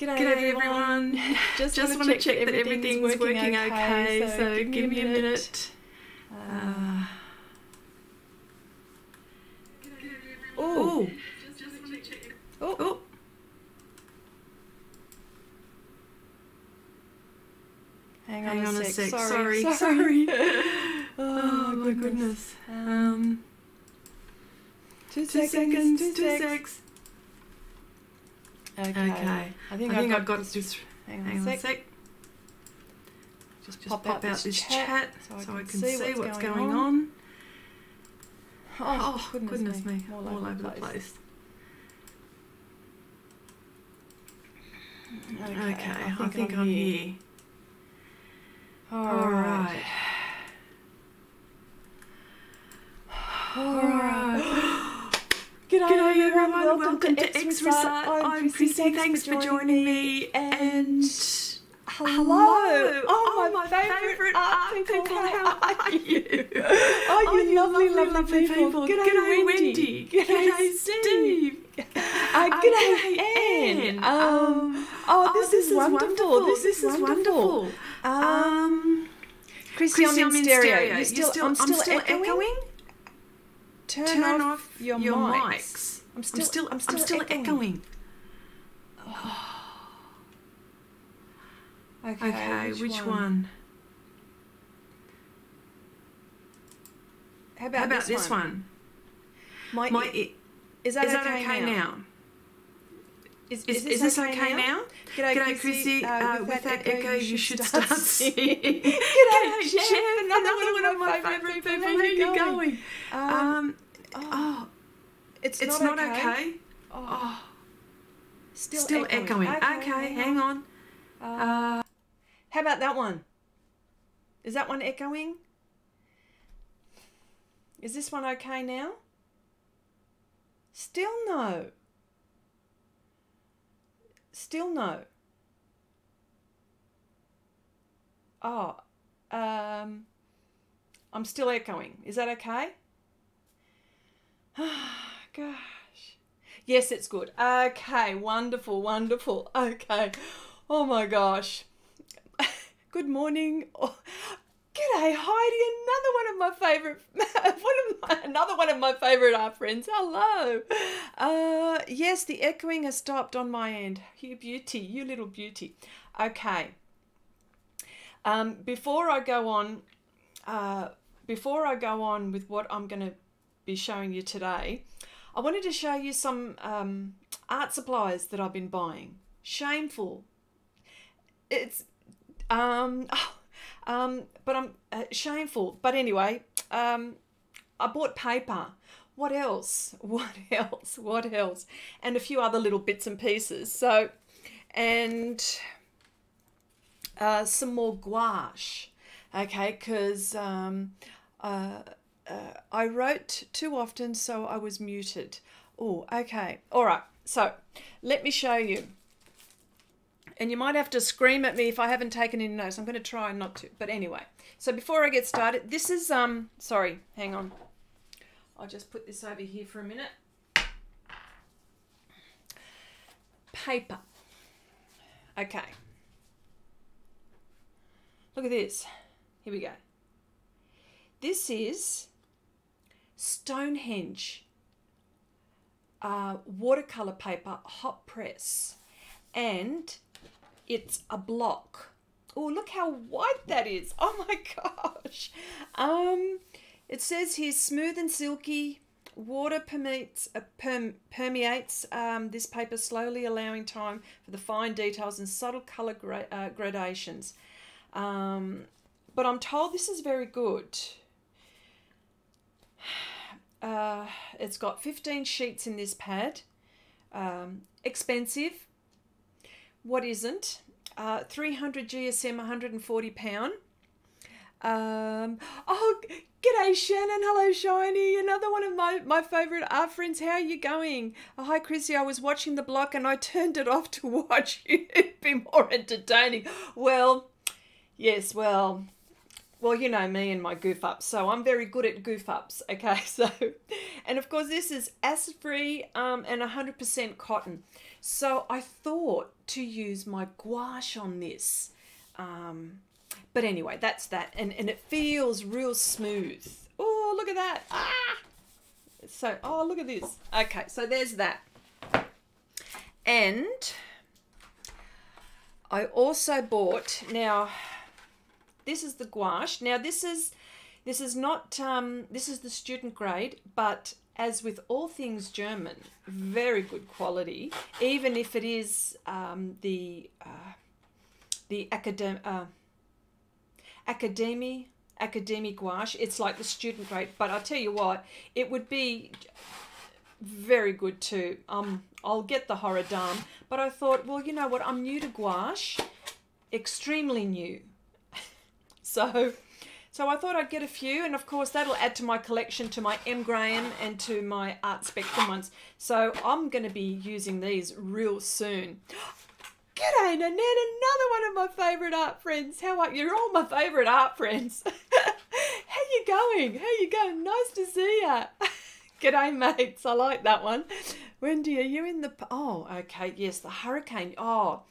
G'day everyone. Just want to check that everything's working okay. So give me a minute. Oh. Oh. Hang on a sec. Sorry. Oh my goodness. 2 seconds. 2 secs. Okay. I think I've got this. Hang on a sec. Just pop out this chat so I can see what's going on. Oh, goodness me. All over the place. Okay, I think I'm here. All right. G'day everyone, welcome to Xrissart. I'm Chrissy, thanks for joining me, and hello. Oh, my favourite art people, how are you? Oh, you lovely people. G'day Wendy. G'day Steve. G'day Anne. This is wonderful. This is wonderful. Chrissy, I'm in stereo. I'm still echoing? Turn off your mics. I'm still echoing. Oh. Okay, which one? How about this one? Is that okay now? Is this okay now? G'day Chrissy. With that echo, you should start singing. G'day Jeff, another one of my favourite people. How are you going? It's not okay. Oh, still echoing. Okay, hang on. How about that one? Is that one echoing? Is this one okay now? Still no. Still no. Oh, I'm still echoing. Is that okay? Gosh. Yes, it's good. Okay, wonderful. Okay. Oh my gosh. Good morning. Oh, g'day Heidi, another one of my favourite art friends. Hello. Yes, the echoing has stopped on my end. You beauty, you little beauty. Okay. Before I go on with what I'm going to be showing you today, I wanted to show you some art supplies that I've been buying. Shameful. It's but I'm shameful. But anyway, I bought paper. What else? And a few other little bits and pieces. So, and some more gouache. Okay, because I wrote too often, so I was muted. Oh, okay. All right. So let me show you. And you might have to scream at me if I haven't taken any notes. I'm going to try not to. But anyway, so before I get started, this is, sorry, hang on. I'll just put this over here for a minute. Paper. Okay. Look at this. Here we go. This is Stonehenge watercolour paper, hot press. And it's a block. Oh, look how white that is. Oh my gosh. It says here, smooth and silky. Water permeates this paper, slowly allowing time for the fine details and subtle colour gradations. But I'm told this is very good. It's got 15 sheets in this pad. Expensive. What isn't? 300 GSM, £140. Oh, g'day Shannon. Hello Shiny. Another one of my favourite art friends. How are you going? Oh, hi Chrissy. I was watching the block and I turned it off to watch you. It'd be more entertaining. Well, yes, well, well, you know me and my goof ups, so I'm very good at goof ups. Okay, so, and of course this is acid free and 100% cotton. So I thought to use my gouache on this. But anyway, that's that. And it feels real smooth. Oh, look at that. Ah! So, oh, look at this. Okay, so there's that. And I also bought, now, this is the gouache. Now, this is not, this is the student grade, but as with all things German, very good quality, even if it is the academic gouache. It's like the student grade, but I'll tell you what, it would be very good too. I'll get the horror done, but I thought, well, you know what, I'm new to gouache, extremely new. So I thought I'd get a few, and of course that'll add to my collection, to my M. Graham and to my Art Spectrum ones. So I'm going to be using these real soon. G'day, Nanette, another one of my favourite art friends. How are you? You're all my favourite art friends. How you going? How you going? Nice to see ya. G'day, mates. I like that one. Wendy, are you in the... Oh, okay. Yes, the hurricane. Oh,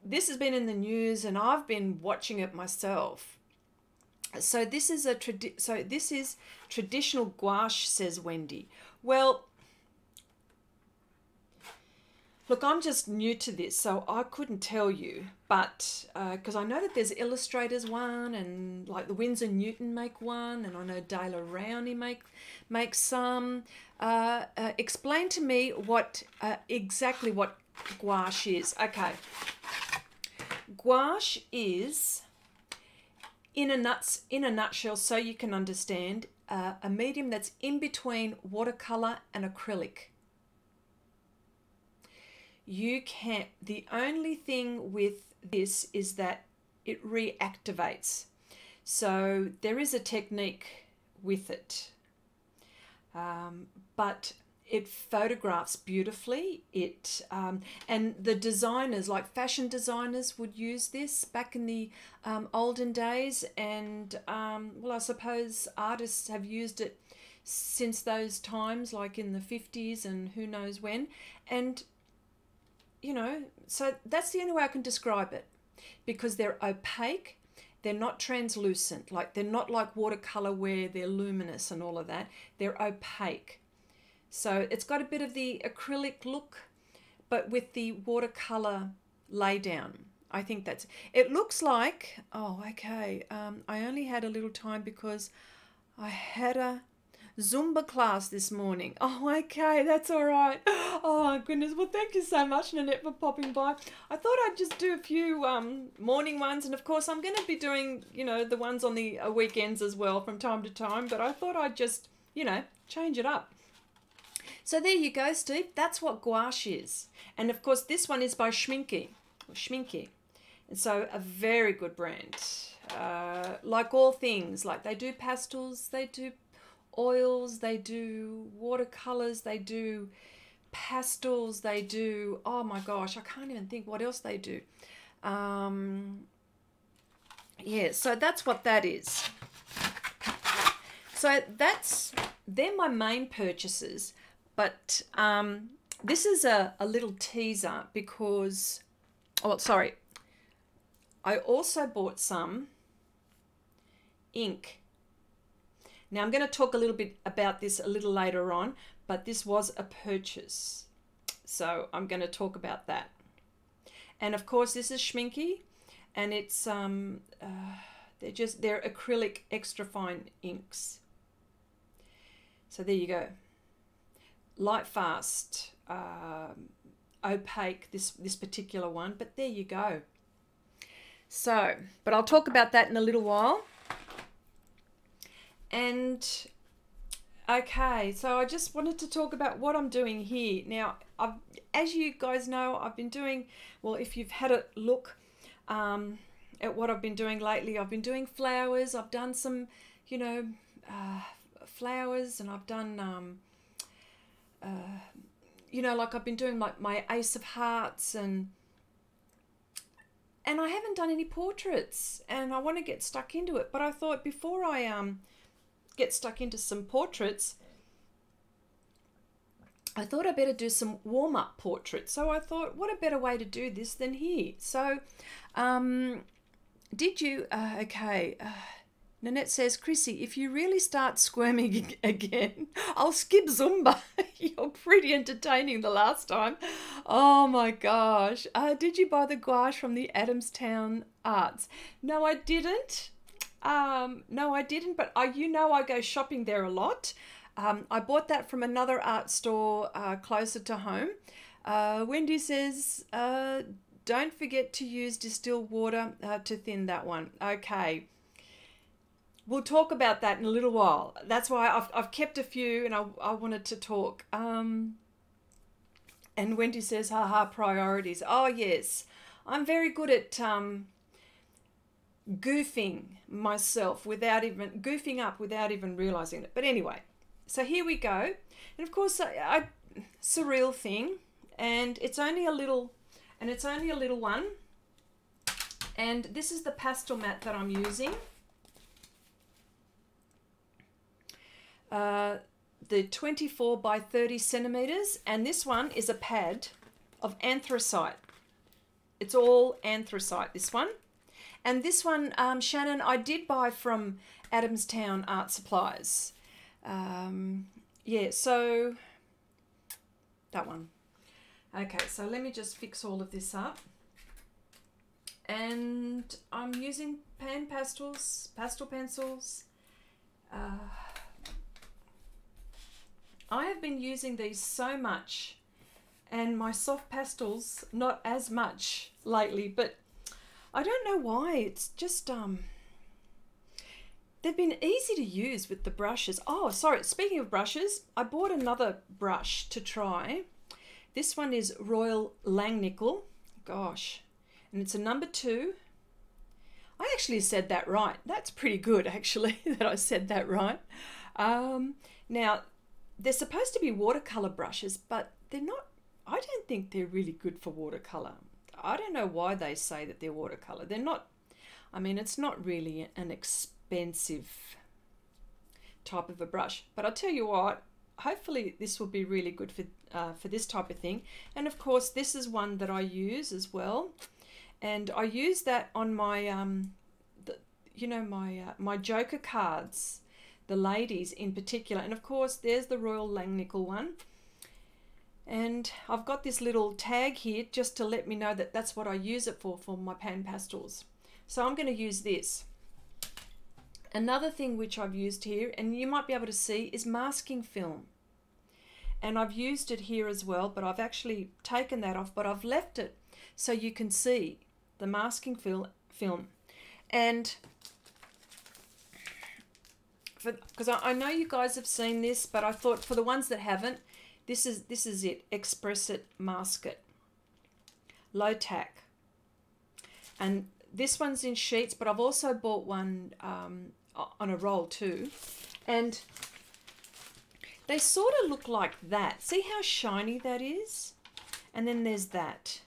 this has been in the news and I've been watching it myself. So this is traditional gouache, says Wendy. Well, look, I'm just new to this, so I couldn't tell you, but because I know that there's Illustrators one, and like the Winsor Newton make one, and I know Dale Rowney make some. Explain to me what exactly what gouache is. Okay, gouache is, in a nutshell, so you can understand, a medium that's in between watercolor and acrylic. The only thing with this is that it reactivates. So there is a technique with it, but it photographs beautifully. And the designers, like fashion designers, would use this back in the olden days, and well, I suppose artists have used it since those times, like in the 50s and who knows when. And you know, so that's the only way I can describe it, because they're opaque, they're not translucent, like they're not like watercolor where they're luminous and all of that. They're opaque. So it's got a bit of the acrylic look, but with the watercolor lay down. I think that's, it looks like, oh, okay. I only had a little time because I had a Zumba class this morning. Oh, okay, that's all right. Oh, goodness. Well, thank you so much, Nanette, for popping by. I thought I'd just do a few morning ones, and of course I'm going to be doing, you know, the ones on the weekends as well from time to time, but I thought I'd just, you know, change it up. So there you go, Steve. That's what gouache is. And of course this one is by Schminke. And so a very good brand. Like all things, like they do pastels, they do oils, they do watercolors, they do pastels, they do, oh my gosh, I can't even think what else they do. Yeah, so that's what that is. So they're my main purchases, but this is a little teaser because, oh sorry, I also bought some ink. Now I'm going to talk a little bit about this a little later on, but this was a purchase, so I'm going to talk about that. And of course this is Schminke, and it's they're acrylic extra fine inks. So there you go. Light fast, opaque, this particular one, but there you go. So, but I'll talk about that in a little while. And okay, so I just wanted to talk about what I'm doing here. Now, as you guys know, I've been doing, well, if you've had a look at what I've been doing lately, I've been doing flowers. I've done some, you know, flowers, and I've done, you know, like I've been doing like my Ace of Hearts, and and I haven't done any portraits, and I want to get stuck into it. But I thought before I get stuck into some portraits, I thought I better do some warm-up portraits. So I thought, what a better way to do this than here? So, did you? Okay. Nanette says, Chrissy, if you really start squirming again, I'll skip Zumba. You're pretty entertaining the last time. Oh my gosh. Did you buy the gouache from the Adamstown Arts? No, I didn't. No, I didn't, but I go shopping there a lot. I bought that from another art store closer to home. Wendy says, don't forget to use distilled water to thin that one. Okay. We'll talk about that in a little while. That's why I've kept a few, and I wanted to talk. And Wendy says, haha, priorities. Oh, yes. I'm very good at goofing myself goofing up without even realizing it. But anyway, so here we go. And of course, I surreal thing, and it's only a little one. And this is the pastel mat that I'm using. The 24 by 30 centimeters, and this one is a pad of anthracite. It's all anthracite, this one. And this one, Shannon, I did buy from Adamstown Art Supplies. Yeah, so that one. Okay, so let me just fix all of this up. And I'm using pastel pencils. I have been using these so much, and my soft pastels not as much lately, but I don't know why. It's just they've been easy to use with the brushes. Oh, sorry, speaking of brushes, I bought another brush to try. This one is Royal Langnickel. Gosh, and it's a number 2. I actually said that right. That's pretty good, actually, that I said that right. Now, they're supposed to be watercolor brushes, but they're not. I don't think they're really good for watercolor. I don't know why they say that they're watercolor. They're not. I mean, it's not really an expensive type of a brush. But I'll tell you what, hopefully this will be really good for this type of thing. And of course, this is one that I use as well. And I use that on my, my Joker cards, the ladies in particular. And of course, there's the Royal Langnickel one. And I've got this little tag here just to let me know that that's what I use it for my pan pastels. So I'm going to use this. Another thing which I've used here, and you might be able to see, is masking film. And I've used it here as well, but I've actually taken that off, but I've left it so you can see the masking film. And because I know you guys have seen this, but I thought for the ones that haven't, this is it. Express It, Mask It, low tack. And this one's in sheets, but I've also bought one on a roll too. And they sort of look like that. See how shiny that is? And then there's that.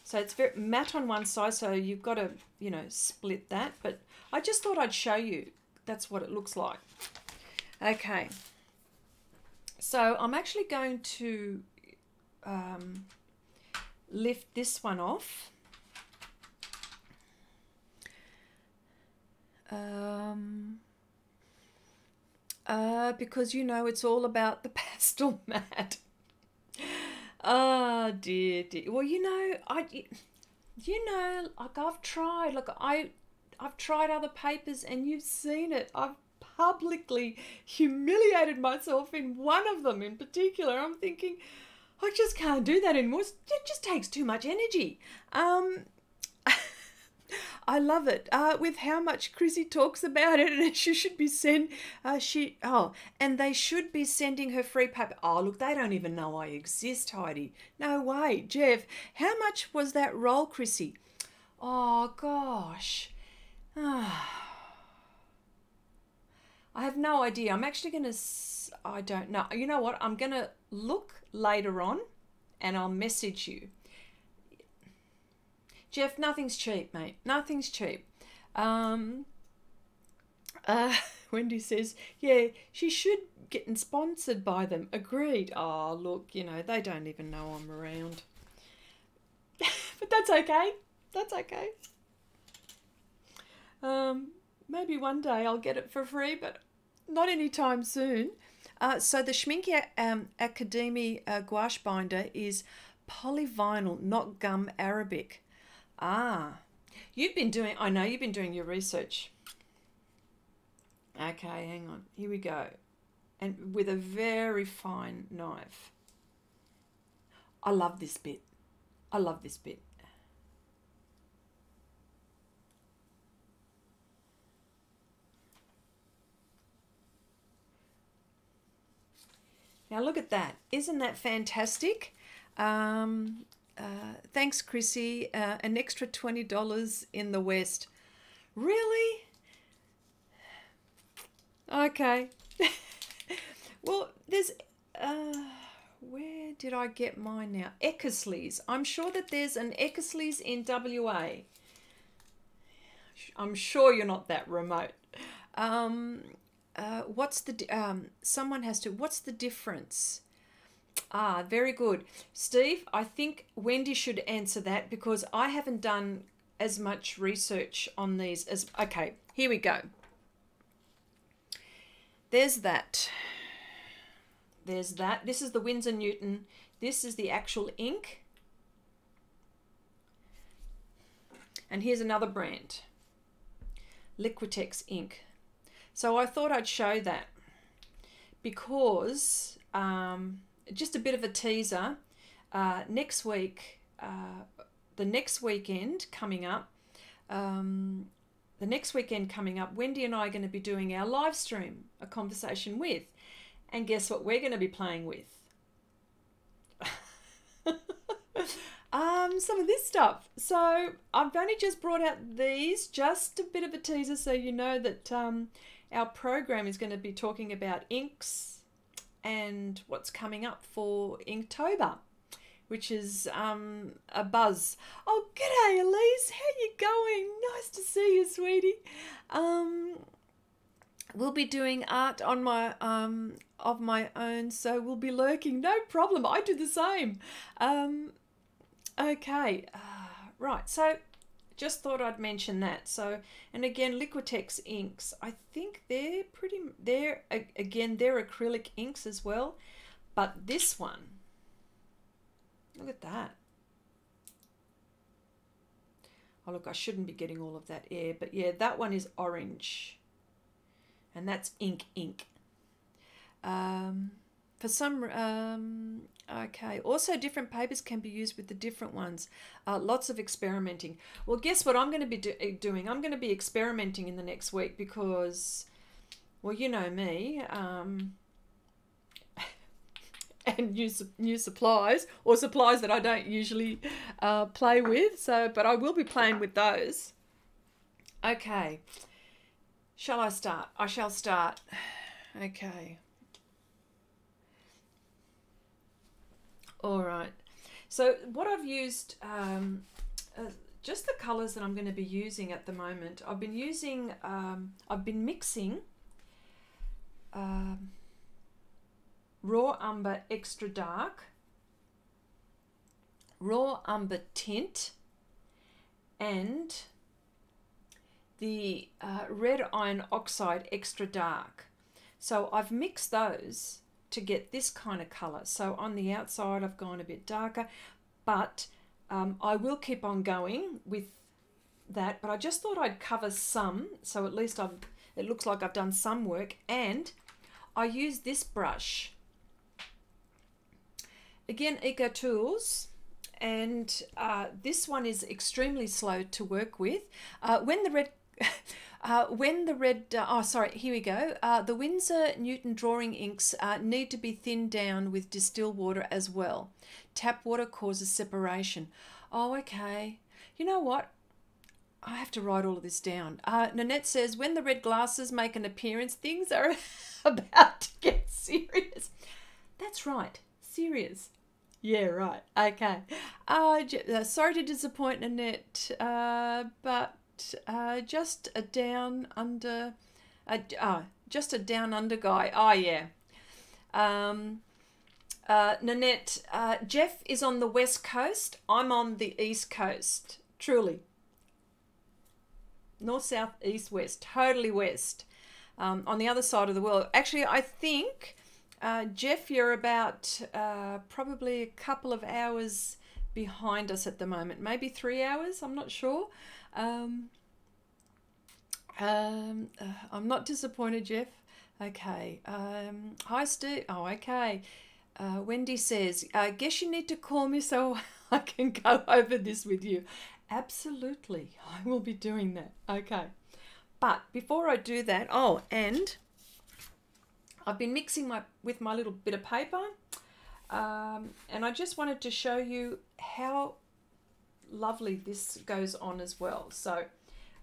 So it's very matte on one side, so you've got to, split that. But I just thought I'd show you. That's what it looks like. Okay. So I'm actually going to lift this one off. Because it's all about the pastel mat. Oh dear. Well, I've tried. Look, I've tried other papers, and you've seen it. I've publicly humiliated myself in one of them in particular. I'm thinking, I just can't do that anymore. It just takes too much energy. I love it. With how much Chrissy talks about it, and she should be and they should be sending her free paper. Oh, look, they don't even know I exist, Heidi. No way. Jeff, how much was that roll, Chrissy? Oh, gosh. I have no idea. I'm actually going to, I don't know. You know what? I'm going to look later on, and I'll message you. Jeff, nothing's cheap, mate. Nothing's cheap. Wendy says, yeah, she should get sponsored by them. Agreed. Oh, look, you know, they don't even know I'm around. But that's okay. That's okay. Maybe one day I'll get it for free, but not anytime soon. So the Schminky Academy gouache binder is polyvinyl, not gum Arabic. Ah, I know you've been doing your research. Okay, hang on. Here we go. And with a very fine knife. I love this bit. I love this bit. Now look at that. Isn't that fantastic? Thanks, Chrissy. An extra $20 in the West. Really? Okay. Well, there's... where did I get mine now? Eckersley's. I'm sure that there's an Eckersley's in WA. I'm sure you're not that remote. What's the... someone has to... What's the difference? Ah, very good. Steve, I think Wendy should answer that because I haven't done as much research on these as... Okay, here we go. There's that. There's that. This is the Winsor Newton. This is the actual ink. And here's another brand. Liquitex ink. So I thought I'd show that because just a bit of a teaser. Next week, the next weekend coming up, Wendy and I are going to be doing our live stream, a conversation with, and guess what we're going to be playing with? Some of this stuff. So I've only just brought out these, just a bit of a teaser so you know that our program is going to be talking about inks and what's coming up for Inktober, which is a buzz. Oh, g'day, Elise. How you going? Nice to see you, sweetie. We'll be doing art on my of my own, so we'll be lurking. No problem. I do the same. Okay. Right. So just thought I'd mention that. So, and again, Liquitex inks. I think they're acrylic inks as well, but this one. Look at that. Oh, look, I shouldn't be getting all of that air, but yeah, that one is orange. And that's ink. For some, okay. Also, different papers can be used with the different ones. Lots of experimenting. Well, guess what I'm going to be doing? I'm going to be experimenting in the next week because, well, you know me, and new supplies or supplies that I don't usually play with. So, but I will be playing with those. Okay. Shall I start? I shall start. Okay. All right. So what I've used, just the colours that I'm going to be using at the moment. I've been using, I've been mixing Raw Umber Extra Dark, Raw Umber Tint, and the Red Iron Oxide Extra Dark. So I've mixed those to get this kind of colour. So on the outside I've gone a bit darker, but I will keep on going with that, but I just thought I'd cover some, so at least it looks like I've done some work. And I use this brush, again Eco Tools, and this one is extremely slow to work with. Here we go. The Winsor Newton drawing inks need to be thinned down with distilled water as well. Tap water causes separation. Oh, okay. You know what? I have to write all of this down. Nanette says, when the red glasses make an appearance, things are about to get serious. That's right. Serious. Yeah, right. Okay. Sorry to disappoint Annette, but just a down under, just a down under guy. Oh yeah. Nanette, Jeff is on the west coast. I'm on the east coast. Truly. North, south, east, west. Totally west. On the other side of the world. Actually, I think, Jeff, you're about probably a couple of hours behind us at the moment. Maybe 3 hours. I'm not sure. I'm not disappointed, Jeff. Okay. Hi, Steve. Oh, okay. Wendy says, guess you need to call me so I can go over this with you. Absolutely. I will be doing that. Okay. But before I do that, oh, and I've been mixing with my little bit of paper. And I just wanted to show you how lovely this goes on as well. So,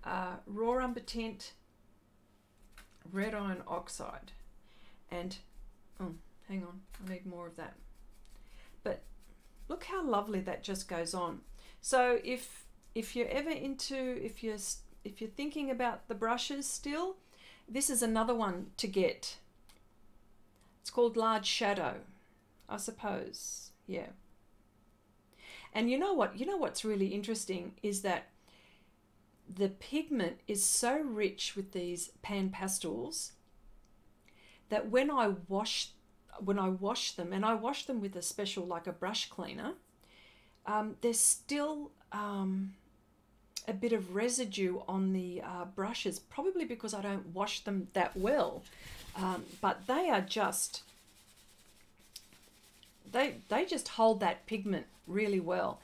raw umber tint, red iron oxide, and hang on, I need more of that. But look how lovely that just goes on. So if you're ever into, if you're thinking about the brushes still, this is another one to get. It's called Large Shadow, I suppose. Yeah. And you know what? You know what's really interesting is that the pigment is so rich with these pan pastels that when I wash them, and I wash them with a special, like a brush cleaner, there's still a bit of residue on the brushes, probably because I don't wash them that well. But they are just, they just hold that pigment really well.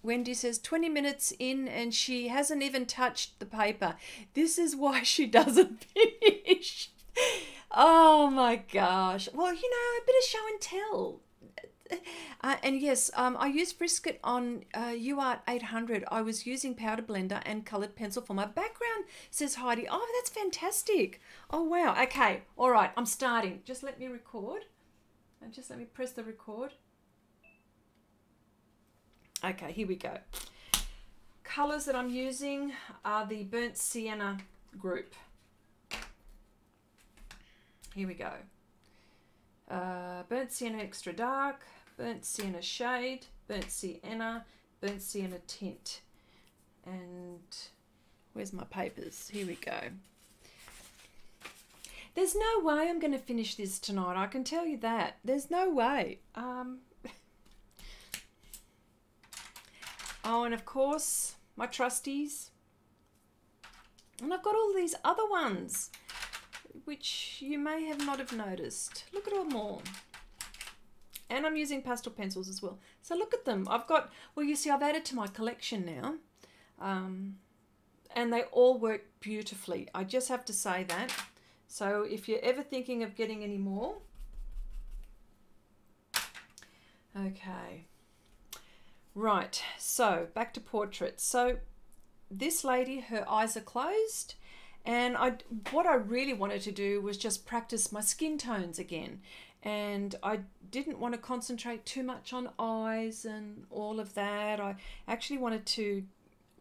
Wendy says 20 minutes in and she hasn't even touched the paper. This is why she doesn't finish. Oh my gosh. Well, you know, a bit of show and tell. And yes, I used Xrissart on UArt 800. I was using powder blender and coloured pencil for my background, says Heidi. Oh, that's fantastic. Oh, wow. Okay. All right. I'm starting. Just let me record. And just let me press the record. Okay, here we go. Colours that I'm using are the Burnt Sienna group. Here we go. Burnt Sienna Extra Dark, Burnt Sienna Shade, Burnt Sienna Tint. And where's my papers? Here we go. There's no way I'm going to finish this tonight. I can tell you that. There's no way. Oh, and of course, my trusties. And I've got all these other ones, which you may have not have noticed. Look at them all. And I'm using pastel pencils as well. So look at them. I've got, well, you see, I've added to my collection now. And they all work beautifully. I just have to say that. So if you're ever thinking of getting any more. Okay. Right, so back to portraits. So this lady, her eyes are closed, and what I really wanted to do was just practice my skin tones again. And I didn't want to concentrate too much on eyes and all of that. I actually wanted to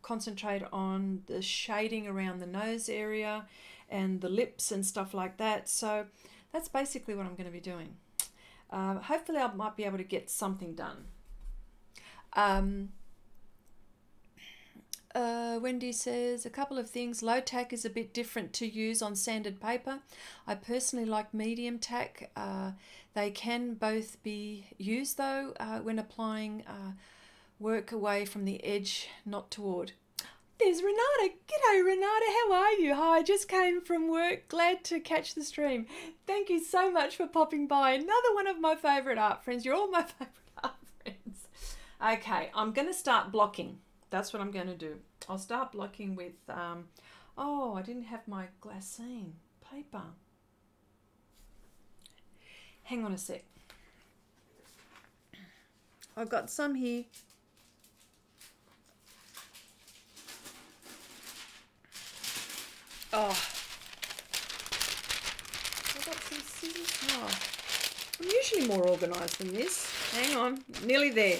concentrate on the shading around the nose area and the lips and stuff like that. So that's basically what I'm going to be doing. Hopefully I might be able to get something done. Wendy says a couple of things. Low tack is a bit different to use on sanded paper. I personally like medium tack. They can both be used though when applying work away from the edge, not toward. There's Renata. G'day Renata, how are you? Hi, I just came from work. Glad to catch the stream. Thank you so much for popping by. Another one of my favourite art friends. You're all my favourite art friends. Okay, I'm going to start blocking. That's what I'm going to do. I'll start blocking with, oh, I didn't have my glassine paper. Hang on a sec. I've got some here. Oh. I've got some scissors. Oh. I'm usually usually more organised than this. Hang on, nearly there.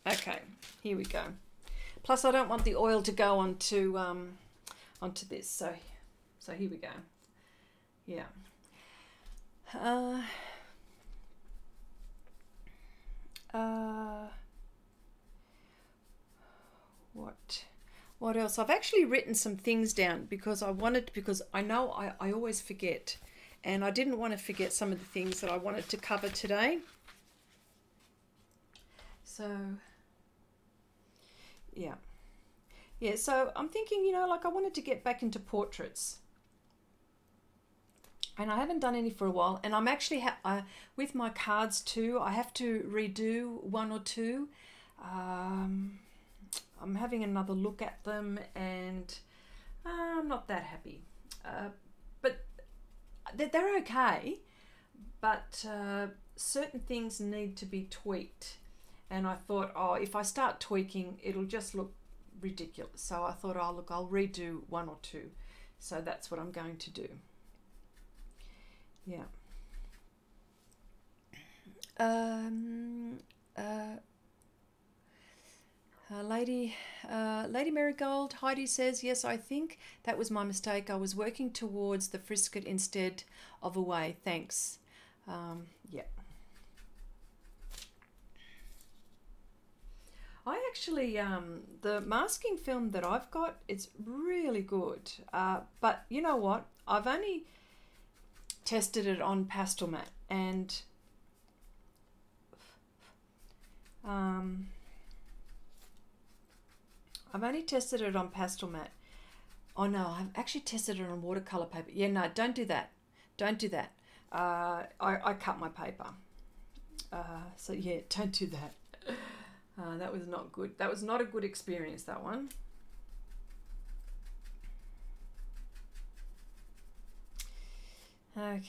Okay, here we go. Plus, I don't want the oil to go onto this. So here we go. Yeah. What else? I've actually written some things down because I know I always forget, and I didn't want to forget some of the things that I wanted to cover today. So yeah, so I'm thinking, you know, like I wanted to get back into portraits, and I haven't done any for a while, and I'm actually with my cards too, I have to redo one or two. I'm having another look at them, and I'm not that happy, but they're okay, but certain things need to be tweaked, and I thought, oh, if I start tweaking, it'll just look ridiculous. So I thought, oh look, I'll redo one or two. So that's what I'm going to do. Yeah. Lady Marigold, Heidi says, yes, I think that was my mistake. I was working towards the frisket instead of away. Thanks. Yeah. I actually, the masking film that I've got, it's really good. But you know what? I've only tested it on Pastel Mat, and I've only tested it on Pastel Mat. Oh no, I've actually tested it on watercolor paper. Yeah, no, don't do that. Don't do that. I cut my paper. So yeah, don't do that. That was not good. That was not a good experience, that one. Okay.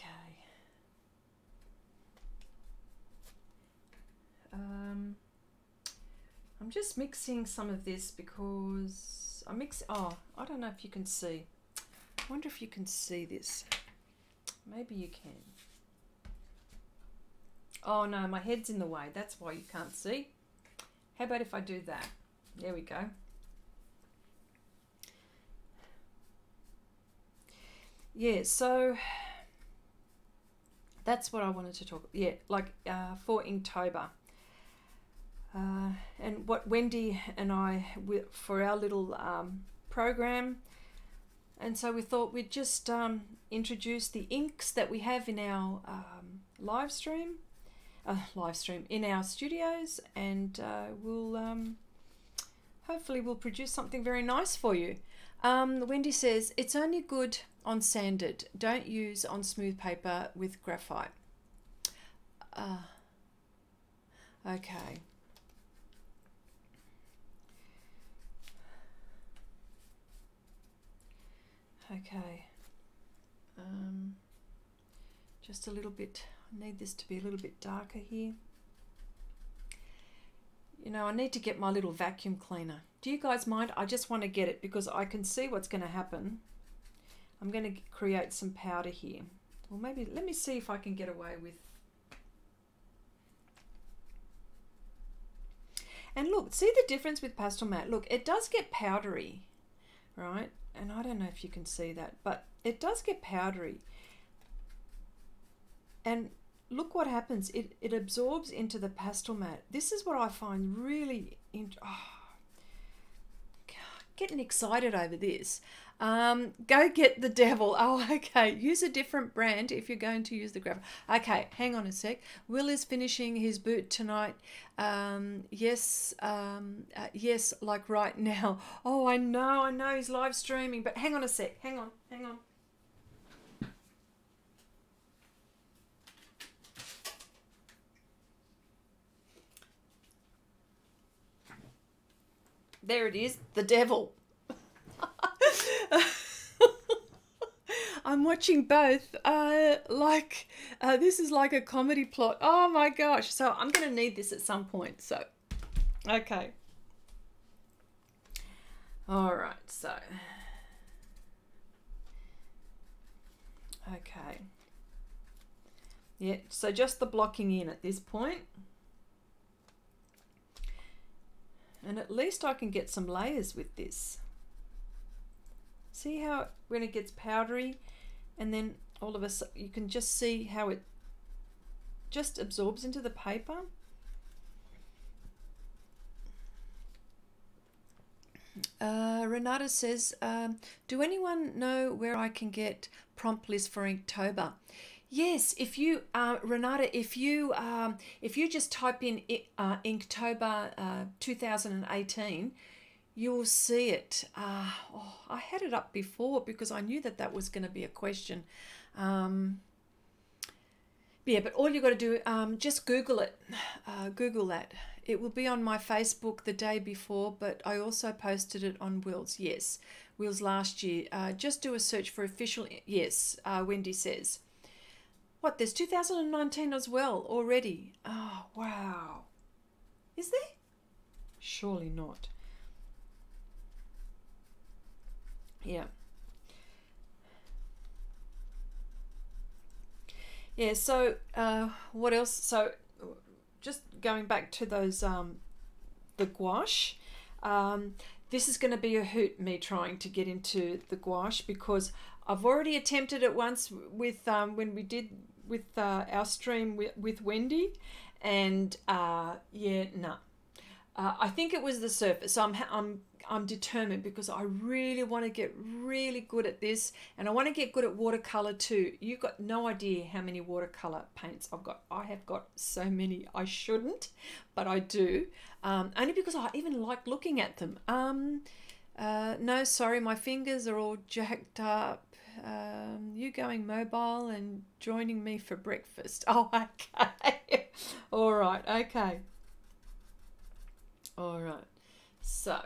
I'm just mixing some of this because I don't know if you can see. I wonder if you can see this. Maybe you can. Oh no, my head's in the way. That's why you can't see. How about if I do that? There we go. Yeah, so that's what I wanted to talk about. Yeah, like for Inktober. And what Wendy and I, for our little program, and so we thought we'd just introduce the inks that we have in our live stream in our studios, and hopefully we'll produce something very nice for you. Wendy says, it's only good on sanded, don't use on smooth paper with graphite. Okay. Okay, just a little bit, I need this to be a little bit darker here. You know, I need to get my little vacuum cleaner. Do you guys mind? I just want to get it because I can see what's going to happen. I'm going to create some powder here. Well, maybe, let me see if I can get away with. And look, see the difference with Pastel Mat? Look, it does get powdery, right? And I don't know if you can see that, but it does get powdery. And look what happens. It absorbs into the Pastel Mat. This is what I find really getting excited over this. Go get the devil. Oh, okay. Use a different brand if you're going to use the graphite. Okay, hang on a sec. Will is finishing his boot tonight. Yes, yes, like right now. Oh, I know he's live streaming, but hang on a sec. Hang on. There it is, the devil. I'm watching both. This is like a comedy plot. Oh my gosh. So I'm going to need this at some point. So, okay. All right. So, Yeah, so just the blocking in at this point. And at least I can get some layers with this. See how when it gets powdery and then all of a sudden you can just see how it just absorbs into the paper. Renata says, do anyone know where I can get prompt list for Inktober? Yes, if you, Renata, if you just type in Inktober 2018, you will see it. I had it up before because I knew that was going to be a question. Yeah, but all you got to do, just Google it. Google that. It will be on my Facebook the day before, but I also posted it on Will's. Yes, Will's last year. Just do a search for official. Yes, Wendy says. What, there's 2019 as well already. Oh, wow. Is there? Surely not. Yeah. Yeah, so what else? So just going back to those, the gouache. This is going to be a hoot, me trying to get into the gouache, because I've already attempted it once with when we did with our stream with Wendy, and yeah, no. I think it was the surface. So I'm determined, because I really want to get really good at this, and I want to get good at watercolor too. You've got no idea how many watercolor paints I've got. I have got so many. I shouldn't, but I do, only because I even like looking at them. No, sorry, my fingers are all jacked up. You going mobile and joining me for breakfast? Oh, okay. All right, okay. All right, so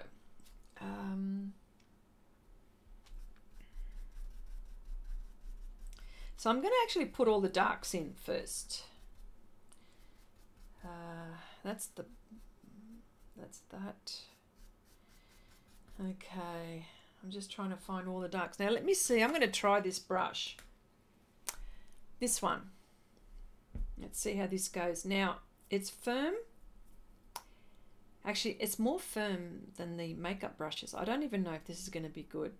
so I'm going to actually put all the darks in first. That's that. Okay, I'm just trying to find all the darks. Now let me see, I'm going to try this brush. This one. Let's see how this goes. Now, it's firm. Actually, it's more firm than the makeup brushes. I don't even know if this is going to be good.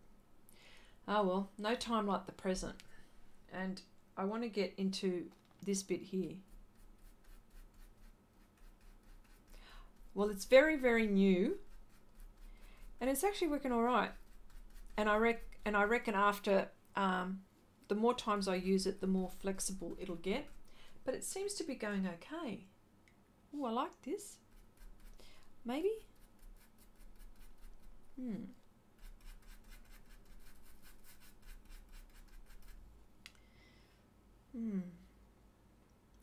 Oh well, no time like the present. And I want to get into this bit here. Well, it's very, very new. And it's actually working all right. And I reckon after, the more times I use it, the more flexible it'll get. But it seems to be going okay. Oh, I like this. Maybe?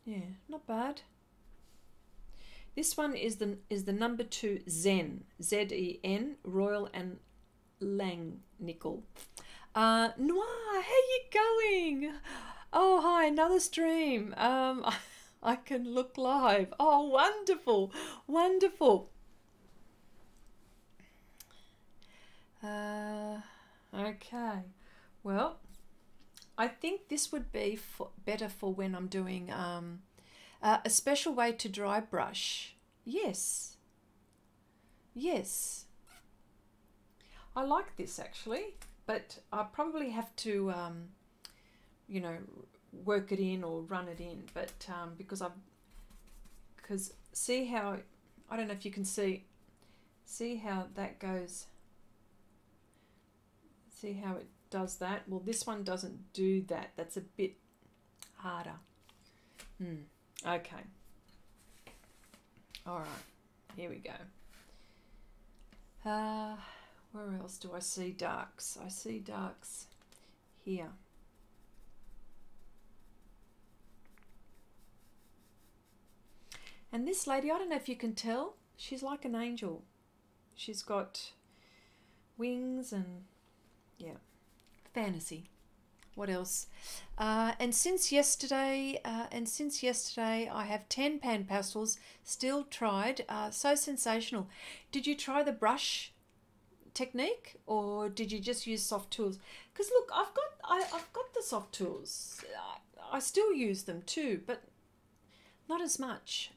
Yeah, not bad. This one is the number 2 Zen, Z-E-N, Royal and Langnickel. Noir, how you going? Oh, hi, another stream. I can look live. Oh, wonderful, wonderful. Okay, well, I think this would be better for when I'm doing a special way to dry brush. Yes, yes, I like this actually, but I probably have to you know, work it in or run it in, but because see how, I don't know if you can see how that goes. See how it does that? Well, this one doesn't do that. That's a bit harder. Okay. All right. Here we go. Where else do I see darks? I see darks here. And this lady, I don't know if you can tell, she's like an angel. She's got wings and, yeah, fantasy. What else? And since yesterday, I have 10 pan pastels still tried. So sensational. Did you try the brush, technique, or did you just use soft tools? Because look, I've got the soft tools. I still use them too, but not as much.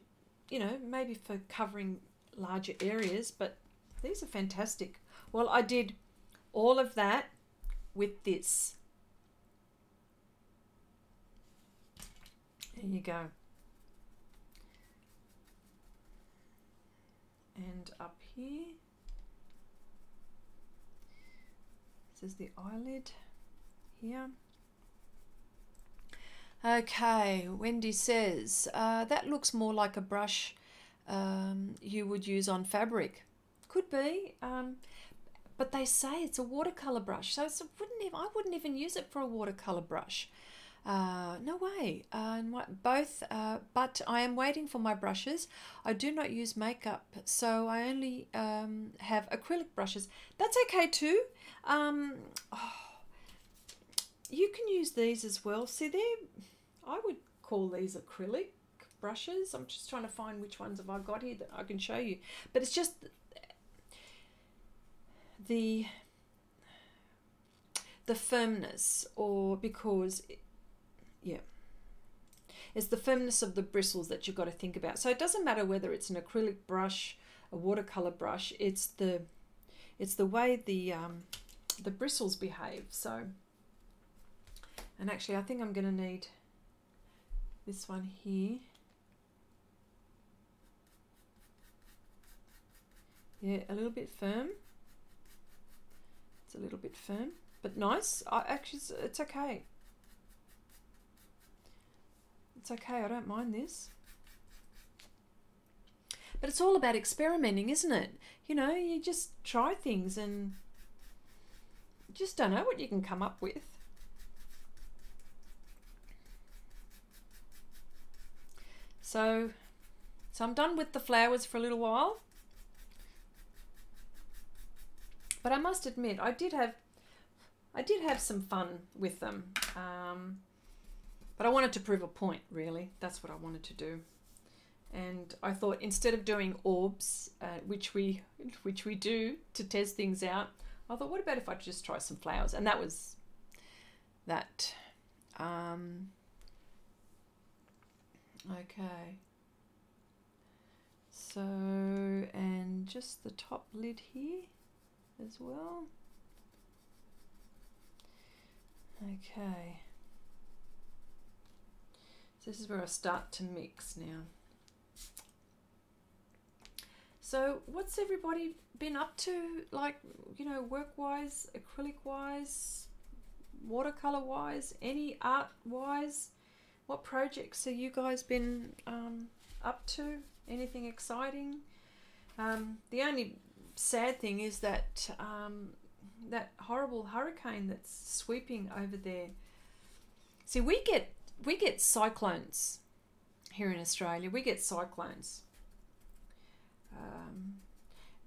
You know, maybe for covering larger areas, but these are fantastic. Well, I did all of that with this. There you go. And up here, this is the eyelid here. Okay, Wendy says, that looks more like a brush you would use on fabric. Could be, but they say it's a watercolor brush, so I wouldn't even use it for a watercolor brush. No way. Both, but I am waiting for my brushes. I do not use makeup, so I only have acrylic brushes. That's okay too. You can use these as well. See, I would call these acrylic brushes. I'm just trying to find which ones have I got here that I can show you. But it's just the firmness, or because yeah, it's the firmness of the bristles that you've got to think about. So it doesn't matter whether it's an acrylic brush, a watercolor brush. It's the way the bristles behave. So, and actually, I think I'm going to need this one here. Yeah, a little bit firm. It's a little bit firm, but nice. Actually, it's okay. It's okay, I don't mind this. But it's all about experimenting, isn't it? You know, you just try things and you just don't know what you can come up with. So I'm done with the flowers for a little while. But I must admit, I did have some fun with them. But I wanted to prove a point, really. That's what I wanted to do. And I thought, instead of doing orbs, which we do to test things out, I thought, what about if I just try some flowers? And that was that. Okay. So, and just the top lid here as well. Okay. So this is where I start to mix now. So what's everybody been up to, like, you know, work-wise, acrylic-wise, watercolor-wise, any art-wise? What projects have you guys been up to? Anything exciting? The only sad thing is that that horrible hurricane that's sweeping over there. See, we get cyclones here in Australia. We get cyclones.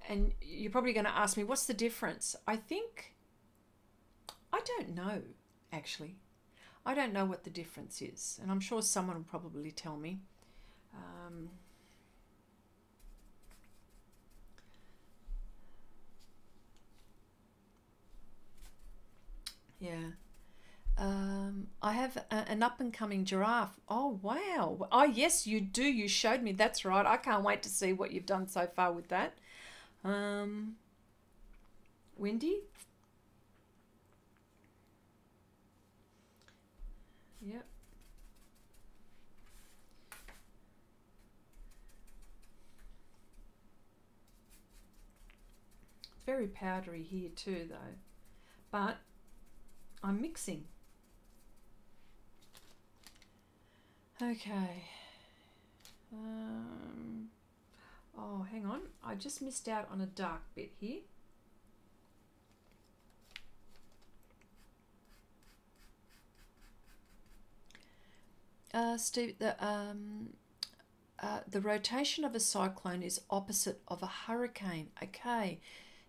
And you're probably going to ask me, what's the difference? I don't know, actually. I don't know what the difference is. And I'm sure someone will probably tell me. Yeah. I have an up-and-coming giraffe. Oh, wow. Oh, yes, you do. You showed me. That's right. I can't wait to see what you've done so far with that. Wendy? Yep. It's very powdery here too, though. But I'm mixing. Okay. Oh, hang on. I just missed out on a dark bit here. Steve, the rotation of a cyclone is opposite of a hurricane. Okay.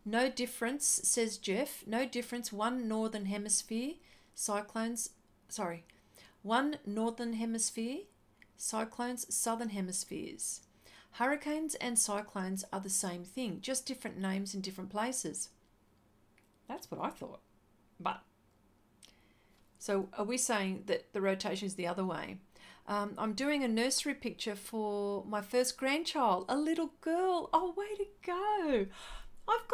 No difference, says Jeff. No difference. One northern hemisphere cyclones, one northern hemisphere cyclones, southern hemispheres. Hurricanes and cyclones are the same thing, just different names in different places. That's what I thought. But, so are we saying that the rotation is the other way? I'm doing a nursery picture for my first grandchild, a little girl. Oh, way to go! I've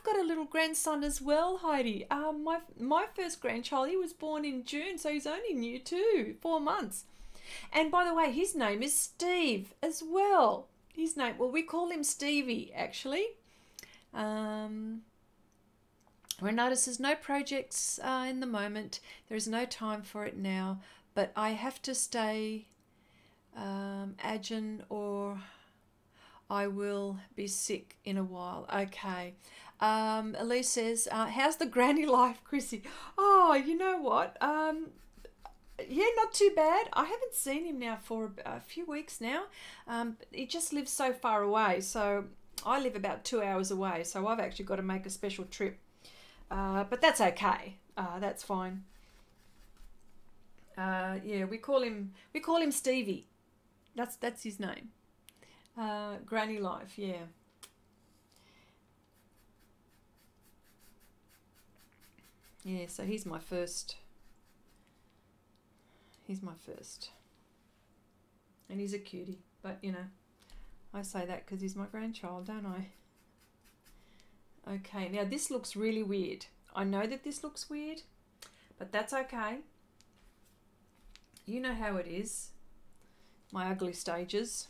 got a little grandson as well, Heidi. My first grandchild, he was born in June, so he's only new too, 4 months. And by the way, his name is Steve as well. His name, well, we call him Stevie actually. Renata says no projects in the moment. There is no time for it now. But I have to stay agile or I will be sick in a while. Okay. Elise says, how's the granny life, Chrissy? Oh, you know what? Yeah, not too bad. I haven't seen him now for a few weeks now. He just lives so far away. So I live about 2 hours away. So I've actually got to make a special trip. But that's okay. That's fine. Yeah, we call him Stevie. That's his name. Granny life, yeah. Yeah, so he's my first. And he's a cutie, but you know, I say that because he's my grandchild, don't I? Okay, now this looks really weird. I know that this looks weird, but that's okay. You know how it is. My ugly stages.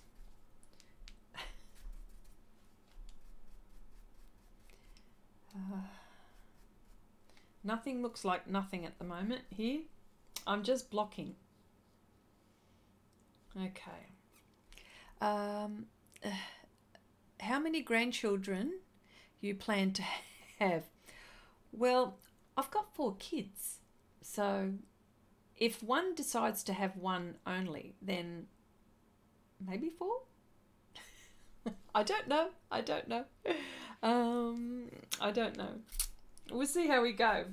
Nothing looks like nothing at the moment here. I'm just blocking. Okay. How many grandchildren you plan to have? Well, I've got 4 kids. So if one decides to have one only, then maybe 4? I don't know. I don't know. We'll see how we go.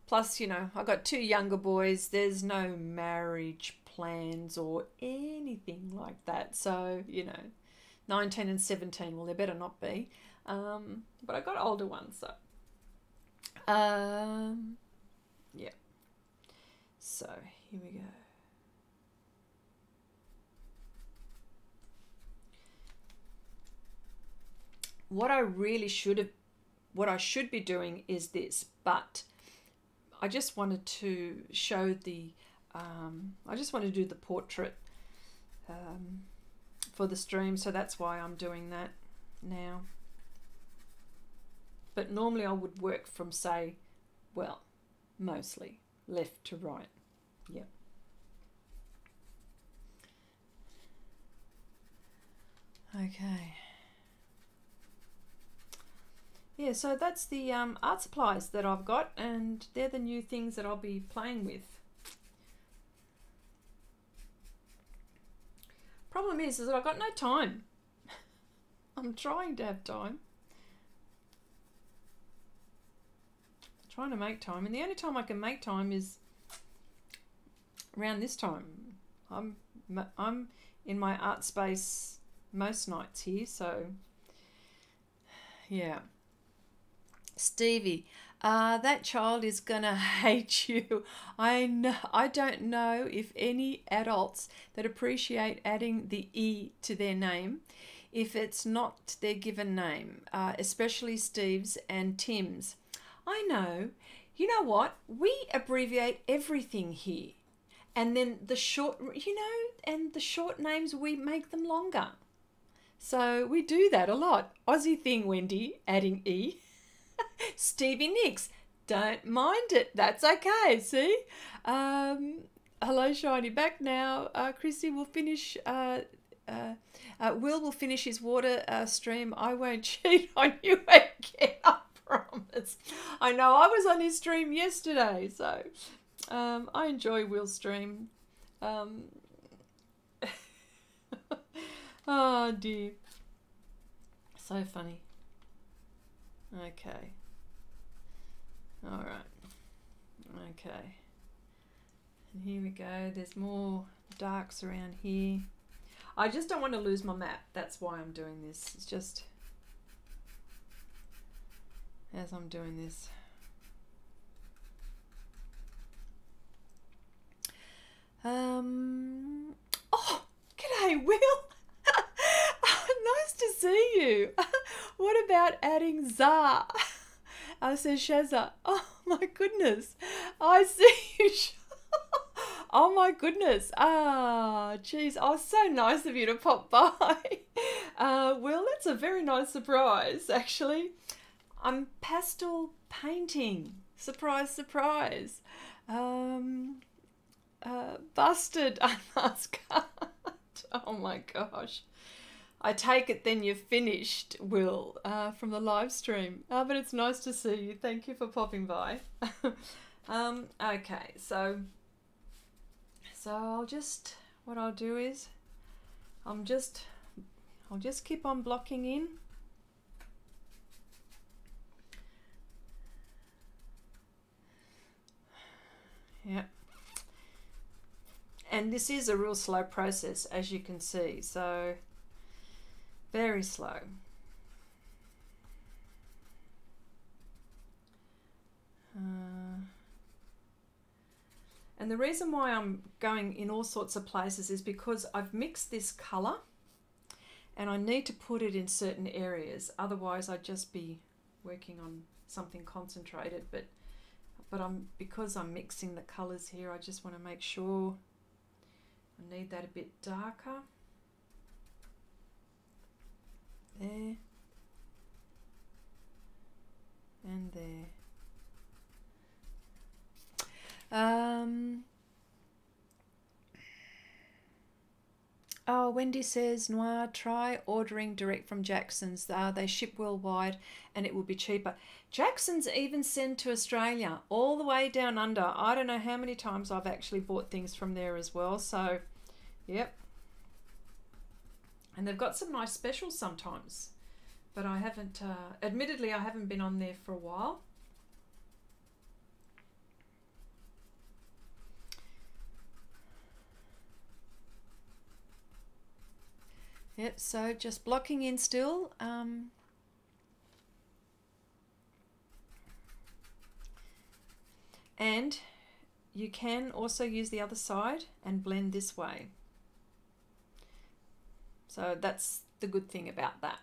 Plus, you know, I've got 2 younger boys. There's no marriage plans or anything like that. So, you know, 19 and 17, well, there better not be. But I got older ones, so. Yeah. So, here we go. What I should be doing is this, but I just wanted to show I just wanted to do the portrait for the stream, so that's why I'm doing that now. But normally I would work from, say, well, mostly left to right. Yep. Okay. Yeah, so that's the art supplies that I've got, and they're the new things that I'll be playing with. Problem is that I've got no time. I'm trying to have time. Trying to make time, and the only time I can make time is around this time. I'm in my art space most nights here, so yeah. Stevie, that child is gonna hate you. I don't know if any adults that appreciate adding the E to their name if it's not their given name, especially Steve's and Tim's. I know. You know what? We abbreviate everything here. And then the short, and the short names, we make them longer. So we do that a lot. Aussie thing, Wendy, adding E. Stevie Nicks, don't mind it. That's okay, see? Hello, Shiny. Back now. Chrissy will finish, Will will finish his water stream. I won't cheat on you again, I promise. I know, I was on his stream yesterday, so I enjoy Will's stream. Oh, dear. So funny. Okay. All right. Okay. And here we go. There's more darks around here. I just don't want to lose my map. That's why I'm doing this. It's just... as I'm doing this. Oh, g'day, Will. Nice to see you. What about adding za? I said Shazza. Oh my goodness. I see you. Oh my goodness. Ah, geez. Oh, so nice of you to pop by. Will, that's a very nice surprise, actually. I'm pastel painting. Surprise, surprise. Busted unmasked card. Oh my gosh. I take it then you're finished, Will, from the live stream. But it's nice to see you. Thank you for popping by. Okay, so I'll just, what I'll do is, I'll just keep on blocking in. Yeah. And this is a real slow process, as you can see, so very slow. And the reason why I'm going in all sorts of places is because I've mixed this colour and I need to put it in certain areas, otherwise I'd just be working on something concentrated, but because I'm mixing the colours here, I just want to make sure I need that a bit darker. There. And there. Oh, Wendy says, Noir, try ordering direct from Jackson's. They ship worldwide and it will be cheaper. Jackson's even send to Australia, all the way down under. I don't know how many times I've actually bought things from there as well. So, yep. And they've got some nice specials sometimes. But I haven't, admittedly, I haven't been on there for a while. Yep, so just blocking in still. And you can also use the other side and blend this way. So that's the good thing about that.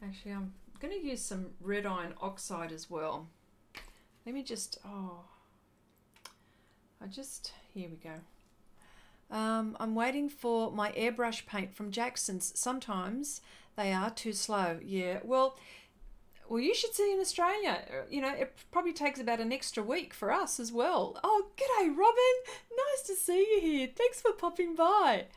Actually, I'm going to use some red iron oxide as well. Let me just, here we go. I'm waiting for my airbrush paint from Jackson's. Sometimes they are too slow. Yeah, well, you should see in Australia, you know, it probably takes about an extra week for us as well. Oh, g'day, Robin. Nice to see you here. Thanks for popping by.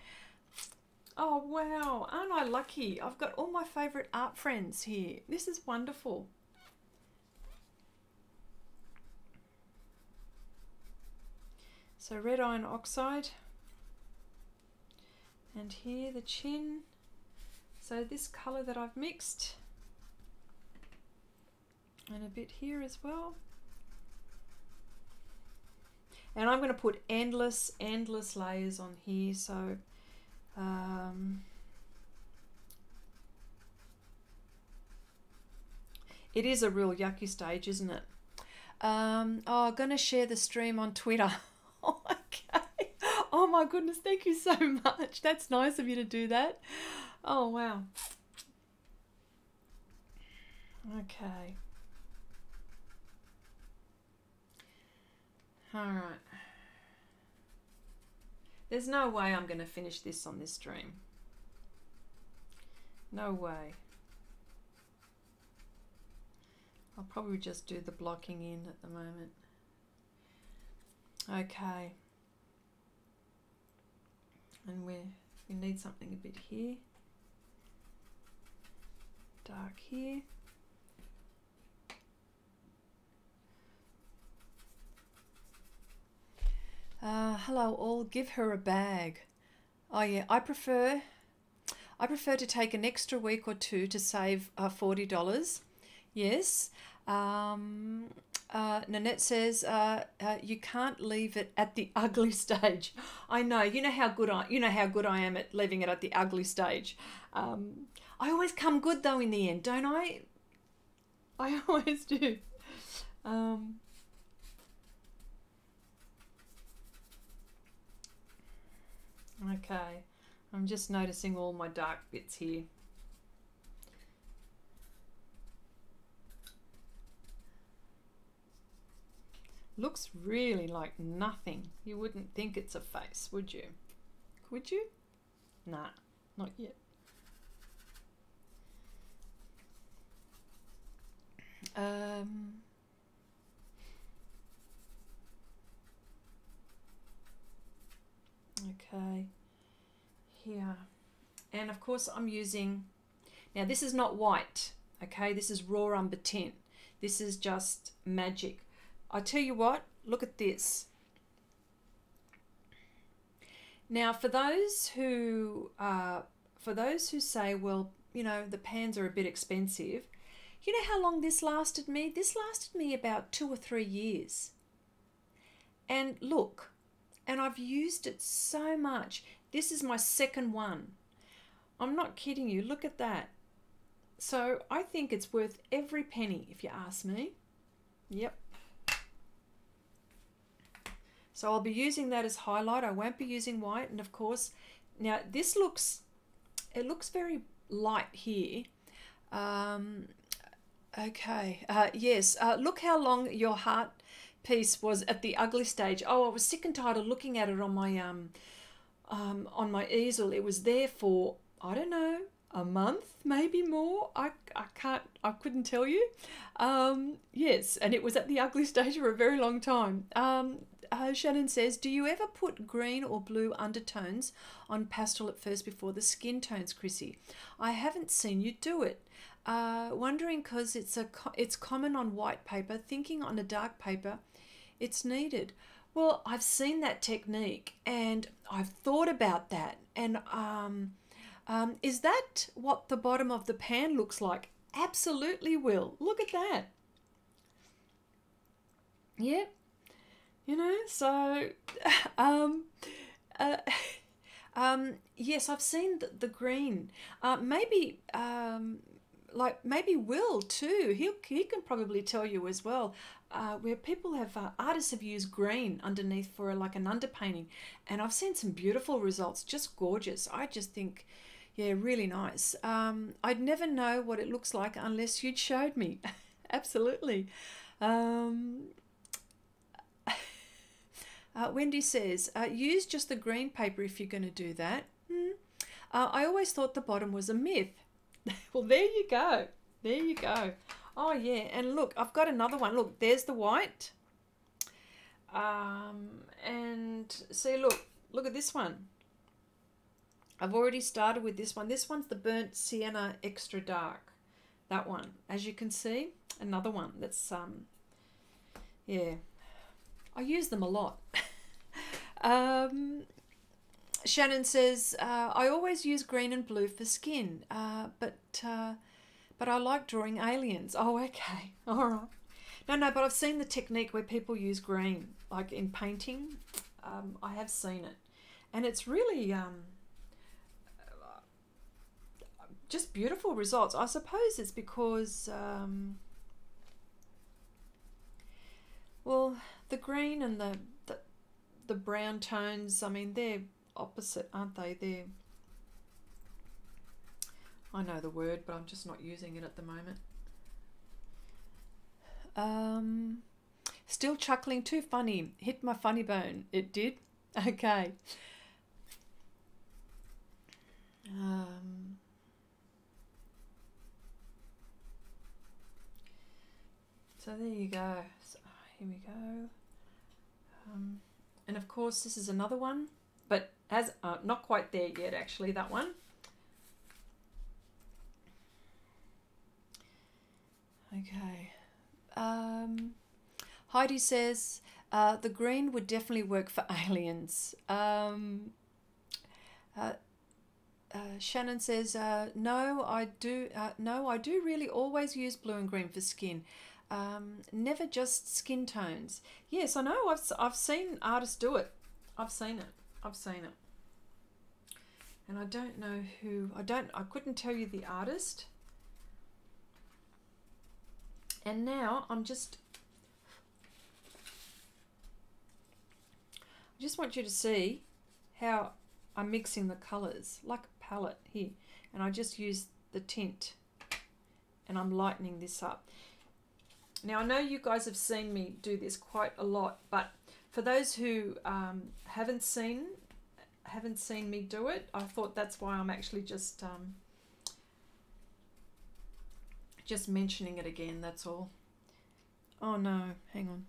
Oh, wow. Aren't I lucky? I've got all my favourite art friends here. This is wonderful. So red iron oxide, and here the chin. So this colour that I've mixed, and a bit here as well. And I'm going to put endless layers on here. So it is a real yucky stage, isn't it? I'm going to share the stream on Twitter. Okay. Oh my goodness, thank you so much. That's nice of you to do that. Oh wow. Okay. All right. There's no way I'm going to finish this on this stream. No way. I'll probably just do the blocking in at the moment. Okay, and we need something a bit here, dark here. Hello all, give her a bag. Oh yeah, I prefer to take an extra week or two to save $40. Yes. Nanette says, you can't leave it at the ugly stage. I know. You know how good I am at leaving it at the ugly stage. I always come good though in the end, don't I? I always do. Okay. I'm just noticing all my dark bits here. Looks really like nothing. You wouldn't think it's a face, would you? Would you? Nah, not yet. Okay, here. And of course I'm using, now this is not white, okay? This is raw umber tint. This is just magic. I tell you what, look at this. Now, for those who say, well, you know, the pans are a bit expensive, you know how long this lasted me? This lasted me about 2 or 3 years. And look, and I've used it so much. This is my second one. I'm not kidding you. Look at that. So I think it's worth every penny, if you ask me. Yep. So I'll be using that as highlight. I won't be using white. And of course, now this looks very light here. Okay. Yes. Look how long your heart piece was at the ugly stage. Oh, I was sick and tired of looking at it on my easel. It was there for, I don't know, a month, maybe more. I couldn't tell you. Yes, and it was at the ugly stage for a very long time. Shannon says, do you ever put green or blue undertones on pastel at first before the skin tones, Chrissy? I haven't seen you do it. Wondering because it's common on white paper, thinking on a dark paper it's needed. Well, I've seen that technique and I've thought about that. And is that what the bottom of the pan looks like? Absolutely will. Look at that. Yeah. You know, so yes, I've seen the green. Maybe Will too. He can probably tell you as well. Where people have artists have used green underneath for like an underpainting, and I've seen some beautiful results, just gorgeous. I just think, yeah, really nice. I'd never know what it looks like unless you'd showed me. Absolutely. Wendy says, use just the green paper if you're going to do that. I always thought the bottom was a myth. Well, there you go. There you go. Oh, yeah. And look, I've got another one. Look, there's the white. And see, look at this one. I've already started with this one. This one's the burnt sienna extra dark. That one. As you can see, another one that's, yeah. I use them a lot. Shannon says, I always use green and blue for skin, but I like drawing aliens. Oh, okay. All right. No, but I've seen the technique where people use green, like in painting. I have seen it. And it's really just beautiful results. I suppose it's because, well, the green and the brown tones, I mean, they're opposite, aren't they? I know the word, but I'm just not using it at the moment. Still chuckling, too funny. Hit my funny bone. It did? Okay. So there you go. So here we go. And of course this is another one, but as not quite there yet actually, that one. Okay. Heidi says the green would definitely work for aliens. Shannon says no, I do really always use blue and green for skin. Never just skin tones. Yes, I know. I've seen artists do it. I've seen it. And I don't know who. I couldn't tell you the artist. And now I just want you to see how I'm mixing the colours like a palette here. And I just use the tint and I'm lightening this up. Now I know you guys have seen me do this quite a lot, but for those who haven't seen me do it, I thought that's why I'm actually just mentioning it again, that's all. Oh no, hang on.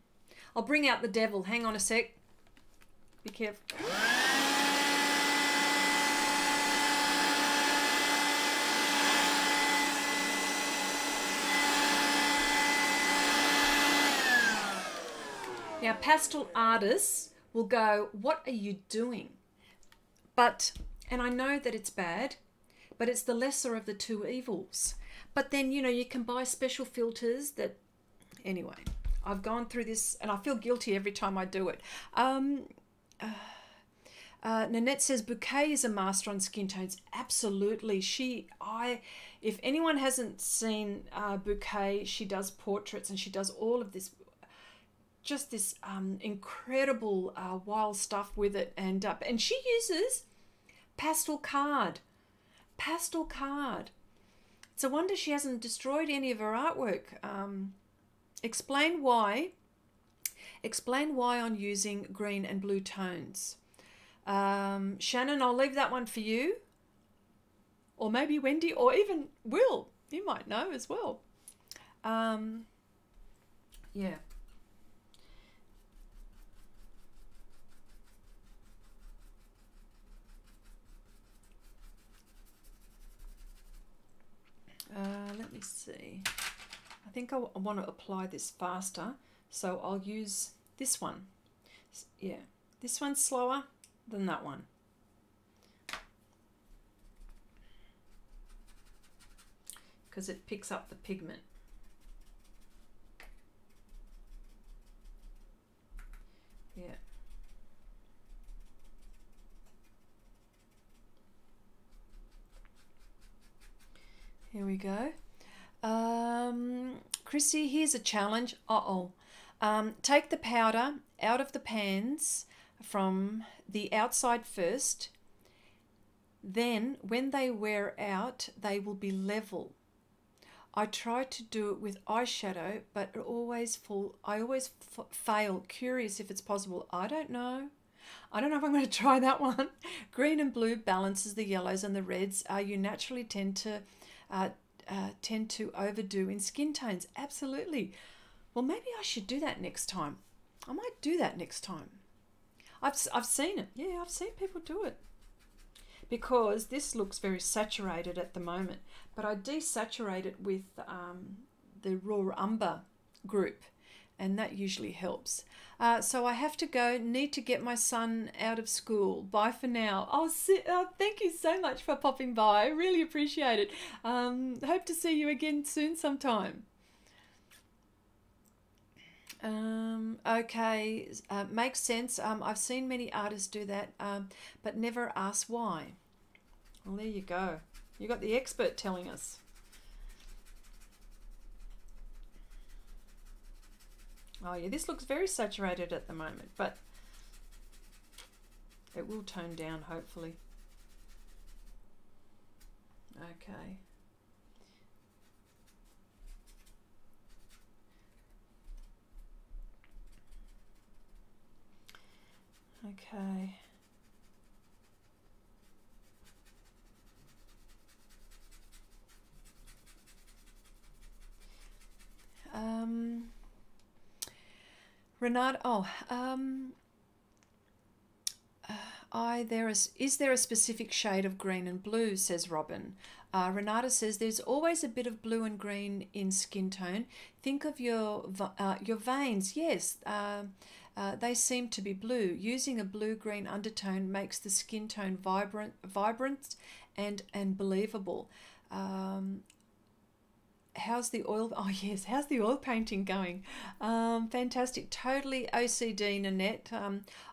I'll bring out the devil. Hang on a sec. Be careful. Now, pastel artists will go, what are you doing? And I know that it's bad, but it's the lesser of the two evils. But then, you can buy special filters that, anyway, I've gone through this and I feel guilty every time I do it. Nanette says bouquet is a master on skin tones. Absolutely. If anyone hasn't seen bouquet, she does portraits and she does all of this, just this incredible wild stuff with it. And she uses pastel card. It's a wonder she hasn't destroyed any of her artwork. Explain why I'm using green and blue tones. Shannon, I'll leave that one for you. Or maybe Wendy, or even Will. You might know as well. Yeah. Let me see. I think I want to apply this faster, so I'll use this one. Yeah, this one's slower than that one. Because it picks up the pigment. Yeah. Here we go. Chrissy, here's a challenge. Take the powder out of the pans from the outside first. Then, when they wear out, they will be level. I try to do it with eyeshadow, but I always fail. Curious if it's possible. I don't know if I'm going to try that one. Green and blue balances the yellows and the reds. You naturally tend to overdo in skin tones. Absolutely. Well, maybe I should do that next time. I might do that next time. I've seen it. Yeah, I've seen people do it. Because this looks very saturated at the moment. But I desaturate it with the raw umber group. And that usually helps. So I have to go. Need to get my son out of school. Bye for now. Thank you so much for popping by. I really appreciate it. Hope to see you again soon sometime. Okay, makes sense. I've seen many artists do that, but never ask why. Well, there you go. You got the expert telling us. Oh yeah, this looks very saturated at the moment, but it will tone down hopefully. Okay. Okay. Renata, is there a specific shade of green and blue, says Robin. Renata says there's always a bit of blue and green in skin tone. Think of your veins. Yes, they seem to be blue. Using a blue-green undertone makes the skin tone vibrant and believable. how's the oil? Oh yes, how's the oil painting going? Fantastic, totally OCD, Nanette.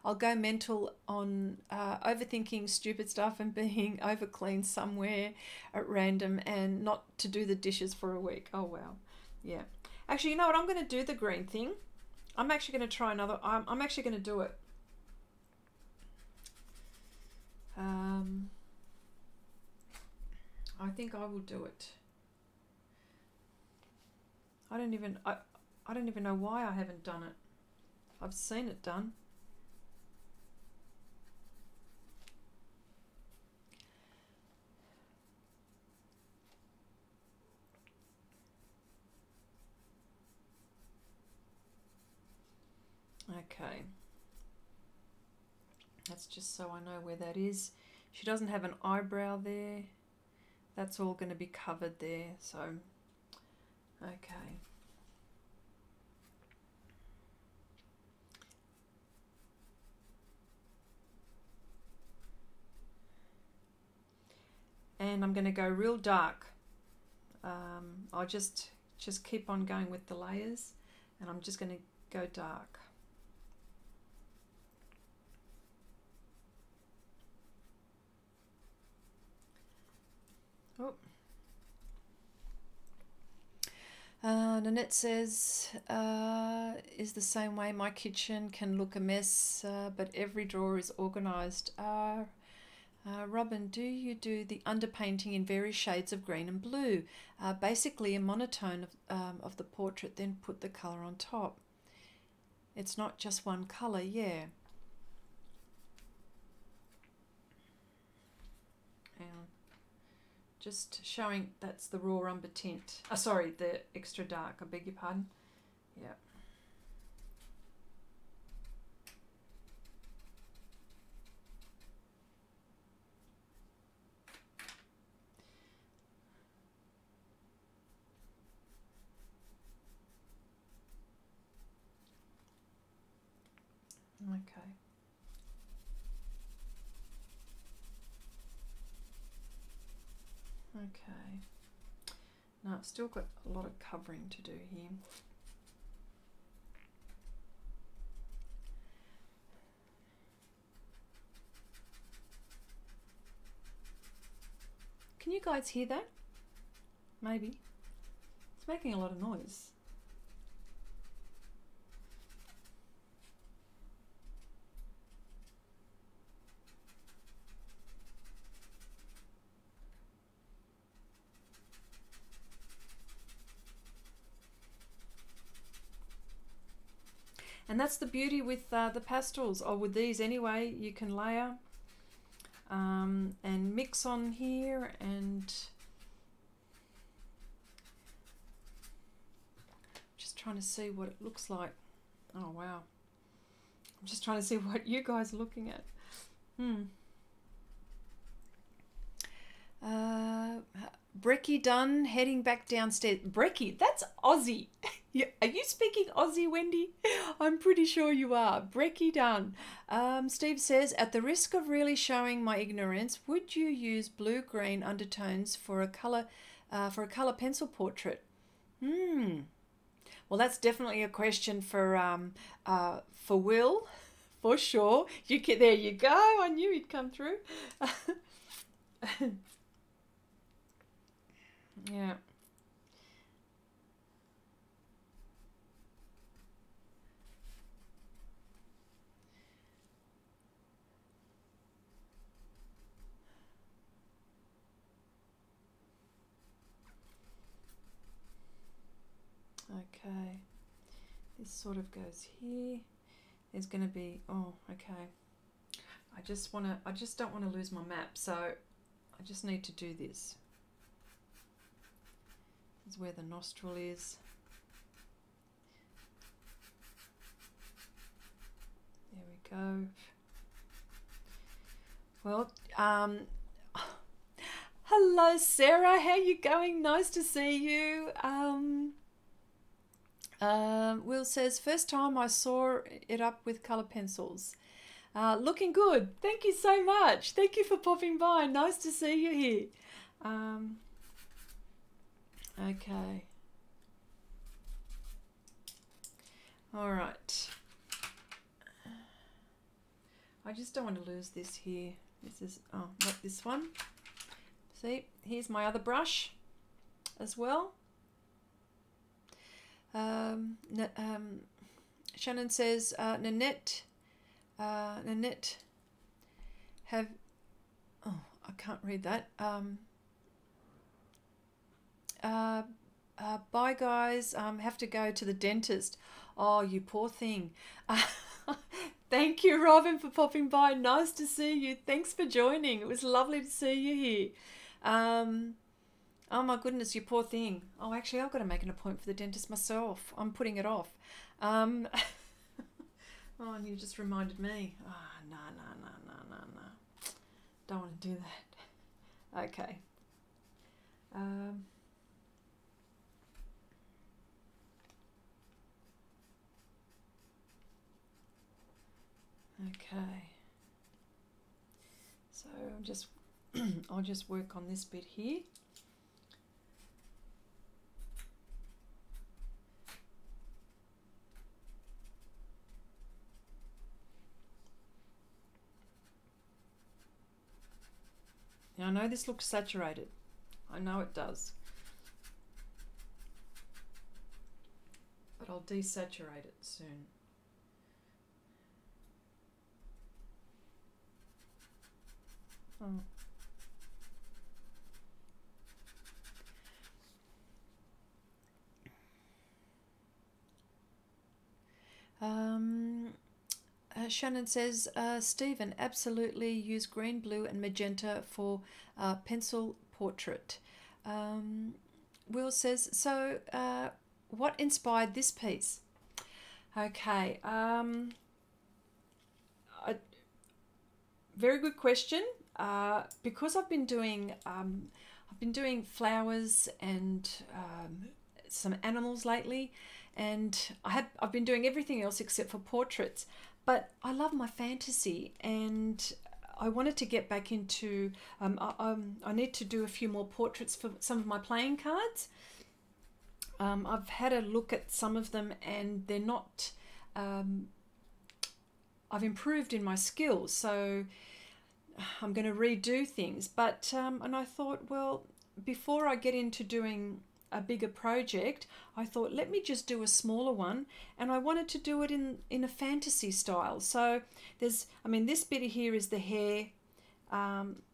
I'll go mental on overthinking stupid stuff and being over clean somewhere at random and not to do the dishes for a week. Oh wow, yeah. Actually, you know what? I'm going to do the green thing. I'm actually going to try another. I'm actually going to do it. I think I will do it. I don't even know why I haven't done it. I've seen it done. Okay. That's just so I know where that is. She doesn't have an eyebrow there. That's all going to be covered there. So, okay. And I'm going to go real dark. I'll just keep on going with the layers, and I'm just going to go dark. Oh. Nanette says, is the same way my kitchen can look a mess, but every drawer is organised. Robin, do you do the underpainting in various shades of green and blue? Basically a monotone of the portrait, then put the colour on top. It's not just one colour, yeah. Just showing that's the raw umber tint. Oh, sorry, the extra dark, I beg your pardon. Yeah. Okay. Okay. Now I've still got a lot of covering to do here. Can you guys hear that? Maybe. It's making a lot of noise. And that's the beauty with the pastels, or with these anyway. You can layer and mix on here, and just trying to see what it looks like. Oh wow, I'm just trying to see what you guys are looking at. Brecky done, heading back downstairs. Brecky, that's Aussie. Are you speaking Aussie, Wendy? I'm pretty sure you are. Brecky done. Steve says, at the risk of really showing my ignorance, would you use blue-green undertones for a color pencil portrait? Well, that's definitely a question for Will, for sure. There you go. I knew he'd come through. Yeah. Okay. This sort of goes here. There's going to be, oh, okay. I just don't want to lose my map, so I just need to do this. This is where the nostril is. There we go. Well, hello Sarah, how you going? Nice to see you. Will says, first time I saw it up with colour pencils. Looking good. Thank you so much. Thank you for popping by. Nice to see you here. Okay. All right. I just don't want to lose this here. This is, oh, not this one. See, here's my other brush as well. Shannon says, Nanette have, oh, I can't read that. Bye guys, have to go to the dentist. Oh, you poor thing. Thank you, Robin, for popping by. Nice to see you. Thanks for joining. It was lovely to see you here. Oh my goodness, you poor thing. Oh, actually, I've got to make an appointment for the dentist myself. I'm putting it off. Oh, and you just reminded me. Oh, no. Don't want to do that. Okay. Okay. So I'm just, I'll just work on this bit here. Now I know this looks saturated. I know it does. But I'll desaturate it soon. Oh. Shannon says, Stephen, absolutely use green, blue and magenta for pencil portrait. Will says, so what inspired this piece? Okay, very good question. Because I've been doing flowers and some animals lately, and I've been doing everything else except for portraits. But I love my fantasy, and I wanted to get back into. I need to do a few more portraits for some of my playing cards. I've had a look at some of them, and they're not. I've improved in my skills, so I'm going to redo things. But and I thought, well, before I get into doing a bigger project, I thought, let me just do a smaller one, and I wanted to do it in a fantasy style. So there's, I mean, this bit here is the hair.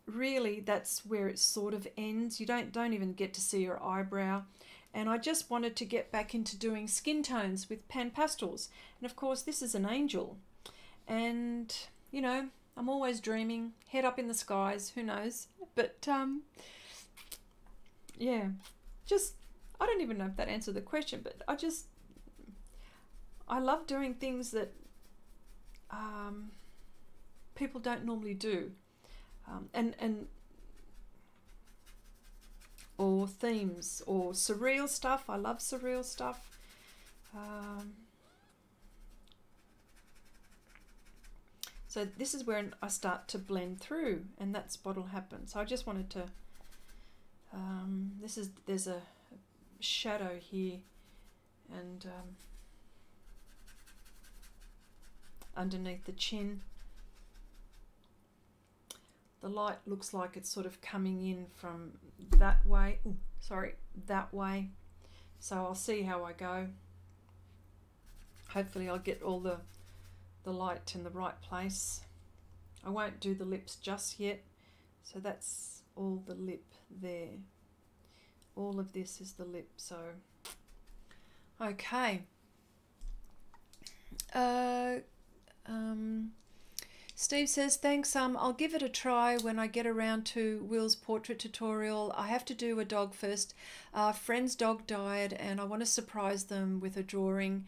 Really, that's where it sort of ends. You don't even get to see your eyebrow. And I just wanted to get back into doing skin tones with pan pastels. And of course, this is an angel. And, you know, I'm always dreaming, head up in the skies, who knows. But, yeah, just, I don't even know if that answered the question, but I love doing things that people don't normally do. Or themes, or surreal stuff. I love surreal stuff. So this is where I start to blend through, and that's what'll happen. So I just wanted to, there's a shadow here, and underneath the chin. The light looks like it's sort of coming in from that way. Ooh, sorry, that way. So I'll see how I go. Hopefully I'll get all the light in the right place. I won't do the lips just yet. So that's all the lip there. All of this is the lip. So, okay. Steve says, thanks, I'll give it a try when I get around to Will's portrait tutorial. I have to do a dog first. Friend's dog died, and I want to surprise them with a drawing.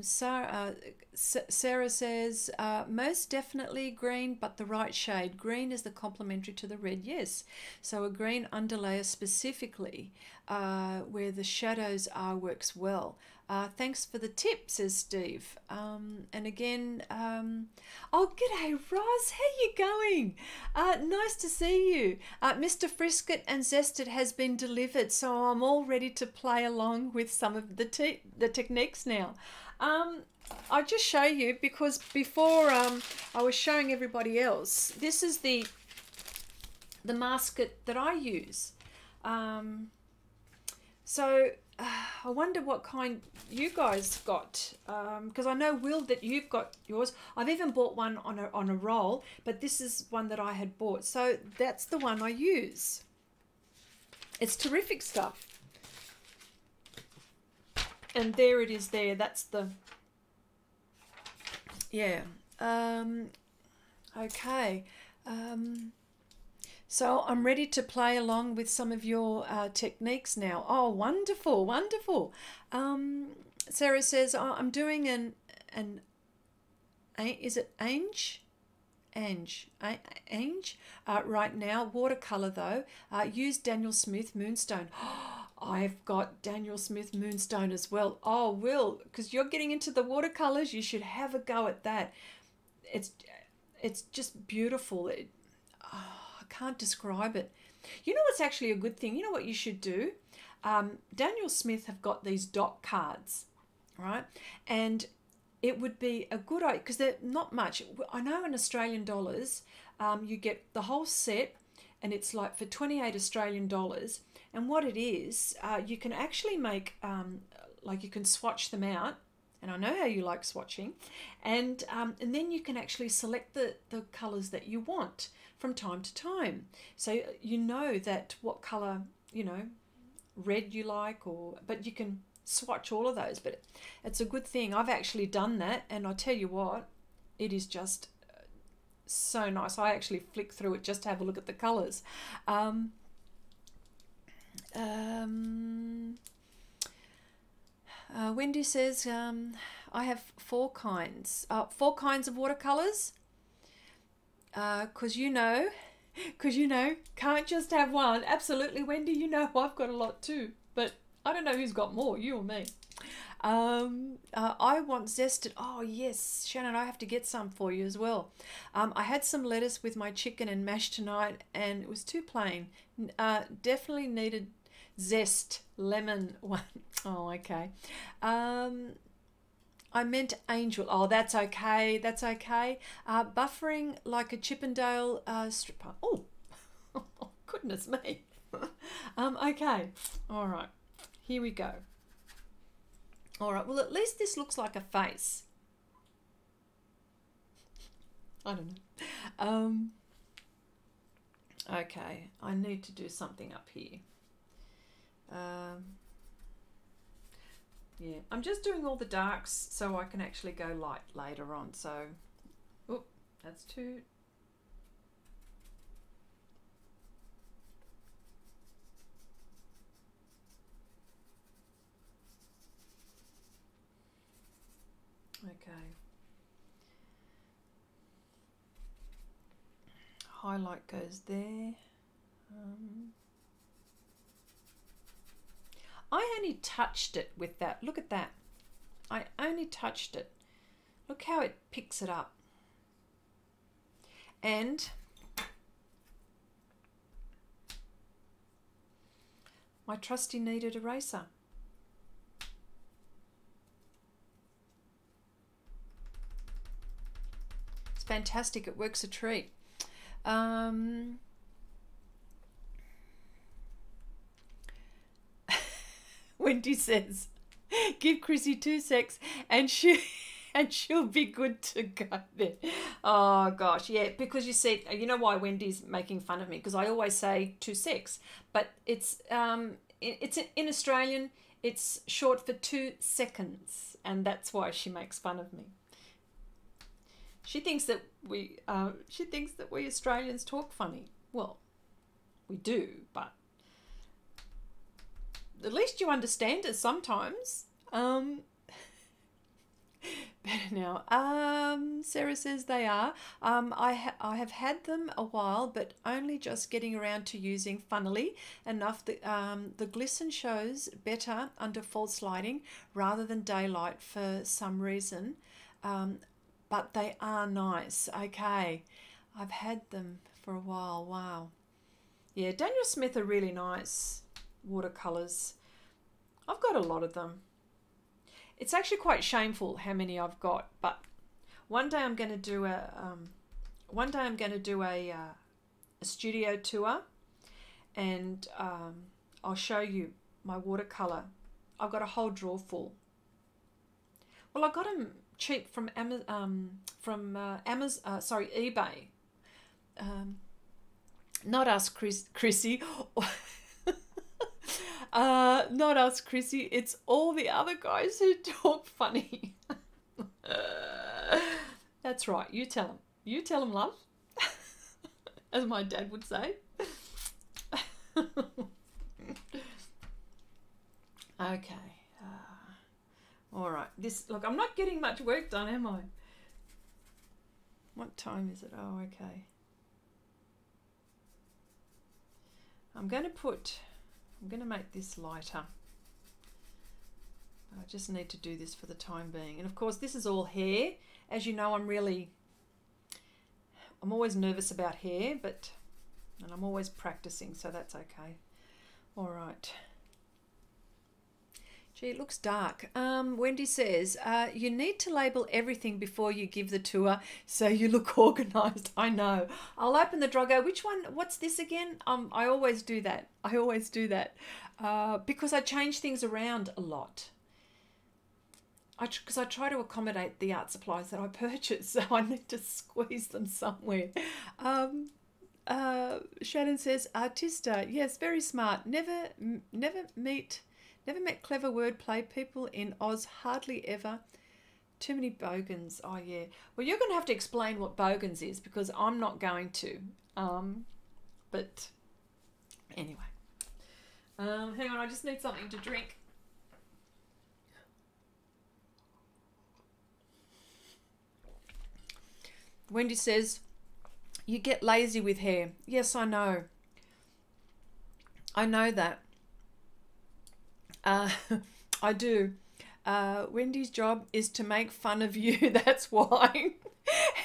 Sarah says, most definitely green, but the right shade. Green is the complementary to the red, yes. So a green underlayer specifically where the shadows are works well. Thanks for the tip, says Steve. And again, oh, g'day, Roz. How you going? Nice to see you. Mr. Frisket and Zested has been delivered, so I'm all ready to play along with some of the techniques now. I'll just show you, because before I was showing everybody else, this is the masket that I use. So I wonder what kind you guys got, because I know, Will, that you've got yours. I've even bought one on a roll, but this is one that I had bought. So that's the one I use. It's terrific stuff. And there it is there. That's the... Yeah. Okay. So I'm ready to play along with some of your techniques now. Oh, wonderful, wonderful. Sarah says, oh, I'm doing is it Ange right now, watercolor though. Use Daniel Smith Moonstone. I've got Daniel Smith Moonstone as well. Oh, Will, because you're getting into the watercolors, you should have a go at that. It's just beautiful. I can't describe it. You know what's actually a good thing? You know what you should do? Daniel Smith have got these dot cards, right? And it would be a good idea, because they're not much. I know in Australian dollars, you get the whole set, and it's like for 28 Australian dollars. And what it is, you can actually make, like you can swatch them out, and I know how you like swatching, and then you can actually select the colours that you want from time to time. So you know that what colour, you know, red you like, but you can swatch all of those. But it's a good thing. I've actually done that, and I tell you what, it is just so nice. I actually flick through it just to have a look at the colours. Wendy says, I have four kinds of watercolors, because you know, can't just have one. Absolutely, Wendy, you know I've got a lot too, but I don't know who's got more, you or me. I want zested. Oh yes, Shannon, I have to get some for you as well. I had some lettuce with my chicken and mash tonight, and it was too plain. Definitely needed zest, lemon one. Oh, okay. I meant angel. Oh, that's okay. That's okay. Buffering like a Chippendale stripper. Oh, goodness me. Okay. All right. Here we go. All right. Well, at least this looks like a face. I don't know. Okay. I need to do something up here. Yeah, I'm just doing all the darks so I can actually go light later on. So, oh, that's too. Okay. Highlight goes there. I only touched it with that. Look at that. I only touched it. Look how it picks it up. And my trusty kneaded eraser. It's fantastic. It works a treat. Wendy says, give Chrissy 2 secs and she'll be good to go there. Oh gosh, yeah, because you see, you know why Wendy's making fun of me, because I always say 2 secs, but it's in Australian, it's short for 2 seconds, and that's why she makes fun of me. She thinks that we Australians talk funny. Well, we do, but at least you understand us sometimes. Better now. Sarah says they are. I have had them a while, but only just getting around to using. Funnily enough, the glisten shows better under false lighting rather than daylight for some reason. But they are nice. Okay, I've had them for a while. Wow. Yeah, Daniel Smith are really nice watercolors. I've got a lot of them. It's actually quite shameful how many I've got, but one day I'm going to do a studio tour, and I'll show you my watercolor. I've got a whole drawer full. Well, I got them cheap from eBay. Not us, Chrissy. Not us, Chrissy. It's all the other guys who talk funny. That's right. You tell them. You tell them, love. As my dad would say. Okay. All right. Look, I'm not getting much work done, am I? What time is it? Oh, okay. I'm going to make this lighter. I just need to do this for the time being. And of course, this is all hair. As you know, I'm always nervous about hair, and I'm always practicing, so that's okay. All right. Gee, it looks dark. Wendy says, you need to label everything before you give the tour so you look organised. I know. I'll open the drawer, go, which one, what's this again? I always do that. Because I change things around a lot. Because I try to accommodate the art supplies that I purchase, so I need to squeeze them somewhere. Shannon says, artista, yes, very smart. Never met clever wordplay people in Oz, hardly ever. Too many bogans. Oh, yeah. Well, you're going to have to explain what bogans is, because I'm not going to. But anyway. Hang on, I just need something to drink. Wendy says, you get lazy with hair. Yes, I know. I know that. I do. Wendy's job is to make fun of you. That's why.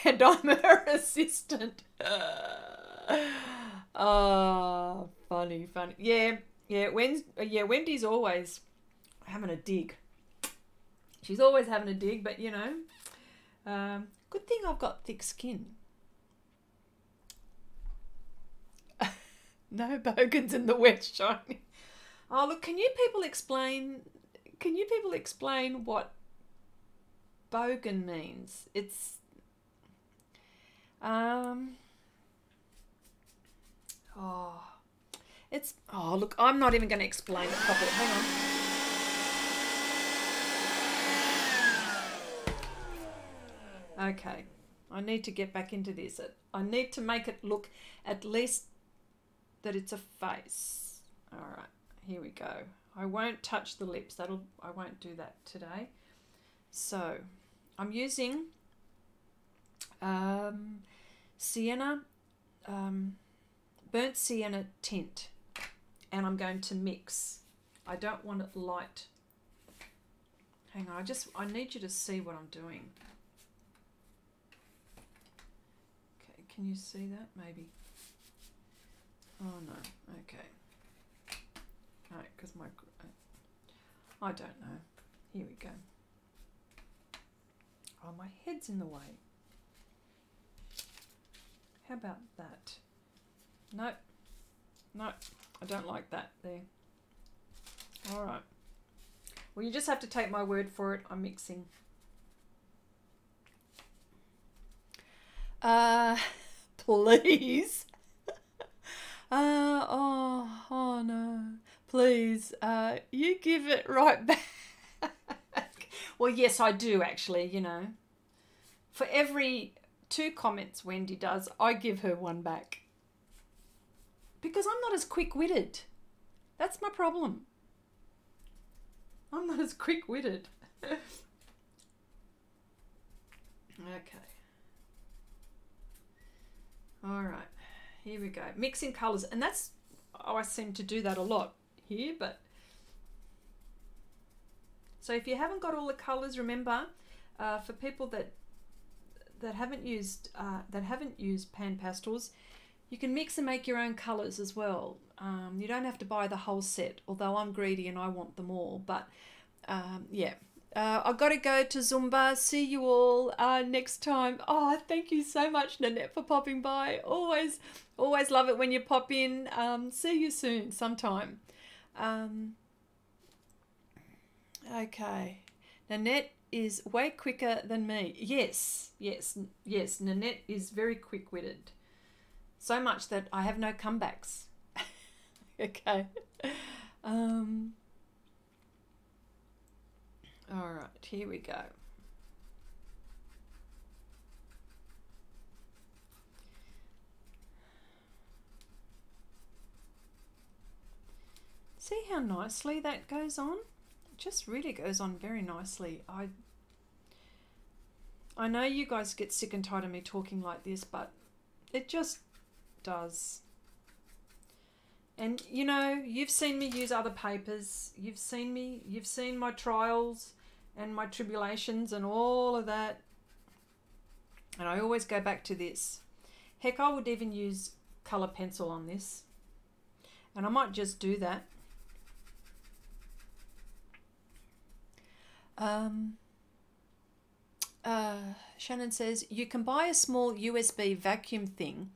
And I'm her assistant. Oh, funny. Yeah. Wendy's always having a dig. She's always having a dig, but you know, good thing I've got thick skin. No bogans in the West shining. Oh, look, can you people explain what bogan means? It's look, I'm not even going to explain it properly. Hang on. Okay, I need to get back into this. I need to make it look at least that it's a face. All right. Here we go. I won't touch the lips. I won't do that today. So I'm using sienna, burnt sienna tint, and I'm going to mix. I don't want it light. Hang on, I need you to see what I'm doing. Okay, can you see that? Maybe. Oh no. Okay. No, because I don't know. Here we go. Oh, my head's in the way. How about that? No, I don't like that there. All right. Well, you just have to take my word for it. I'm mixing. Please. Oh no. Please, you give it right back. Well, yes, I do actually, you know. For every 2 comments Wendy does, I give her 1 back. Because I'm not as quick-witted. That's my problem. I'm not as quick-witted. Okay. All right. Here we go. Mixing colours. And that's, I seem to do that a lot here, but so if you haven't got all the colours, remember, for people that haven't used pan pastels, you can mix and make your own colours as well. You don't have to buy the whole set, although I'm greedy and I want them all. But yeah, I've got to go to Zumba. See you all next time. Oh, thank you so much, Nanette, for popping by. Always love it when you pop in. See you soon sometime. Okay, Nanette is way quicker than me. Yes, Nanette is very quick-witted. So much that I have no comebacks. Okay. All right, here we go. See how nicely that goes on? It just really goes on very nicely. I know you guys get sick and tired of me talking like this, but it just does. And you know, you've seen me use other papers. You've seen my trials and my tribulations and all of that. And I always go back to this. Heck, I would even use colour pencil on this. And I might just do that. Shannon says, you can buy a small USB vacuum thing.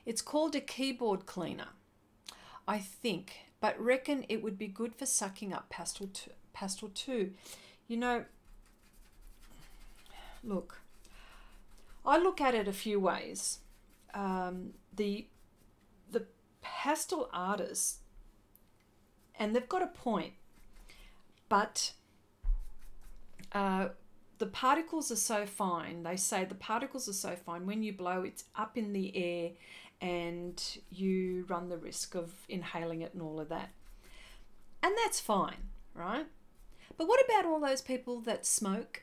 It's called a keyboard cleaner, I think, but reckon it would be good for sucking up pastel too. You know, look, I look at it a few ways. The pastel artists, and they've got a point, but the particles are so fine. They say the particles are so fine. When you blow, it's up in the air and you run the risk of inhaling it and all of that. And that's fine, right? But what about all those people that smoke,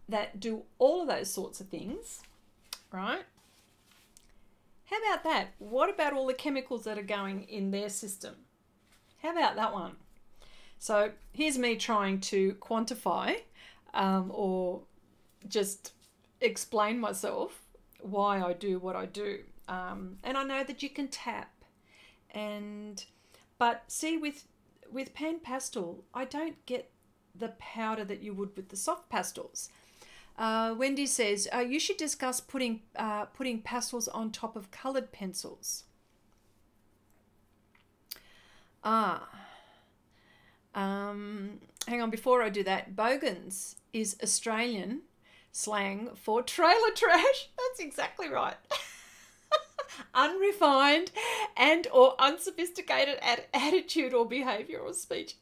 that do all of those sorts of things, right? How about that? What about all the chemicals that are going in their system? How about that one? So here's me trying to quantify or just explain myself why I do what I do. And I know that you can tap, but see, with pan pastel, I don't get the powder that you would with the soft pastels. Wendy says you should discuss putting pastels on top of coloured pencils. Hang on, before I do that, bogans is Australian slang for trailer trash. That's exactly right. Unrefined and or unsophisticated attitude or behaviour or speech.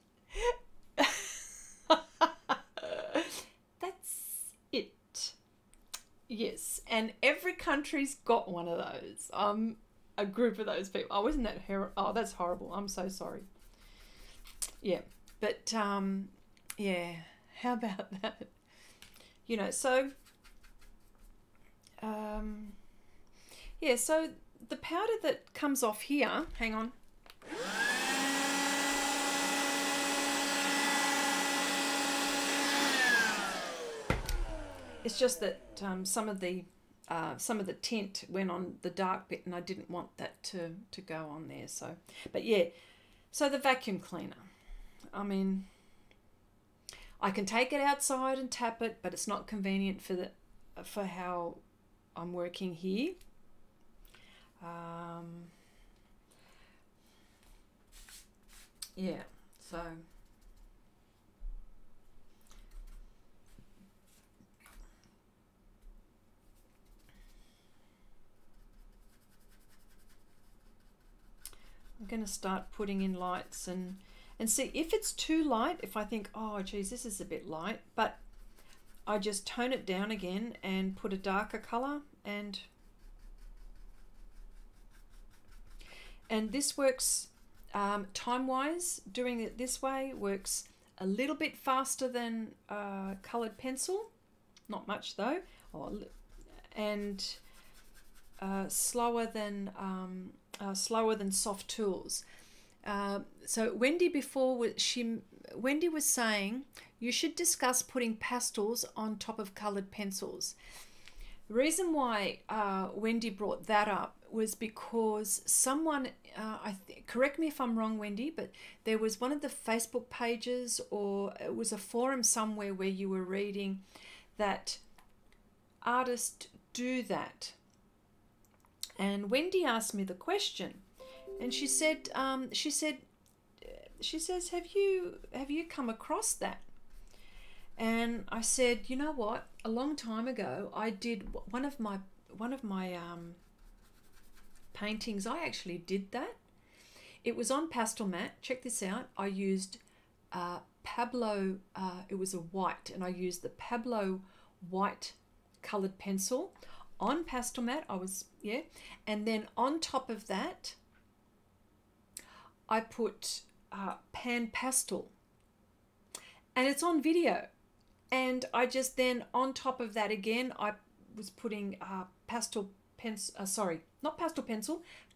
That's it. Yes, and every country's got one of those. A group of those people. Oh, isn't that oh, that's horrible. I'm so sorry. Yeah, but yeah, how about that? You know, so yeah, so the powder that comes off here, hang on. It's just that some of the tint went on the dark bit, and I didn't want that to go on there. So, but yeah, so the vacuum cleaner. I mean, I can take it outside and tap it, but it's not convenient for how I'm working here. Yeah, so I'm going to start putting in lights and see if it's too light. If I think, oh geez, this is a bit light, but I just tone it down again and put a darker color, and this works time-wise. Doing it this way works a little bit faster than colored pencil, not much though, and slower than soft tools. So Wendy Wendy was saying you should discuss putting pastels on top of coloured pencils. The reason why Wendy brought that up was because someone, correct me if I'm wrong, Wendy, but there was one of the Facebook pages, or it was a forum somewhere where you were reading that artists do that. And Wendy asked me the question, and she says, have you come across that? And I said, you know what? A long time ago, I did one of my paintings. I actually did that. It was on pastel mat. Check this out. I used Pablo. It was a white, and I used the Pablo white colored pencil on pastel mat. And then on top of that, I put pan pastel, and it's on video. And I just then, on top of that again, I was putting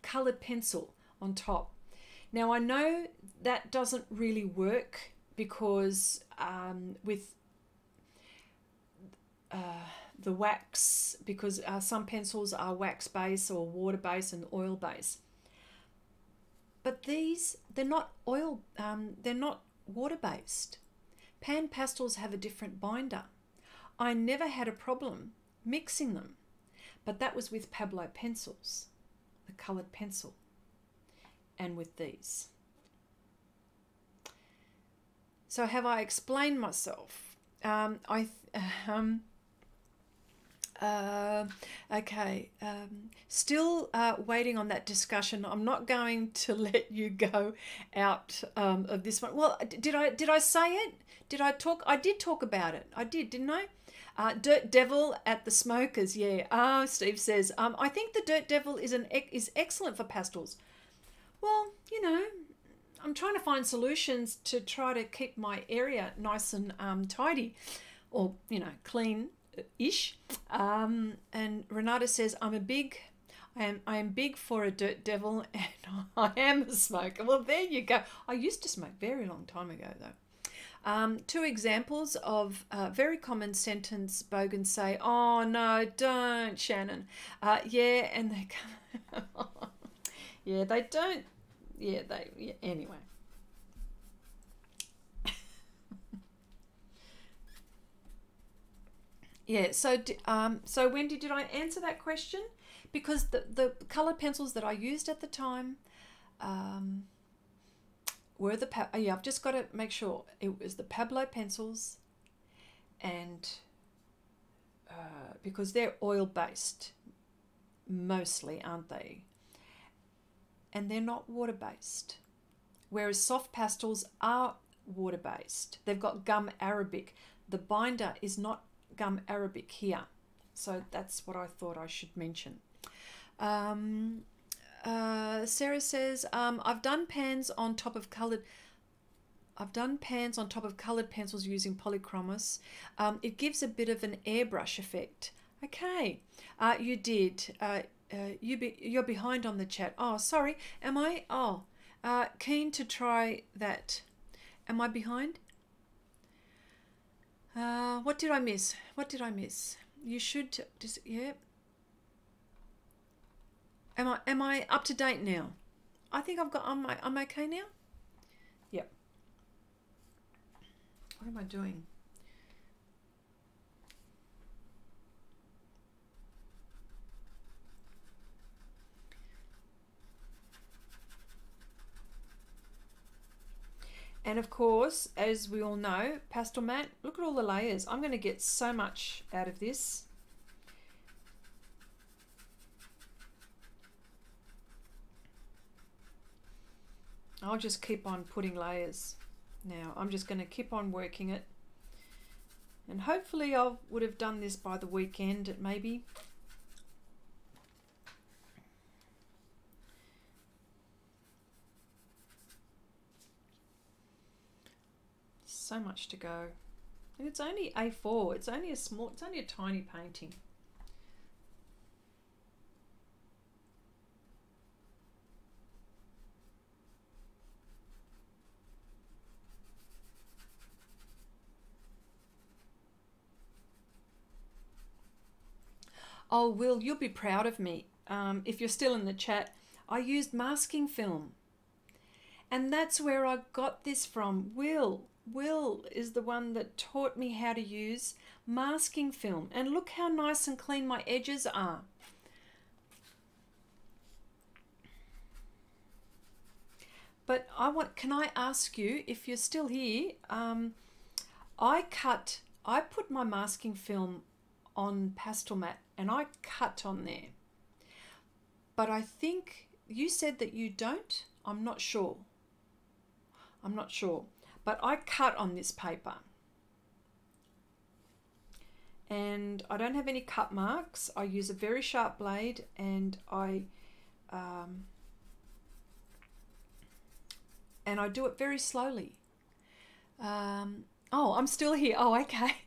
coloured pencil on top. Now I know that doesn't really work because with the wax, because some pencils are wax base or water base and oil base. But these, they're not water based. Pan pastels have a different binder. I never had a problem mixing them, but that was with Pablo pencils, the coloured pencil, and with these. So have I explained myself? Okay. Still waiting on that discussion. I'm not going to let you go out of this one. Well, did I say it? Did I talk? I did talk about it. I did, didn't I? Dirt Devil at the Smokers. Yeah. Steve says, I think the Dirt Devil is excellent for pastels. Well, you know, I'm trying to find solutions to try to keep my area nice and tidy, or clean-ish. And Renata says, I am big for a Dirt Devil, and I am a smoker. Well, there you go. I used to smoke very long time ago, though. Two examples of very common sentence bogans say, oh no, don't, Shannon. And they they don't. Anyway. So Wendy, did I answer that question? Because the coloured pencils that I used at the time were I've just got to make sure it was the Pablo pencils, and because they're oil based mostly, aren't they? And they're not water based, whereas soft pastels are water based. They've got gum arabic. The binder is not gum arabic here, so that's what I thought I should mention. Sarah says, I've done pans on top of coloured pencils using polychromos. It gives a bit of an airbrush effect. Okay, you did. You're behind on the chat. Oh, sorry. Am I? Oh, keen to try that. Am I behind? What did I miss? You should just, yeah. Am I up to date now? I think I'm okay now. Yep. What am I doing? And of course, as we all know, pastel mat, look at all the layers. I'm going to get so much out of this. I'll just keep on putting layers. Now, I'm just going to keep on working it. And hopefully I would have done this by the weekend, maybe. So much to go. And it's only A4. It's only a tiny painting. Oh, Will, you'll be proud of me. If you're still in the chat, I used masking film. And that's where I got this from. Will is the one that taught me how to use masking film. And look how nice and clean my edges are. But can I ask you, if you're still here, I put my masking film on pastel mat and I cut on there. But I think you said that you don't. I'm not sure. But I cut on this paper. And I don't have any cut marks. I use a very sharp blade and I do it very slowly. Oh, I'm still here. Oh, okay.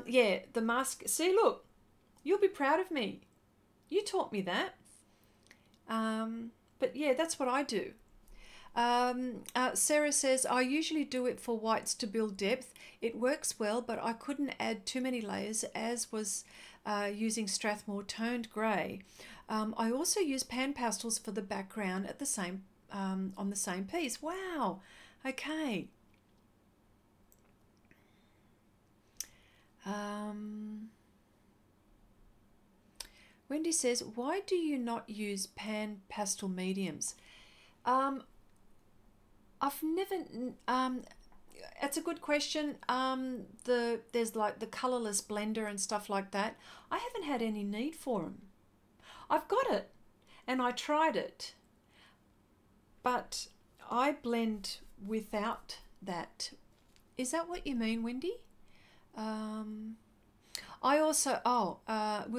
Yeah, the mask. See, look, you'll be proud of me. You taught me that. But yeah, that's what I do. Sarah says, I usually do it for whites to build depth. It works well, but I couldn't add too many layers, as was using Strathmore toned grey. I also use pan pastels for the background at the same on the same piece. Wow. Okay. Wendy says, why do you not use pan pastel mediums? I've never, it's a good question. There's like the colourless blender and stuff like that. I haven't had any need for them. I've got it and I tried it, but I blend without that. Is that what you mean, Wendy? Will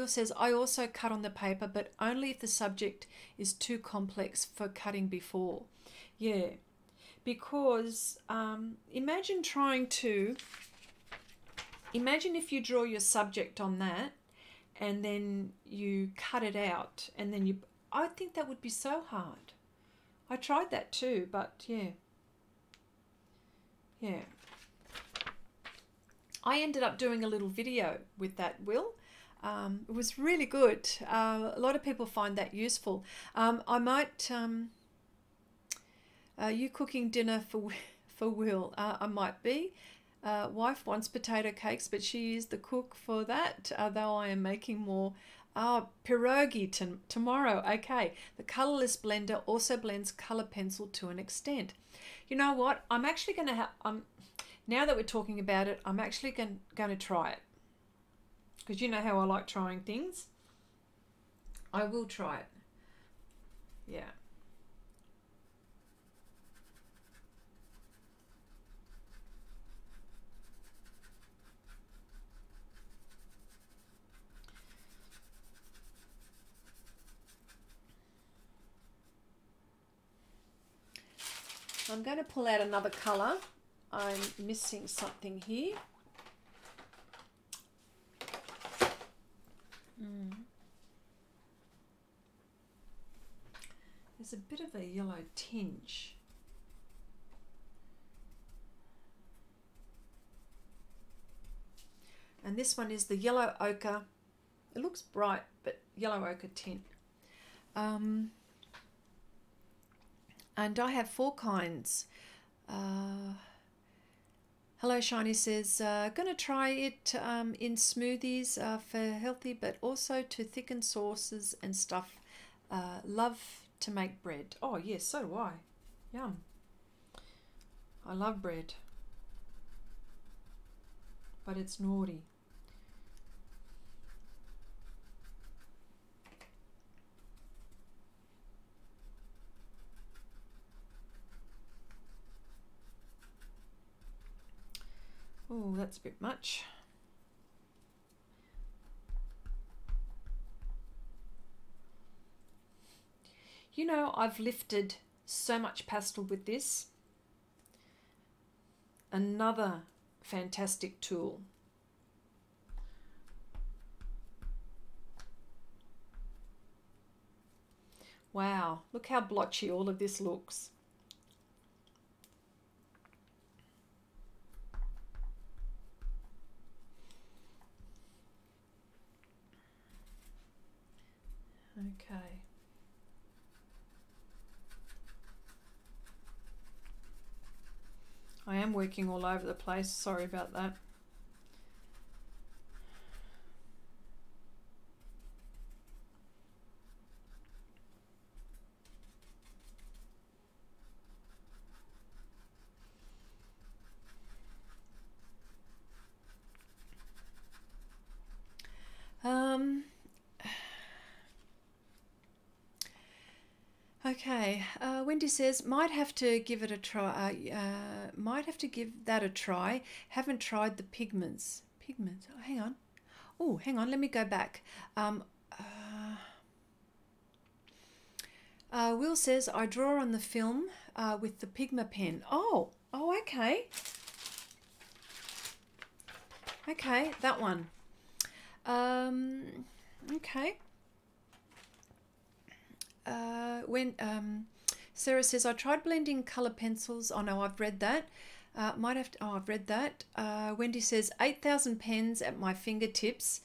says, I also cut on the paper, but only if the subject is too complex for cutting before. Yeah, because imagine if you draw your subject on that and then you cut it out and then I think that would be so hard. I tried that too, but yeah. I ended up doing a little video with that, Will. It was really good. A lot of people find that useful. I might, you cooking dinner for Will? I might be. Wife wants potato cakes, but she is the cook for that, though I am making more. Pierogi tomorrow. Okay. The colourless blender also blends colour pencil to an extent. You know what? I'm actually going to have... now that we're talking about it, I'm actually going to try it. Because you know how I like trying things. I will try it. Yeah. I'm going to pull out another colour. I'm missing something here. There's a bit of a yellow tinge. And this one is the yellow ochre. It looks bright, but yellow ochre tint. And I have 4 kinds. Hello Shiny says, gonna try it in smoothies for healthy, but also to thicken sauces and stuff. Love to make bread. Oh yes, so do I. Yum. I love bread. But it's naughty. Oh, that's a bit much. You know, I've lifted so much pastel with this. Another fantastic tool. Wow, look how blotchy all of this looks. Okay. I am working all over the place, sorry about that. Okay, Wendy says, might have to give it a try. Might have to give that a try. Haven't tried the pigments. Pigments. Oh, hang on. Oh, hang on. Let me go back. Will says, I draw on the film with the Pigma pen. Oh, okay. Okay, that one. Okay. When Sarah says, I tried blending colour pencils. Oh no, I've read that. Might have to, oh, I've read that. Wendy says, 8,000 pens at my fingertips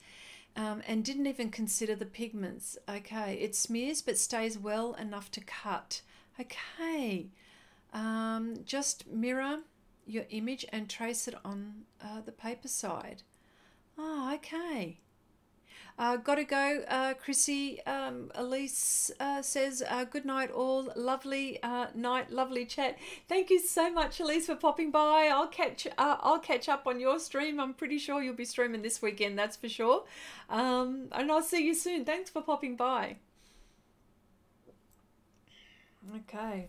and didn't even consider the pigments. Okay, it smears but stays well enough to cut. Okay, just mirror your image and trace it on the paper side. Oh, okay. Gotta go, Chrissy. Elise says, good night all. Lovely night, lovely chat. Thank you so much, Elise, for popping by. I'll catch up on your stream. I'm pretty sure you'll be streaming this weekend, that's for sure. And I'll see you soon. Thanks for popping by. Okay.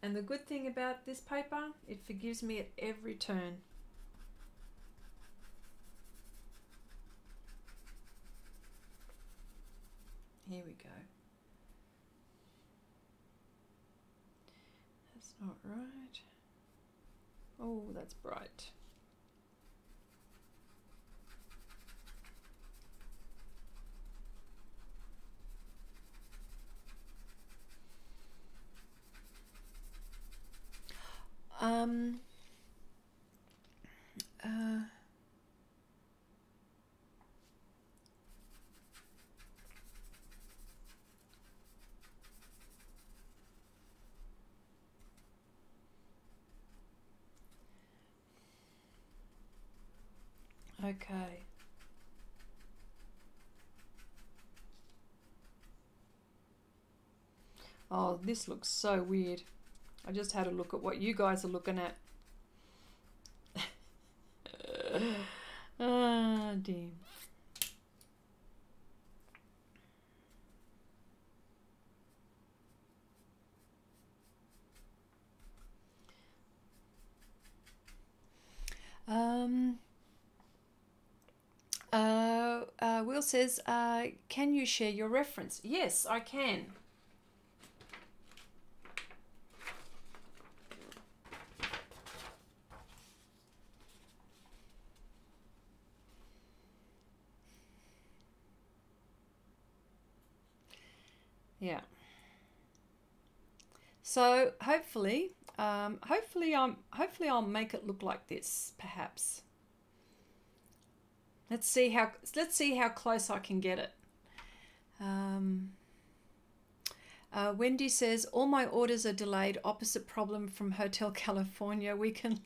And the good thing about this paper, it forgives me at every turn. Here we go. That's not right. Oh, that's bright. Okay. Oh, this looks so weird. I just had a look at what you guys are looking at. Ah, dear. Will says, can you share your reference? Yes, I can. Yeah. So hopefully I'll make it look like this, perhaps. Let's see how close I can get it. Wendy says, all my orders are delayed. Opposite problem from Hotel California. We can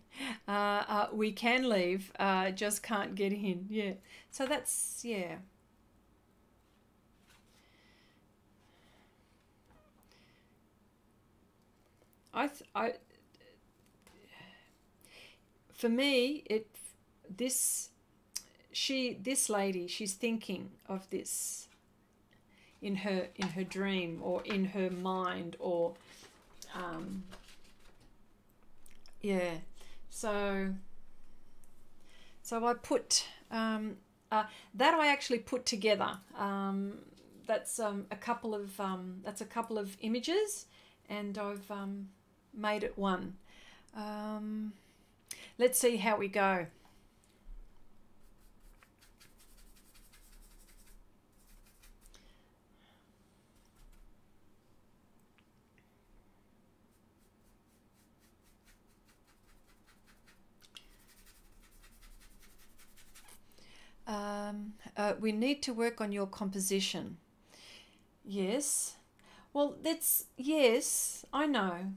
leave, just can't get in. Yeah. So that's, yeah. For me, this lady, she's thinking of this in her dream or in her mind, or yeah. So I put that I actually put together. That's a couple of images, and I've made it one. Let's see how we go. We need to work on your composition. Yes. Well, yes, I know.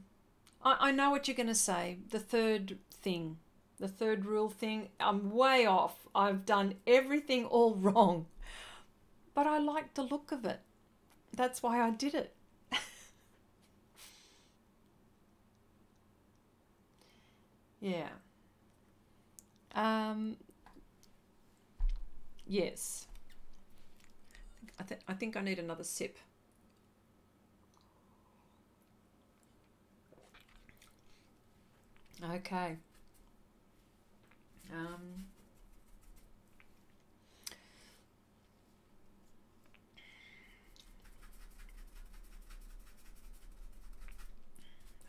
I know what you're going to say. The third thing, the third rule thing. I'm way off. I've done everything all wrong. But I like the look of it. That's why I did it. Yeah. Yes. I think I need another sip. Okay.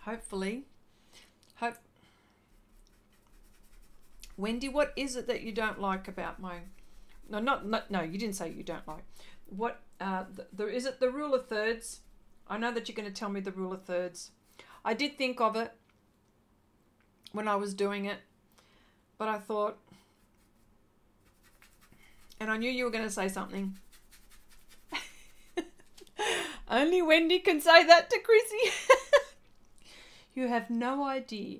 Hopefully. Wendy, what is it that you don't like about my... No, you didn't say you don't like. What, is it the rule of thirds? I know that you're going to tell me the rule of thirds. I did think of it when I was doing it, but I thought, and I knew you were going to say something. Only Wendy can say that to Chrissy. You have no idea.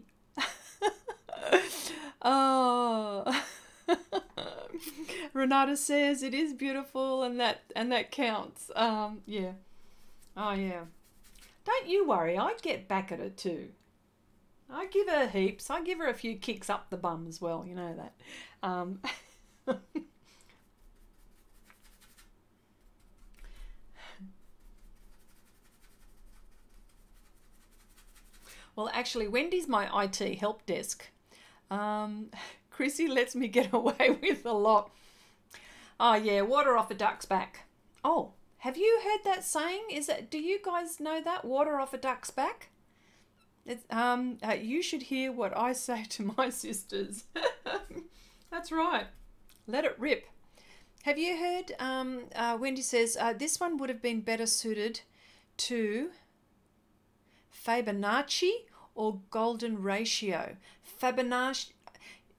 Oh. Renata says it is beautiful, and that counts. Yeah. Oh yeah. Don't you worry, I get back at her too. I give her heaps. I give her a few kicks up the bum as well, you know that. Well, actually, Wendy's my IT help desk. Chrissy lets me get away with a lot. Oh yeah, water off a duck's back. Oh, have you heard that saying? Do you guys know that? Water off a duck's back? It's, you should hear what I say to my sisters. That's right. Let it rip. Have you heard, Wendy says, this one would have been better suited to Fibonacci or golden ratio. Fibonacci,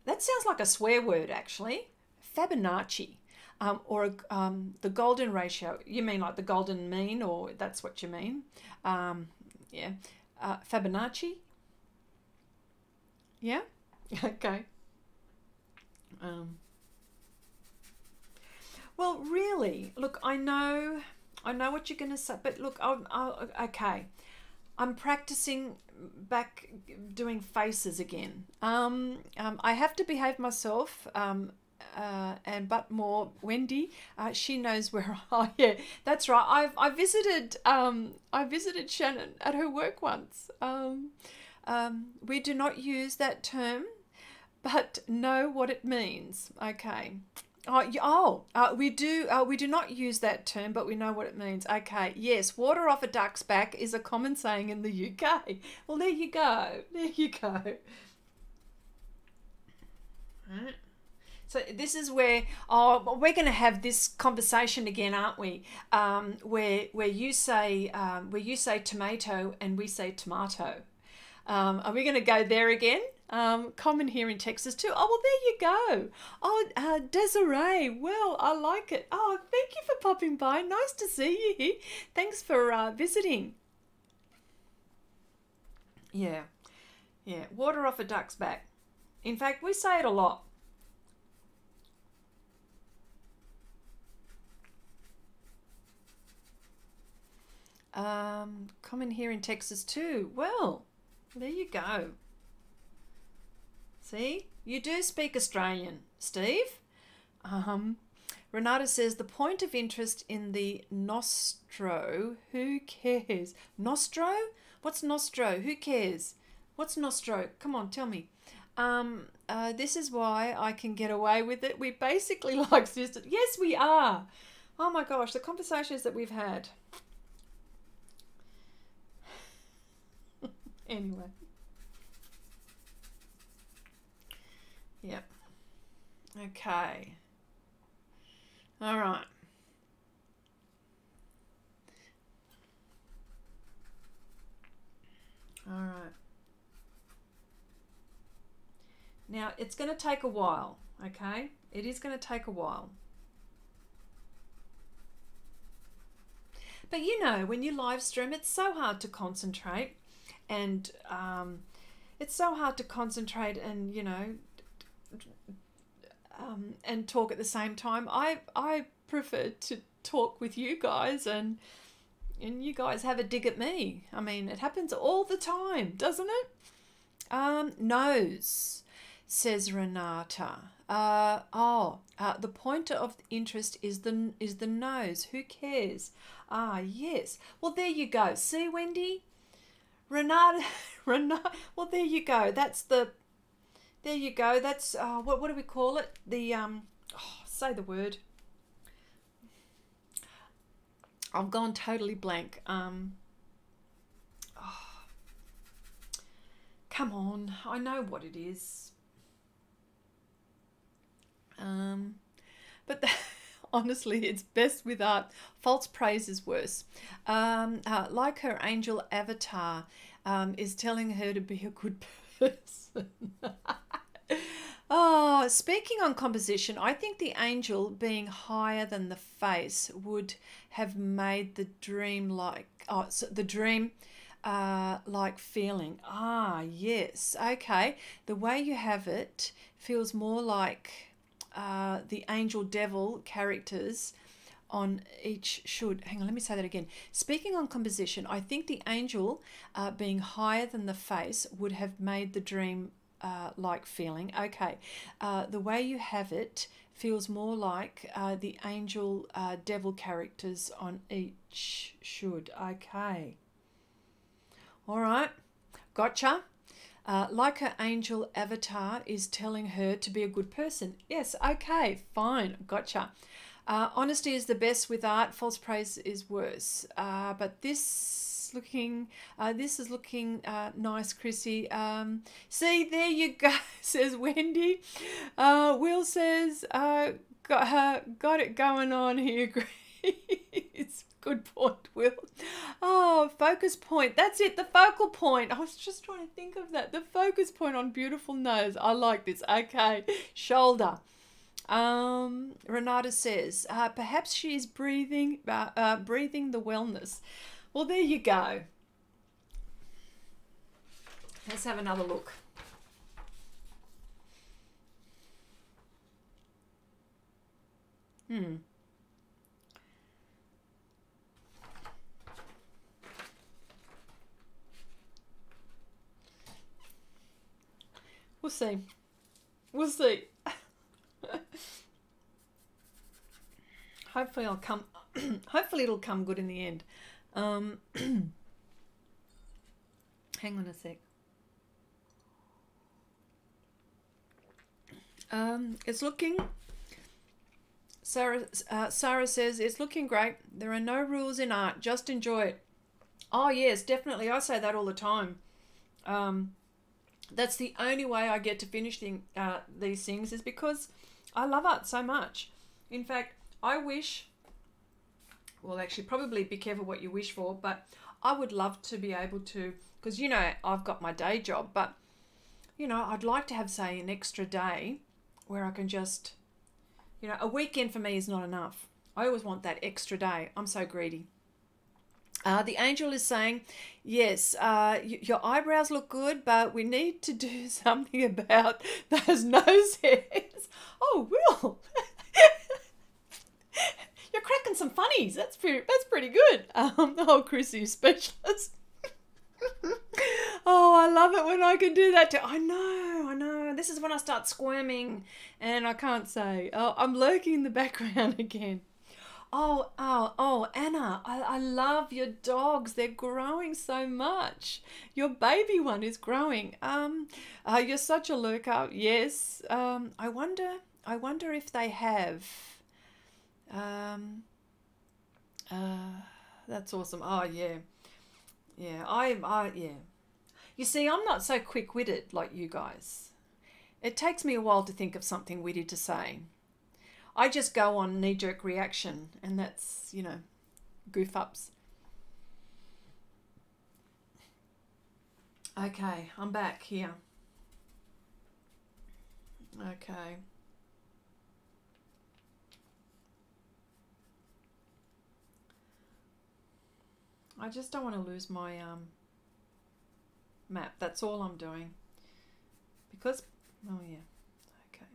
that sounds like a swear word actually. Fibonacci, or the golden ratio. You mean like the golden mean, or that's what you mean? Yeah. Fibonacci? Yeah? Okay. Well, really, look, I know what you're going to say, but look, okay. I'm practicing back doing faces again. I have to behave myself, but more Wendy, she knows where yeah, that's right. I visited Shannon at her work once. We do not use that term, but know what it means. Okay. We do not use that term, but we know what it means. Okay, yes, water off a duck's back is a common saying in the UK. Well, there you go. There you go. Right. So this is where we're going to have this conversation again, aren't we? Where you say tomato and we say tomato. Are we going to go there again? Common here in Texas too. Oh, well, there you go. Oh, Desiree. Well, I like it. Oh, thank you for popping by. Nice to see you here. Thanks for visiting. Yeah. Yeah. Water off a duck's back. In fact, we say it a lot. Common here in Texas too. Well, there you go. See, you do speak Australian, Steve. Renata says the point of interest in the nostro. Who cares? Nostro? What's nostro? Who cares? What's nostro? Come on, tell me. This is why I can get away with it. We're basically like sisters. Yes, we are. Oh my gosh, the conversations that we've had. Anyway. Yep. Okay. All right. All right. Now, it's going to take a while, okay? It is going to take a while. But you know, when you live stream, it's so hard to concentrate, and it's so hard to concentrate and, you know, and talk at the same time. I prefer to talk with you guys, and you guys have a dig at me. I mean, it happens all the time, doesn't it? Nose, says Renata. The pointer of interest is the nose. Who cares? Ah, yes. Well, there you go. See, Wendy? Renata. Well, there you go. There you go. That's, what do we call it? The, say the word. I've gone totally blank. Come on. I know what it is. But honestly, it's best with art. False praise is worse. Like her angel avatar is telling her to be a good person. Oh, speaking on composition, I think the angel being higher than the face would have made the dream like, like feeling. Ah, yes. Okay. The way you have it feels more like the angel devil characters on each should. Hang on, let me say that again. Speaking on composition, I think the angel being higher than the face would have made the dream like feeling. Okay. The way you have it feels more like the angel devil characters on each should. Okay. All right. Gotcha. Like her angel avatar is telling her to be a good person. Yes, okay, fine, gotcha. Honesty is the best with art. False praise is worse. But this is looking nice, Chrissy. See, there you go, says Wendy. Will says, got it going on. He agrees. Good point, Will. Oh, focus point. That's it, the focal point. I was just trying to think of that. The focus point on beautiful nose. I like this. Okay. Shoulder. Renata says, perhaps she's breathing the wellness. Well, there you go. Let's have another look. We'll see. We'll see. Hopefully I'll come. Hopefully it'll come good in the end. Hang on a sec. It's looking. Sarah says it's looking great. There are no rules in art. Just enjoy it. Oh yes, definitely. I say that all the time. That's the only way I get to finish these things is because I love art so much. In fact, I wish, well, actually, probably be careful what you wish for, but I would love to be able to, because, you know, I've got my day job, but, you know, I'd like to have, say, an extra day where I can just, you know, a weekend for me is not enough. I always want that extra day. I'm so greedy. The angel is saying, yes, your eyebrows look good, but we need to do something about those nose hairs. Oh, Will, you're cracking some funnies. That's pretty good. Oh, Chrissy, specialist. Oh, I love it when I can do that too. I know. This is when I start squirming and I can't say. Oh, I'm lurking in the background again. Oh, Anna, I love your dogs. They're growing so much. Your baby one is growing. You're such a lurker. Yes. I wonder if they have. That's awesome. Oh, yeah. Yeah, yeah. You see, I'm not so quick-witted like you guys. It takes me a while to think of something witty to say. I just go on knee-jerk reaction, and that's, you know, goof ups. Okay, I'm back here. Okay. I just don't want to lose my map. That's all I'm doing. Because, oh yeah, okay.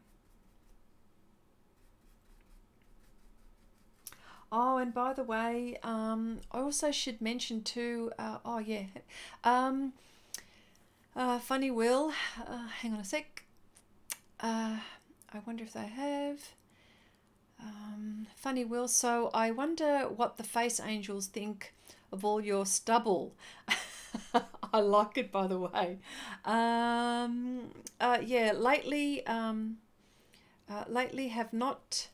Oh, and by the way, I also should mention too, oh yeah, Funny Will, hang on a sec. I wonder if they have. Funny Will, so I wonder what the face angels think of all your stubble. I like it, by the way. Yeah, lately have not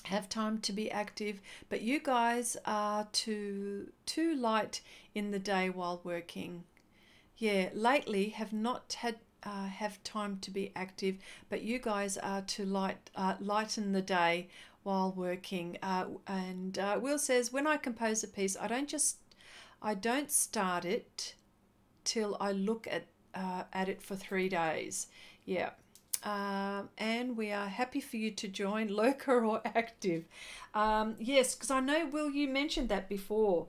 have time to be active, but you guys are too light in the day while working. Yeah, lately have not had have time to be active, but you guys are to lighten the day while working. And Will says, when I compose a piece, I don't start it till I look at it for 3 days. Yeah. And we are happy for you to join, lurker or active. Yes, because I know, Will, you mentioned that before.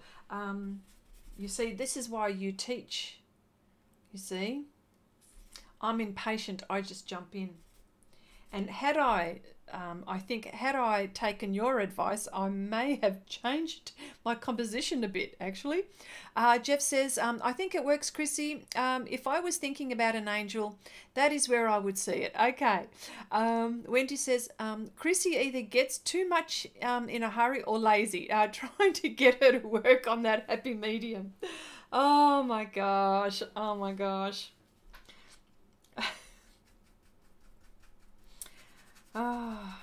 You see, this is why you teach. You see, I'm impatient. I just jump in. And had I taken your advice, I may have changed my composition a bit, actually. Jeff says, I think it works, Chrissy. If I was thinking about an angel, that is where I would see it. Okay. Wendy says, Chrissy either gets too much in a hurry or lazy, trying to get her to work on that happy medium. Oh my gosh. Oh my gosh. Oh.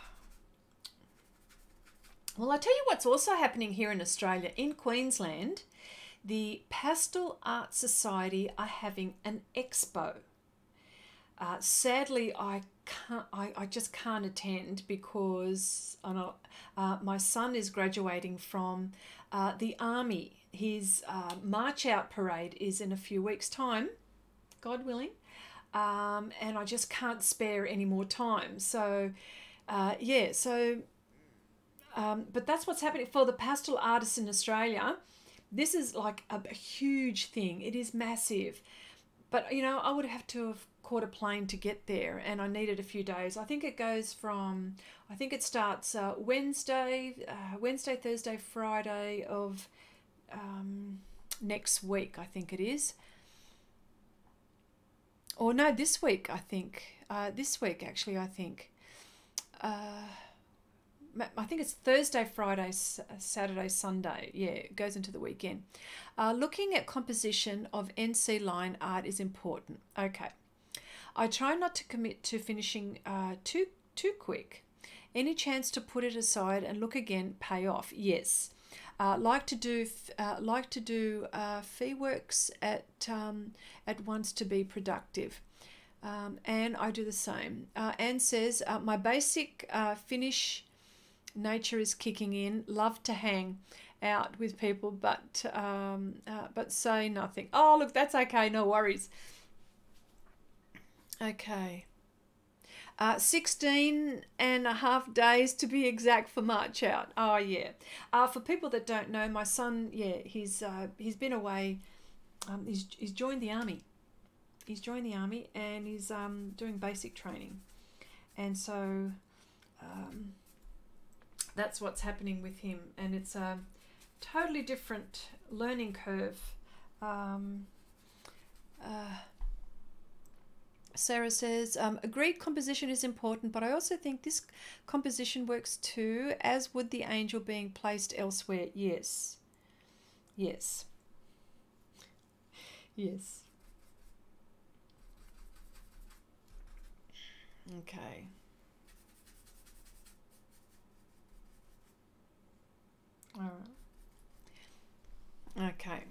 Well, I tell you what's also happening here in Australia. In Queensland, the Pastel Art Society are having an expo. Sadly, I just can't attend because my son is graduating from the army. His March Out parade is in a few weeks' time, God willing. And I just can't spare any more time. So, yeah, so, but that's what's happening for the pastel artists in Australia. This is like a huge thing. It is massive. But, you know, I would have to have caught a plane to get there, and I needed a few days. I think it goes from, I think it starts Wednesday, Thursday, Friday of next week, I think it is. Or no, this week, I think. This week, actually, I think. I think it's Thursday, Friday, Saturday, Sunday. Yeah, it goes into the weekend. Looking at composition of NC line art is important. Okay. I try not to commit to finishing too quick. Any chance to put it aside and look again, pay off? Yes. Like to do fee works at once to be productive, and I do the same. Anne says, my basic finish nature is kicking in. Love to hang out with people, but say nothing. Oh, look, that's okay. No worries. Okay. 16 and a half days to be exact for March Out. Oh, yeah. For people that don't know, my son, yeah, he's been away. He's joined the army. He's joined the army and he's doing basic training. And so that's what's happening with him. And it's a totally different learning curve. Sarah says, agreed, composition is important, but I also think this composition works too, as would the angel being placed elsewhere. Yes. Yes. Yes. Okay. All right. Okay.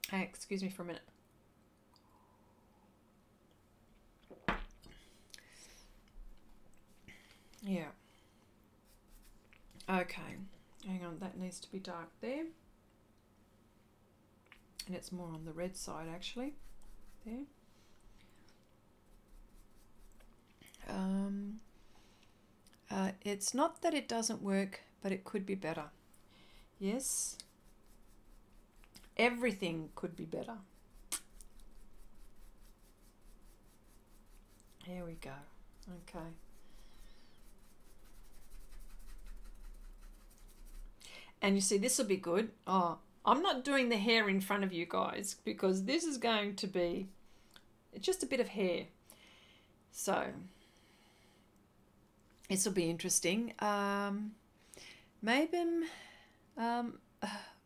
Hey, excuse me for a minute. Yeah. Okay. Hang on, that needs to be dark there. And it's more on the red side actually. There. It's not that it doesn't work, but it could be better. Yes. Everything could be better. Here we go. Okay. And you see, this will be good. Oh, I'm not doing the hair in front of you guys because this is going to be just a bit of hair. So this will be interesting. Maybe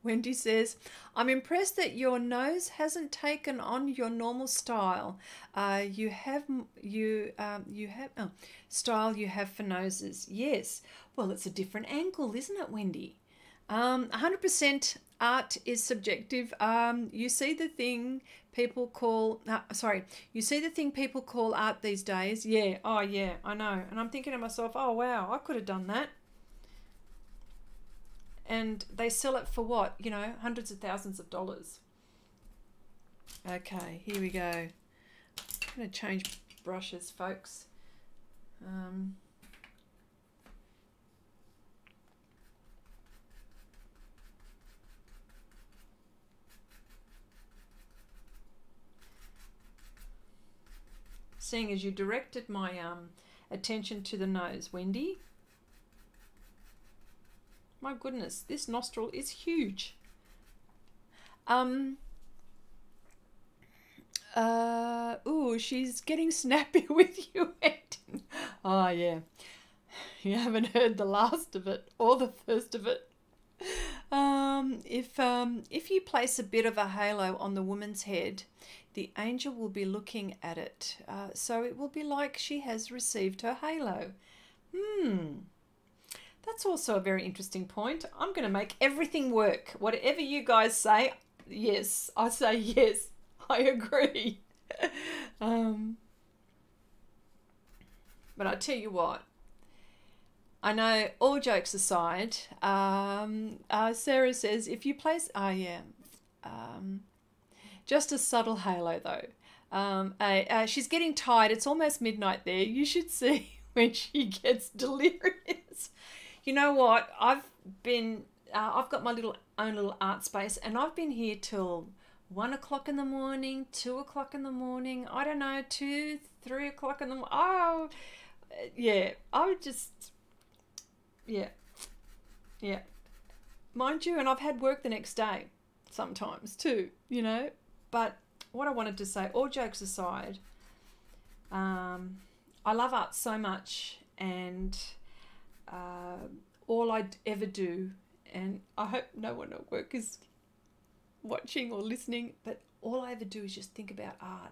Wendy says, I'm impressed that your nose hasn't taken on your normal style. You have style you have for noses. Yes. Well, it's a different angle, isn't it, Wendy? 100% art is subjective. You see the thing people call you see the thing people call art these days. Yeah. Oh yeah, I know. And I'm thinking to myself, oh wow, I could have done that. And they sell it for what? You know, hundreds of thousands of dollars. Okay, here we go. I'm going to change brushes, folks. Seeing as you directed my attention to the nose, Wendy. My goodness, this nostril is huge. Ooh, she's getting snappy with you, Ed. Oh yeah, you haven't heard the last of it or the first of it. If you place a bit of a halo on the woman's head, the angel will be looking at it. So it will be like she has received her halo. That's also a very interesting point. I'm going to make everything work. Whatever you guys say, yes, I say yes. I agree. But I tell you what, I know, all jokes aside, Sarah says, if you place, just a subtle halo though. She's getting tired. It's almost midnight there. You should see when she gets delirious. You know what? I've got my own little art space, and I've been here till 1 o'clock in the morning, 2 o'clock in the morning. I don't know, 2, 3 o'clock in the morning. Oh, yeah. I would just, yeah. Mind you, and I've had work the next day sometimes too, you know. But what I wanted to say, all jokes aside, I love art so much, and all I'd ever do, and I hope no one at work is watching or listening, but all I ever do is just think about art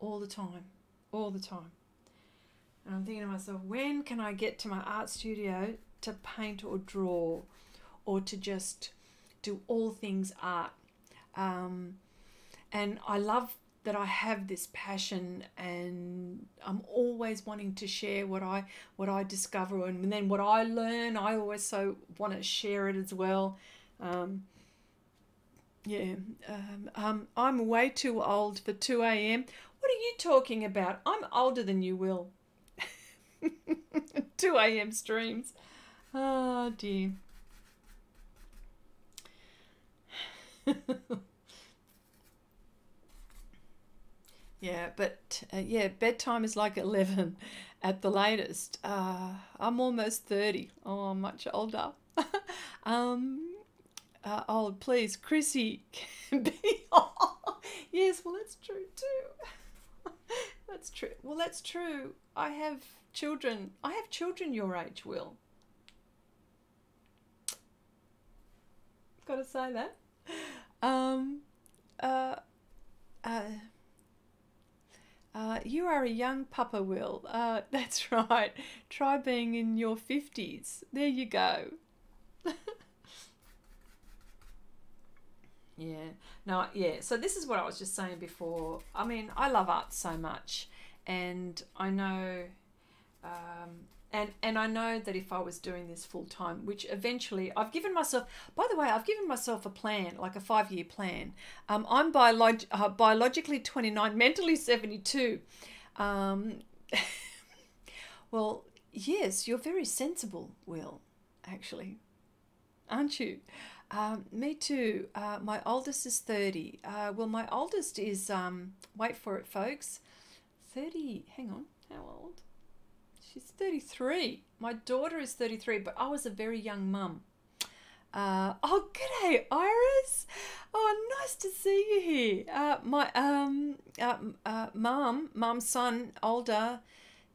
all the time. And I'm thinking to myself, when can I get to my art studio to paint or draw or to just do all things art? And I love that I have this passion, and I'm always wanting to share what I discover, and then what I learn, I always so want to share it as well. I'm way too old for 2 a.m. What are you talking about? I'm older than you, Will. 2 a.m. streams. Oh dear. Yeah, but bedtime is like 11 at the latest. I'm almost 30. Oh, I'm much older. Oh, please, Chrissy can be. Oh, yes, well, that's true too. That's true. Well, that's true. I have children. Your age, Will. Got to say that. You are a young papa, Will. That's right. Try being in your 50s. There you go. Yeah. No, yeah. So this is what I was just saying before. I mean, I love art so much, and I know And I know that if I was doing this full time, which eventually I've given myself, by the way, I've given myself a plan, like a 5-year plan. I'm biologically 29, mentally 72. Well, yes, you're very sensible, Will, actually, aren't you? Me too. My oldest is 30. Well, my oldest is, wait for it, folks, 30, hang on, how old? She's 33. My daughter is 33, but I was a very young mum. Oh, g'day, Iris. Oh, nice to see you here. My mum's son, older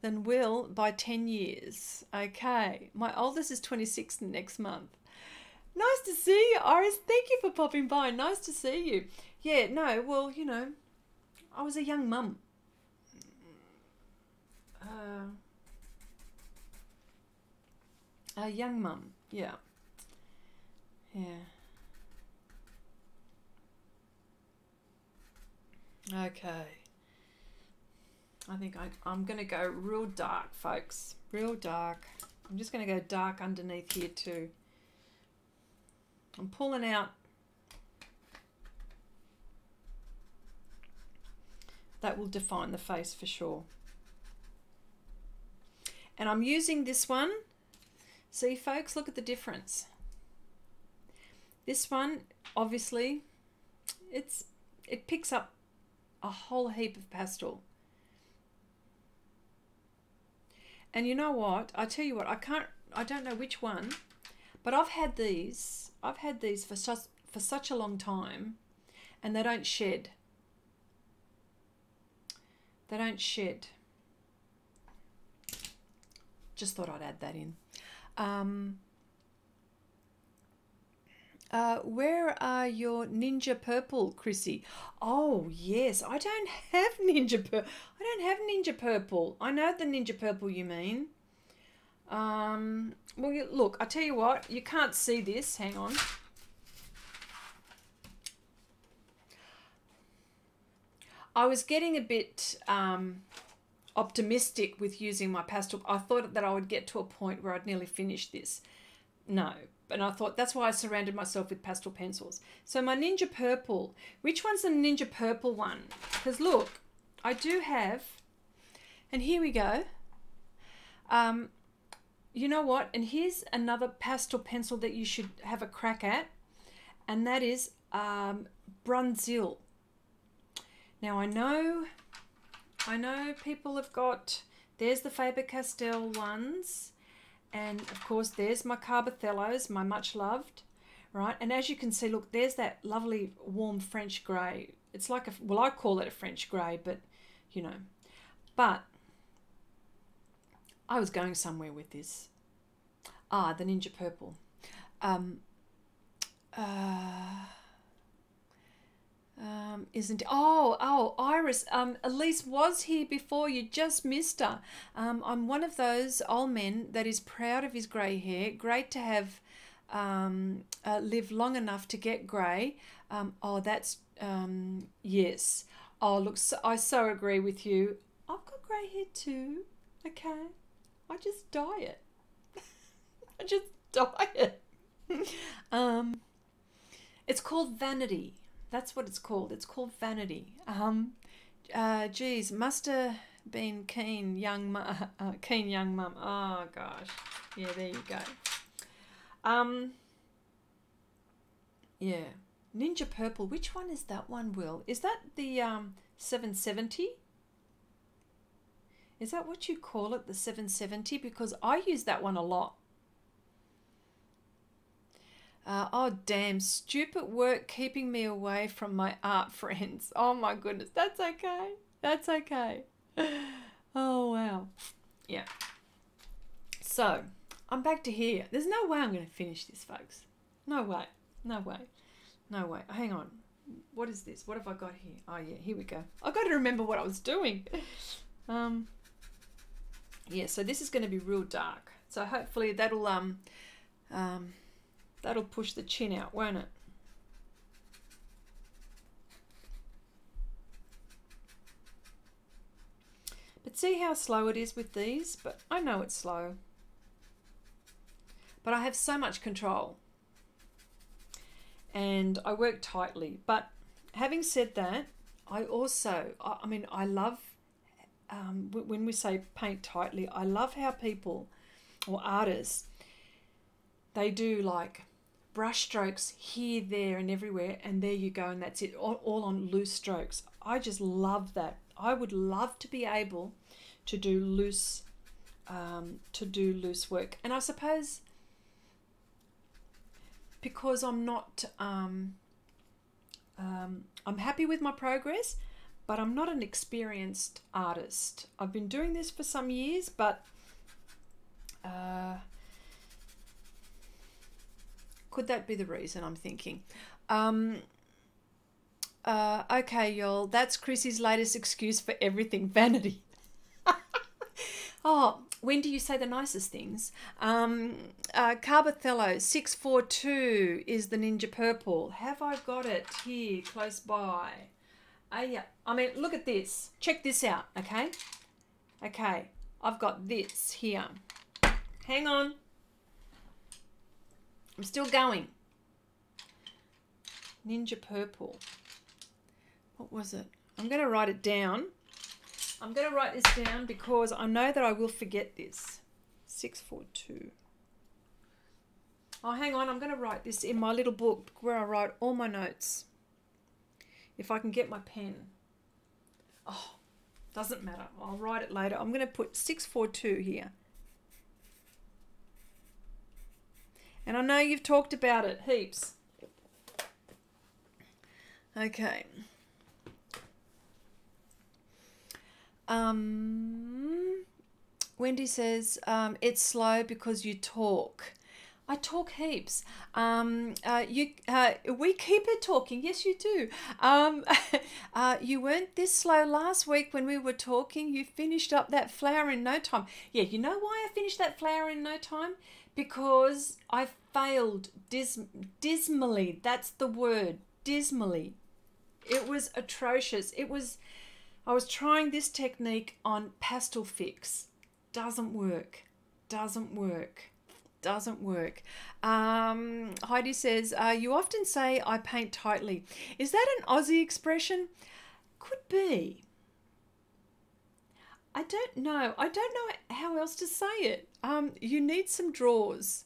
than Will by 10 years. Okay. My oldest is 26 next month. Nice to see you, Iris. Thank you for popping by. Nice to see you. Yeah, no, well, you know, I was a young mum. A young mum, yeah. Yeah. Okay. I think I'm going to go real dark, folks. Real dark. I'm just going to go dark underneath here too. I'm pulling out that will define the face for sure. And I'm using this one. See, folks, look at the difference. This one, obviously, it picks up a whole heap of pastel. And you know what? I tell you what, I don't know which one, but I've had these for such a long time, and they don't shed. They don't shed. Just thought I'd add that in. Where are your Ninja Purple, Chrissy? Oh yes, I don't have Ninja Purple. I don't have Ninja Purple. I know the Ninja Purple you mean. Well, look, I tell you what, you can't see this. Hang on. I was getting a bit optimistic with using my pastel. I thought that I would get to a point where I'd nearly finish this. No. And I thought that's why I surrounded myself with pastel pencils. So my Ninja Purple, which one's the Ninja Purple one? Because look, I do have, and here we go. You know what? And here's another pastel pencil that you should have a crack at, and that is Brunzil. Now I know people have got, there's the Faber-Castell ones. And of course, there's my Carbothellos, my much loved, right? And as you can see, look, there's that lovely warm French grey. It's like well, I call it a French grey, but you know. But I was going somewhere with this. The Ninja Purple. Isn't it? Oh, Iris, Elise was here before you, just missed her. I'm one of those old men that is proud of his grey hair. Great to have lived long enough to get grey. That's yes. Oh, look, I so agree with you. I've got grey hair too. Okay, I just dye it. I just dye it. It's called vanity. That's what it's called. It's called vanity. Geez, must have been keen young mum. Oh gosh, yeah, there you go. Yeah, Ninja Purple. Which one is that one, Will? Is that the 770? Is that what you call it, the 770? Because I use that one a lot. Oh, damn, stupid work keeping me away from my art friends. Oh, my goodness. That's okay. That's okay. Oh, wow. Yeah. So, I'm back to here. There's no way I'm going to finish this, folks. No way. No way. No way. Hang on. What is this? What have I got here? Oh, yeah, here we go. I've got to remember what I was doing. Yeah, so this is going to be real dark. So, hopefully, that'll push the chin out, won't it? But see how slow it is with these? But I know it's slow. But I have so much control. And I work tightly. But having said that, I also, I mean, I love, when we say paint tightly, I love how people or artists, they do like brush strokes here, there and everywhere, and there you go, and that's it, all on loose strokes. I just love that. I would love to be able to do loose work. And I suppose because I'm not, I'm happy with my progress, but I'm not an experienced artist. I've been doing this for some years, but could that be the reason, I'm thinking? Okay, y'all, that's Chrissy's latest excuse for everything, vanity. Oh, when do you say the nicest things? Carbothello 642 is the Ninja Purple. Have I got it here close by? Yeah. I mean, look at this. Check this out, okay? Okay, I've got this here. Hang on. I'm still going. Ninja Purple. What was it? I'm going to write it down. I'm going to write this down because I know that I will forget this. 642. Oh, hang on. I'm going to write this in my little book where I write all my notes. If I can get my pen. Oh, doesn't matter. I'll write it later. I'm going to put 642 here. And I know you've talked about it heaps. Okay. Wendy says, it's slow because you talk. I talk heaps. We keep it talking. Yes, you do. You weren't this slow last week when we were talking. You finished up that flower in no time. Yeah, you know why I finished that flower in no time? Because I failed dismally. That's the word, dismally. It was atrocious. I was trying this technique on pastel fix. Doesn't work. Doesn't work. Doesn't work. Heidi says, you often say I paint tightly. Is that an Aussie expression? Could be. I don't know. I don't know how else to say it. You need some drawers.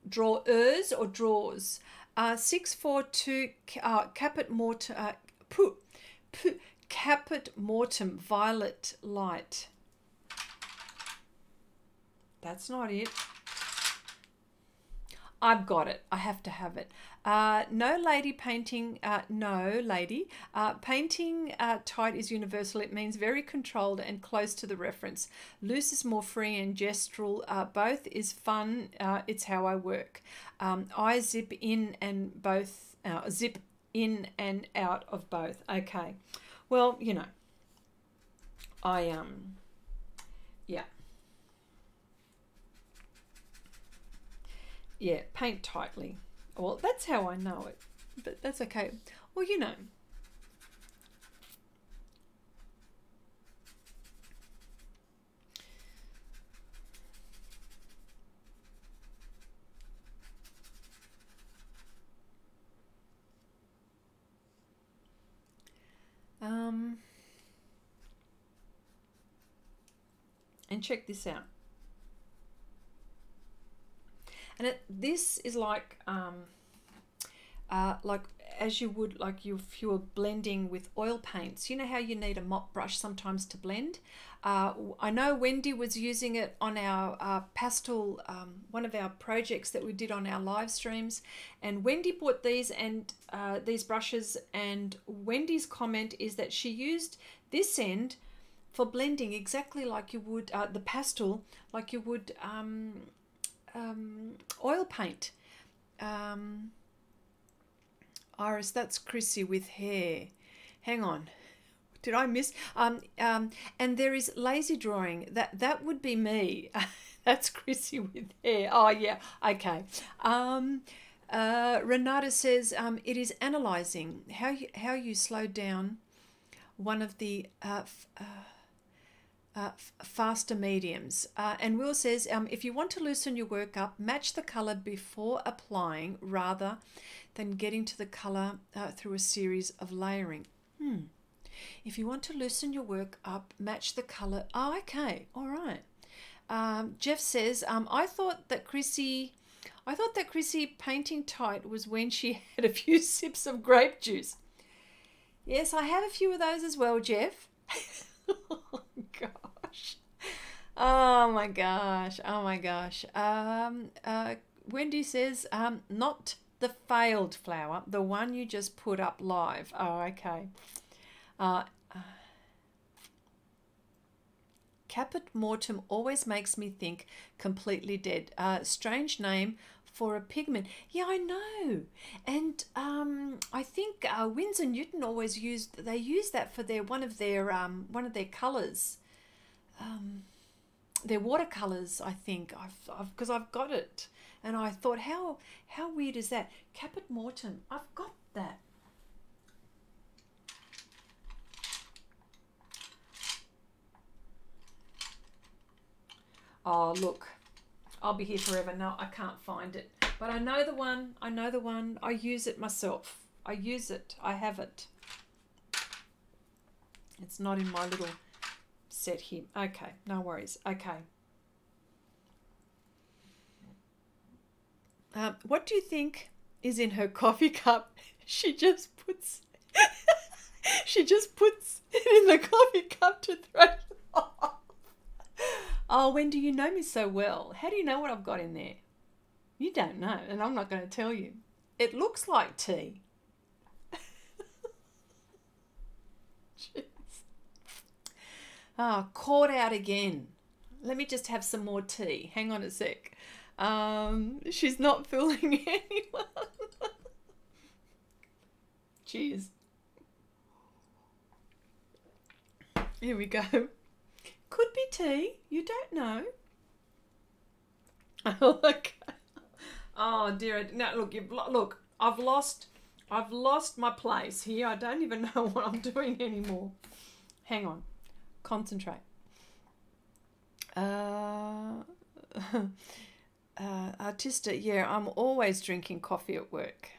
Drawers or drawers. 642 caput mortem. Caput mortem violet light. That's not it. I've got it. I have to have it. No lady painting. No lady. Painting tight is universal. It means very controlled and close to the reference. Loose is more free and gestural. Both is fun. It's how I work. I zip in and both. Zip in and out of both. Okay. Well, you know. Yeah. Yeah, paint tightly. Well, that's how I know it, but that's okay. Well, you know. And check this out. And this is like as you would, like if you were blending with oil paints. You know how you need a mop brush sometimes to blend? I know Wendy was using it on our pastel, one of our projects that we did on our live streams. And Wendy bought these and these brushes, and Wendy's comment is that she used this end for blending exactly like you would the pastel, like you would oil paint. Iris, that's Chrissy with hair. Hang on, did I miss? And there is lazy drawing. That would be me. That's Chrissy with hair. Oh yeah, okay. Renata says it is analyzing how you slow down one of the faster mediums. And Will says, if you want to loosen your work up, match the colour before applying rather than getting to the colour through a series of layering. If you want to loosen your work up, match the colour. Oh, okay, all right. Jeff says, I thought that Chrissy painting tight was when she had a few sips of grape juice. Yes, I have a few of those as well, Jeff. Oh, gosh. Oh, my gosh. Oh, my gosh. Wendy says, not the failed flower, the one you just put up live. Oh, okay. Caput mortem always makes me think completely dead. Strange name for a pigment. Yeah, I know. And I think Winsor Newton always use that for one of their colours. Their watercolours, I think. Because I've got it. And I thought, how weird is that? Caput mortem. I've got that. Oh, look, I'll be here forever. No, I can't find it. But I know the one. I use it myself. I use it. I have it. It's not in my little set here. Okay, no worries. Okay. What do you think is in her coffee cup? She just puts it in the coffee cup to throw it off. Oh, Wendy, you know me so well. How do you know what I've got in there? You don't know, and I'm not going to tell you. It looks like tea. Jeez. Oh, caught out again. Let me just have some more tea. Hang on a sec. She's not fooling anyone. Cheers. Here we go. Could be tea. You don't know. Okay. Oh dear. Now look. I've lost my place here. I don't even know what I'm doing anymore. Hang on. Concentrate. Artista. Yeah, I'm always drinking coffee at work.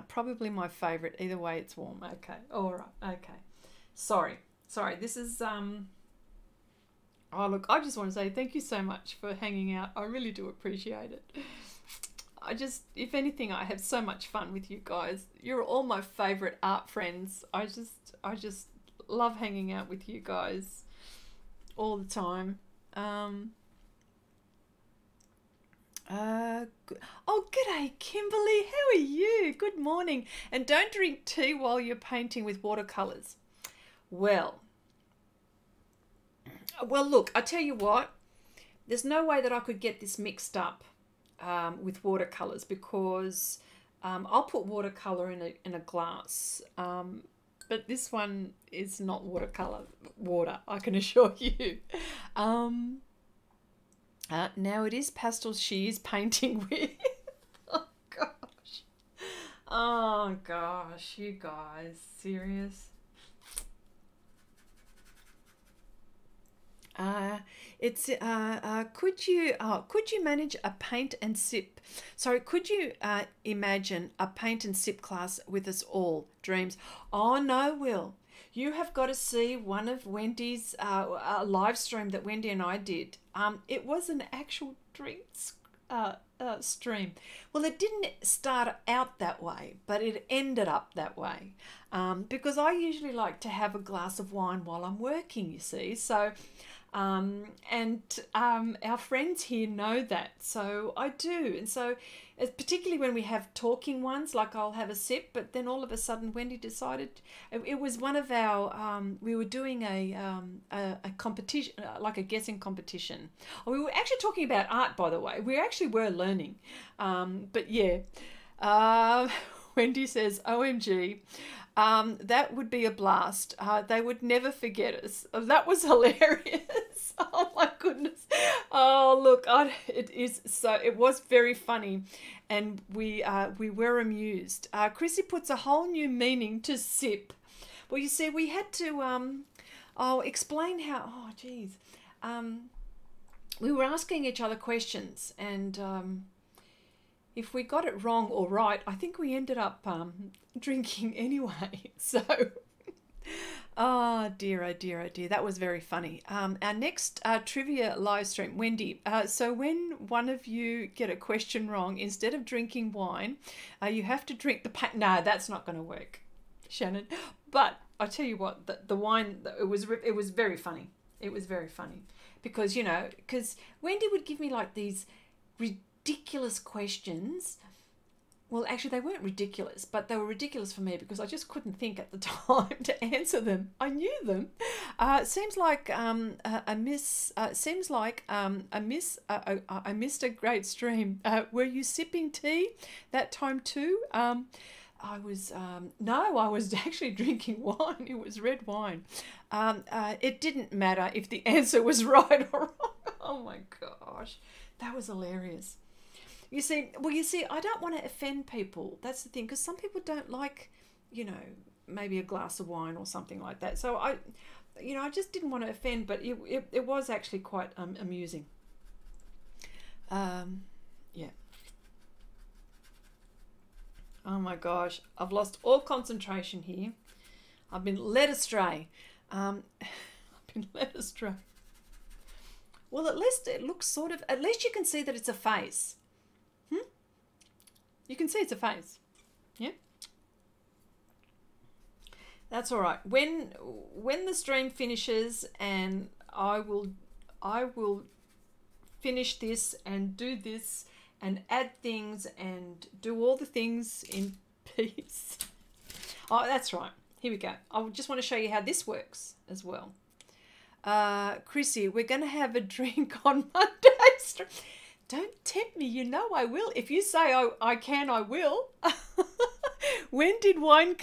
Probably my favourite. Either way, it's warm. Okay. All right. Okay. Sorry. This is oh look, I just want to say thank you so much for hanging out. I really do appreciate it. If anything, I have so much fun with you guys. You're all my favorite art friends. I just love hanging out with you guys all the time. Oh, g'day, Kimberly. How are you? Good morning. And don't drink tea while you're painting with watercolours. Well, look, I tell you what, there's no way that I could get this mixed up with watercolours because I'll put watercolour in a glass, but this one is not water, I can assure you. Now it is pastels she is painting with. Oh gosh, you guys, serious? Could you manage a paint and sip? Sorry, could you imagine a paint and sip class with us all? Dreams. Oh no, Will. You have got to see one of Wendy's live stream that Wendy and I did. It was an actual drinks stream. Well, it didn't start out that way, but it ended up that way because I usually like to have a glass of wine while I'm working, you see. So, our friends here know that, so I do. And so, particularly when we have talking ones, like I'll have a sip, but then all of a sudden Wendy decided, it was one of our, we were doing a competition, like a guessing competition. We were actually talking about art, by the way. We actually were learning. But yeah, Wendy says, OMG, that would be a blast. They would never forget us. That was hilarious. Oh my goodness. Oh look, it was very funny, and we were amused. Chrissy puts a whole new meaning to sip. Well, you see, we had to Oh, explain how. Oh, geez. We were asking each other questions, and if we got it wrong or right, I think we ended up drinking anyway. So, oh dear, oh dear, oh dear. That was very funny. Our next trivia live stream, Wendy. So when one of you get a question wrong, instead of drinking wine, you have to drink the No, that's not going to work, Shannon. But I tell you what, the wine, it was very funny. It was very funny because, you know, because Wendy would give me like these ridiculous questions. Well, actually, they weren't ridiculous, but they were ridiculous for me because I just couldn't think at the time to answer them. I knew them. Seems like I missed a great stream. Were you sipping tea that time too? I was no, I was actually drinking wine. It was red wine. It didn't matter if the answer was right or wrong. Oh my gosh, that was hilarious. You see, I don't want to offend people. That's the thing, because some people don't like, you know, maybe a glass of wine or something like that. So I just didn't want to offend, but it was actually quite amusing. Yeah. Oh my gosh, I've lost all concentration here. I've been led astray. I've been led astray. Well, at least it looks at least you can see that it's a face. You can see it's a face. Yeah. That's all right. When the stream finishes, and I will finish this and do this and add things and do all the things in peace. Oh, that's right. Here we go. I just want to show you how this works as well. Chrissy, we're going to have a drink on Monday. Don't tempt me. You know I will. If you say I can, I will. When did wine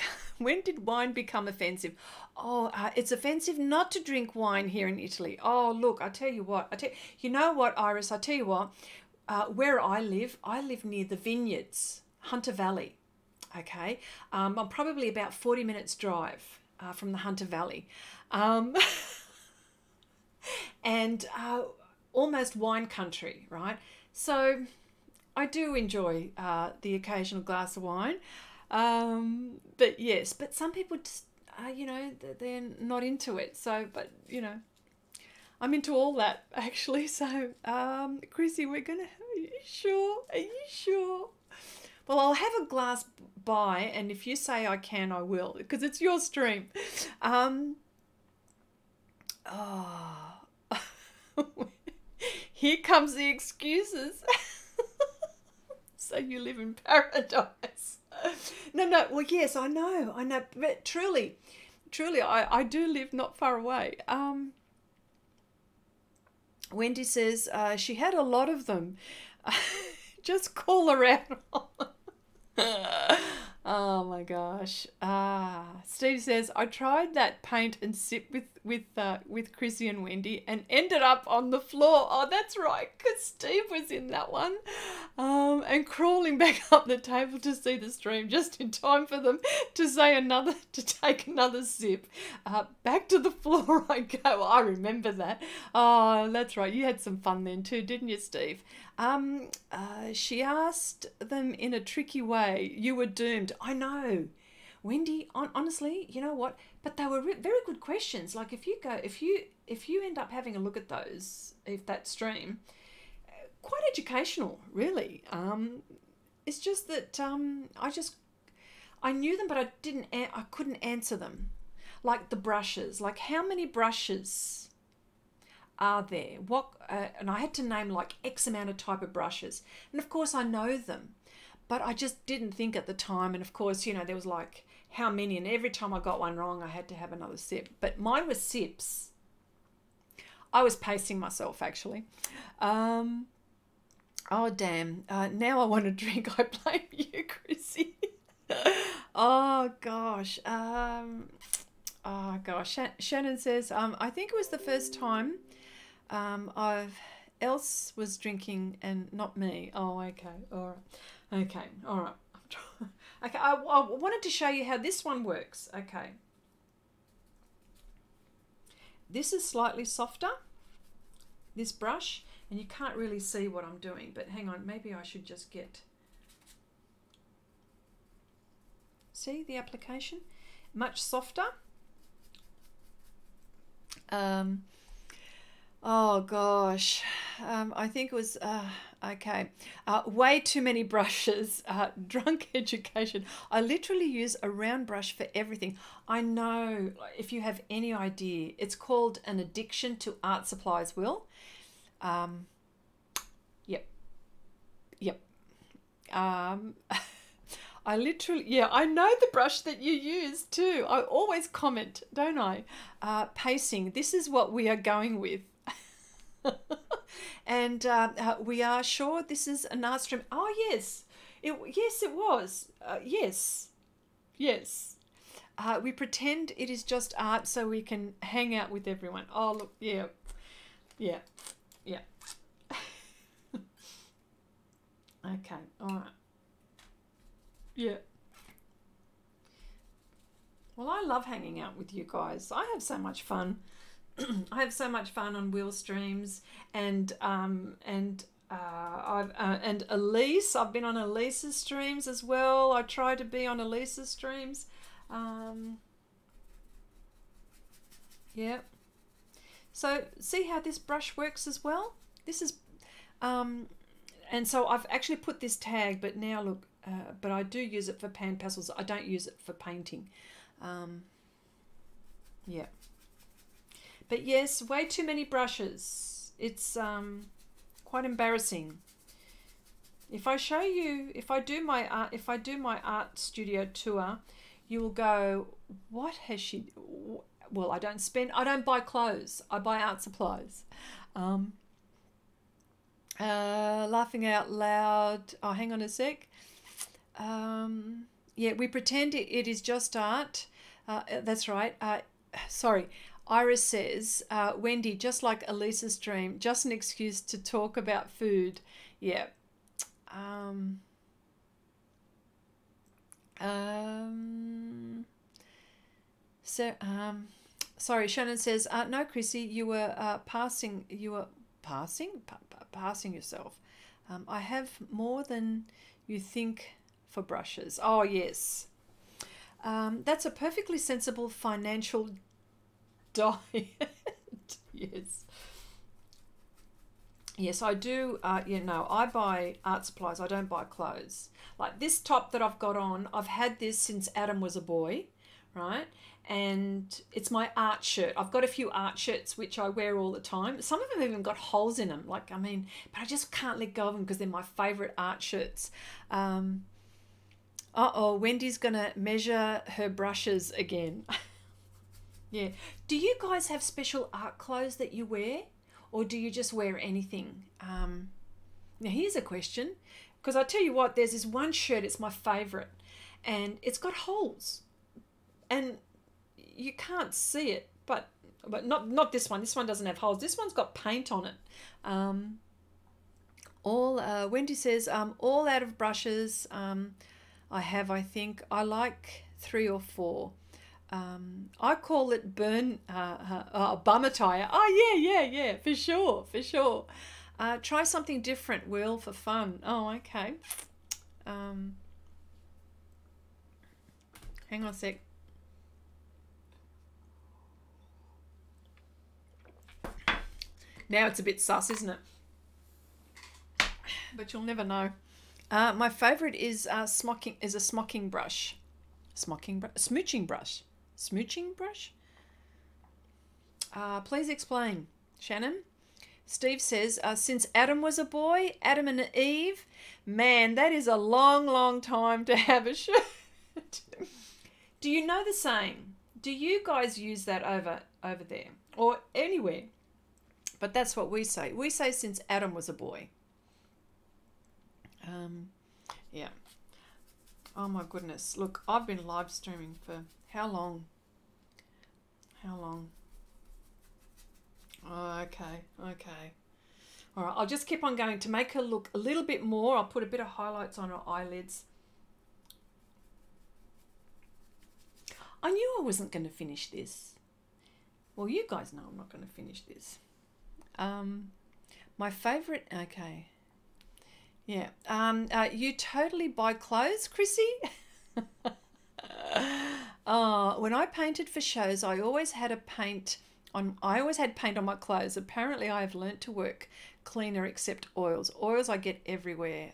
become offensive? Oh, it's offensive not to drink wine here in Italy. Oh, look, I tell you what. You know what, Iris? I tell you what. Where I live near the vineyards, Hunter Valley. Okay, I'm probably about 40 minutes drive from the Hunter Valley, and almost wine country, right? So I do enjoy the occasional glass of wine, but yes, but some people just, you know, they're not into it. So, but you know, I'm into all that actually. So, Chrissy, we're gonna. Are you sure? Are you sure? Well, I'll have a glass by, and if you say I can, I will, because it's your stream. Here comes the excuses. So you live in paradise. No. Well, yes, I know. But truly, I do live not far away. Wendy says she had a lot of them. Just call her out. Oh my gosh. Steve says, I tried that paint and sip with Chrissy and Wendy and ended up on the floor. Oh, that's right, because Steve was in that one. And crawling back up the table to see the stream just in time for them to take another sip. Back to the floor I go. I remember that. Oh, that's right. You had some fun then too, didn't you, Steve? She asked them in a tricky way. You were doomed. I know, Wendy. Honestly, you know what? But they were very good questions. Like if you end up having a look at those, if that stream, quite educational, really. It's just that I knew them, but I couldn't answer them. Like the brushes. Like how many brushes are there? And I had to name like X amount of type of brushes. And of course I know them, but I just didn't think at the time. And of course, you know, there was like how many, and every time I got one wrong, I had to have another sip. But mine was sips. I was pacing myself actually. Oh damn! Now I want to drink. I blame you, Chrissy. Oh gosh. Oh gosh. Shannon says, I think it was the first time else was drinking and not me. Oh, okay. All right. Okay. All right. Okay. I wanted to show you how this one works. Okay. This is slightly softer, this brush, and you can't really see what I'm doing, but hang on, maybe I should just get, see the application? Much softer. Oh gosh, I think it was, okay, way too many brushes, drunk education. I literally use a round brush for everything. I know, if you have any idea, it's called an addiction to art supplies, Will. Yep. I literally, yeah, I know the brush that you use too. I always comment, don't I? Pacing, this is what we are going with. And we are sure this is an art stream. Oh, yes. Yes, it was. Yes. We pretend it is just art so we can hang out with everyone. Oh, look, yeah. Okay, all right. Yeah. Well, I love hanging out with you guys. I have so much fun. I have so much fun on Wheel Streams, and Elise. I've been on Elise's streams as well. I try to be on Elise's streams. Yeah. So see how this brush works as well. This is, and so I've actually put this tag, but now look, but I do use it for pan pastels. I don't use it for painting. Yeah. But yes, way too many brushes. It's quite embarrassing. If I show you, if I do my art studio tour, you will go, what has she? Well, I don't buy clothes. I buy art supplies. Laughing out loud. Oh, hang on a sec. Yeah, we pretend it is just art. That's right. Sorry. Iris says, Wendy, just like Elisa's dream, just an excuse to talk about food. Yeah. Sorry, Shannon says, no, Chrissy, you were passing yourself. I have more than you think for brushes. Oh, yes. That's a perfectly sensible financial diet. Yes, I do. I buy art supplies. I don't buy clothes. Like this top that I've got on, I've had this since Adam was a boy, right? And it's my art shirt. I've got a few art shirts which I wear all the time. Some of them have even got holes in them. Like, I mean, but I just can't let go of them because they're my favorite art shirts. Wendy's gonna measure her brushes again. Yeah. Do you guys have special art clothes that you wear, or do you just wear anything? Now here's a question, because I tell you what, there's this one shirt, it's my favorite, and it's got holes, and you can't see it, but not this one. This one doesn't have holes. This one's got paint on it. Wendy says, all out of brushes. I think I like 3 or 4. I call it bum attire. Oh yeah, for sure. Try something different, Will, for fun. Oh, okay. Hang on a sec. Now it's a bit sus, isn't it? But you'll never know. My favourite is a smooching brush. Smooching brush? Please explain, Shannon. Steve says, since Adam was a boy, Adam and Eve, man, that is a long, long time to have a shirt. Do you know the saying? Do you guys use that over there or anywhere? But that's what we say. We say since Adam was a boy. Yeah. Oh my goodness. Look, I've been live streaming for how long? Oh, okay. All right, I'll just keep on going to make her look a little bit more. I'll put a bit of highlights on her eyelids. I knew I wasn't going to finish this. Well, you guys know I'm not going to finish this. My favourite, okay. Yeah. You totally buy clothes, Chrissy? When I painted for shows, I always had paint on my clothes. Apparently, I have learnt to work cleaner except oils. Oils I get everywhere.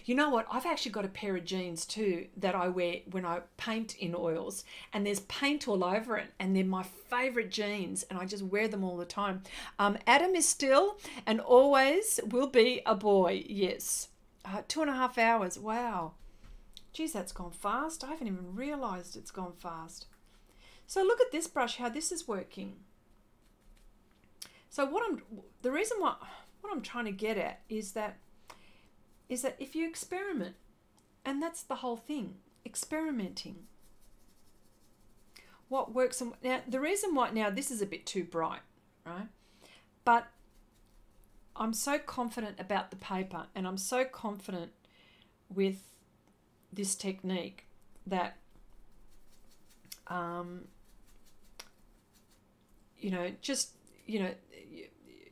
You know what? I've actually got a pair of jeans too that I wear when I paint in oils, and there's paint all over it, and they're my favourite jeans, and I just wear them all the time. Adam is still and always will be a boy. Yes. 2.5 hours. Wow. Geez, that's gone fast. I haven't even realised it's gone fast. So look at this brush, how this is working. So what I'm trying to get at is that if you experiment, and that's the whole thing, experimenting. What works, and now the reason why, now this is a bit too bright, right? But I'm so confident about the paper, and I'm so confident with this technique that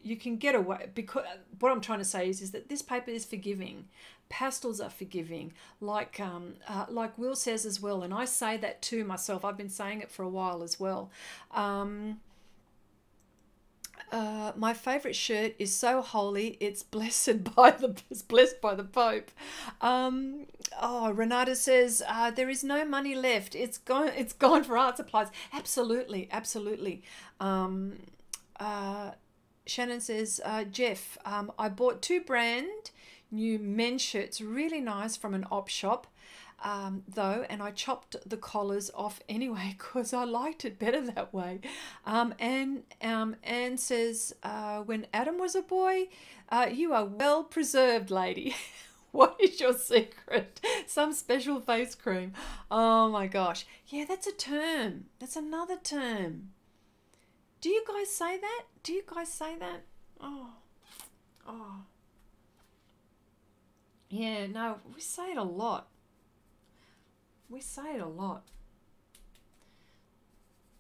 you can get away, because what I'm trying to say is that this paper is forgiving. Pastels are forgiving, like Will says as well, and I say that to myself. I've been saying it for a while as well. My favourite shirt is so holy, it's blessed by the Pope. Renata says there is no money left. It's gone for art supplies. Absolutely. Shannon says, Jeff, I bought 2 brand new men's shirts, really nice, from an op shop. Though, and I chopped the collars off anyway because I liked it better that way. Anne says, when Adam was a boy, you are well preserved, lady. What is your secret? Some special face cream. Oh my gosh. Yeah, that's a term. That's another term. Do you guys say that? Do you guys say that? Oh. Yeah, no, we say it a lot. We say it a lot.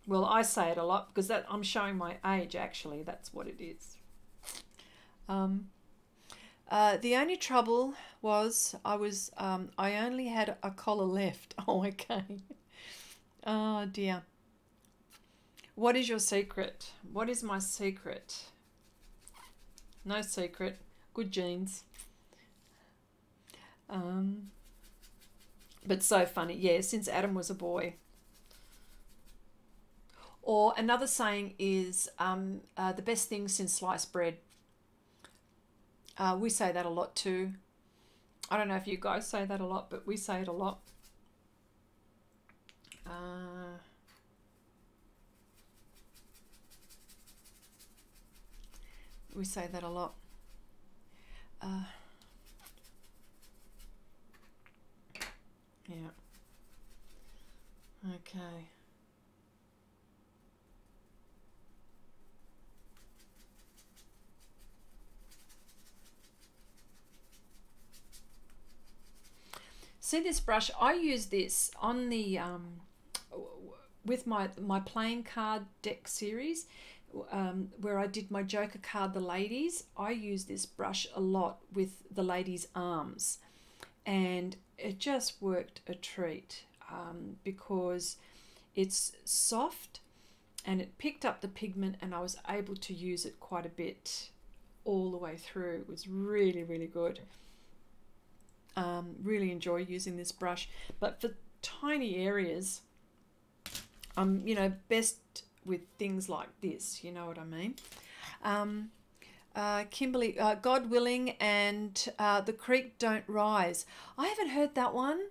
Well, I say it a lot because I'm showing my age, actually. That's what it is. The only trouble was I only had a collar left. Oh, okay. Oh, dear. What is your secret? What is my secret? No secret. Good genes. But so funny. Yeah, since Adam was a boy. Or another saying is the best thing since sliced bread. We say that a lot too. I don't know if you guys say that a lot, but we say it a lot. We say that a lot. Yeah. Okay. See this brush? I use this on the with my playing card deck series, where I did my Joker card, the ladies. I use this brush a lot with the ladies' arms, and it just worked a treat because it's soft and it picked up the pigment, and I was able to use it quite a bit all the way through. It was really, really good. Really enjoy using this brush, but for tiny areas, best with things like this, you know what I mean. Kimberly, God willing, and the creek don't rise. I haven't heard that one.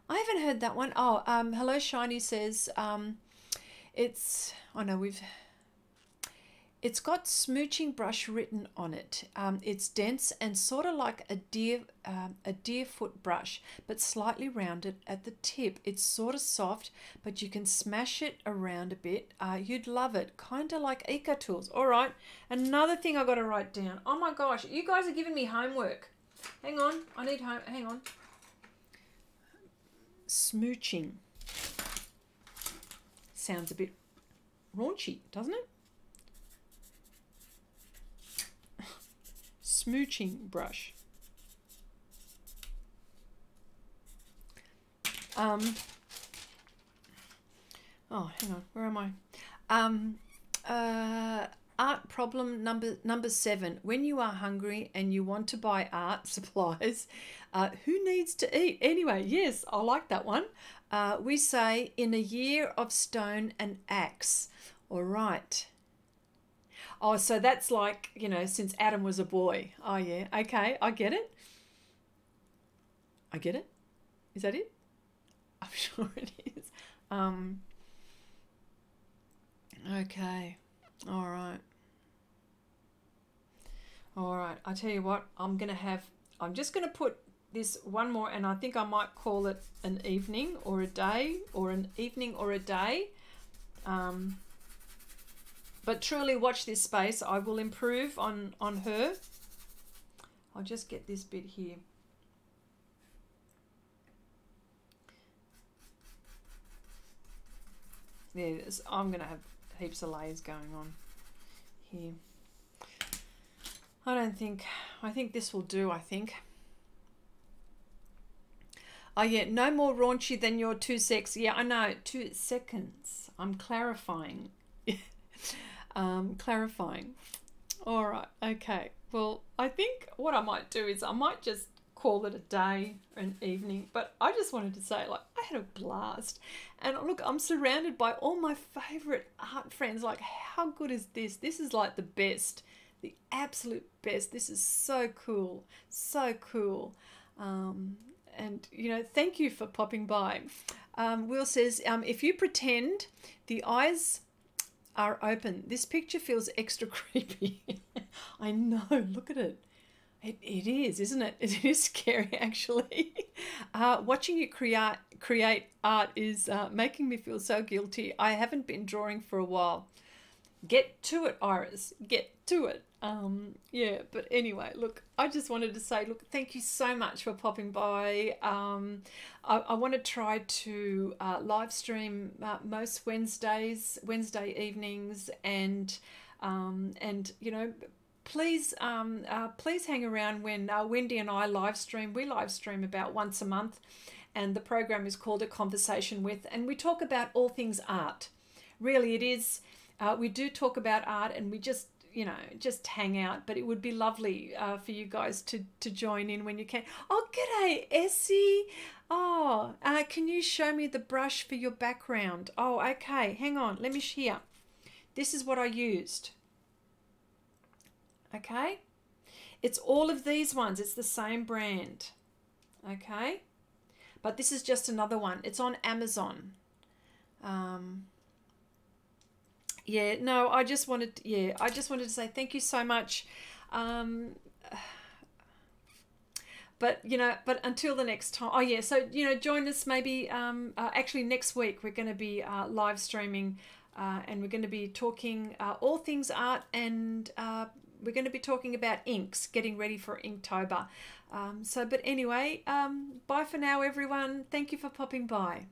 Oh, hello, Shiny says it's got smooching brush written on it. It's dense and sort of like a deer foot brush, but slightly rounded at the tip. It's sort of soft, but you can smash it around a bit. You'd love it, kind of like Eco Tools. All right, another thing I got to write down. Oh my gosh, you guys are giving me homework. Hang on, I need hang on. Smooching sounds a bit raunchy, doesn't it? Smooching brush. Oh, hang on, where am I? Art problem number 7. When you are hungry and you want to buy art supplies, who needs to eat? Anyway, yes, I like that one. We say, in a year of stone and axe. All right. Oh, so that's like, you know, since Adam was a boy. Oh, yeah. Okay, I get it. I get it. Is that it? I'm sure it is. Okay. All right. All right. I tell you what, I'm just going to put this one more, and I think I might call it an evening or a day, or an evening or a day. But truly watch this space. I will improve on her. I'll just get this bit here. There it is. I'm going to have heaps of layers going on here. I think this will do, I think. Oh yeah, no more raunchy than your 2 secs. Yeah, I know, 2 seconds. I'm clarifying. Clarifying. All right, okay. Well, I think what I might do is I might just call it a day or an evening, but I just wanted to say, like, I had a blast. And look, I'm surrounded by all my favorite art friends. Like, how good is this? This is like the best, the absolute best. This is so cool, so cool. And, you know, thank you for popping by. Will says, if you pretend the eyes are open, this picture feels extra creepy. I know, look at it. It is, isn't it? It is scary, actually. Watching you create art is making me feel so guilty. I haven't been drawing for a while. Get to it, Iris. Get to it. Yeah, but anyway, look, I just wanted to say, look, thank you so much for popping by. I want to try to live stream most Wednesday evenings, and you know, please hang around when Wendy and I live stream. We live stream about once a month, and the program is called A Conversation With, and we talk about all things art. Really, it is. We do talk about art, and we just, you know, just hang out, but it would be lovely for you guys to join in when you can. Oh, g'day, Essie. Oh, can you show me the brush for your background? Oh, okay, hang on, let me share. This is what I used. Okay, it's all of these ones. It's the same brand. Okay, but this is just another one. It's on Amazon. Yeah, no, I just wanted to say thank you so much. But, you know, but until the next time. Oh, yeah, so, you know, join us maybe, actually next week we're going to be live streaming, and we're going to be talking all things art, and we're going to be talking about inks, getting ready for Inktober. But anyway, bye for now, everyone. Thank you for popping by.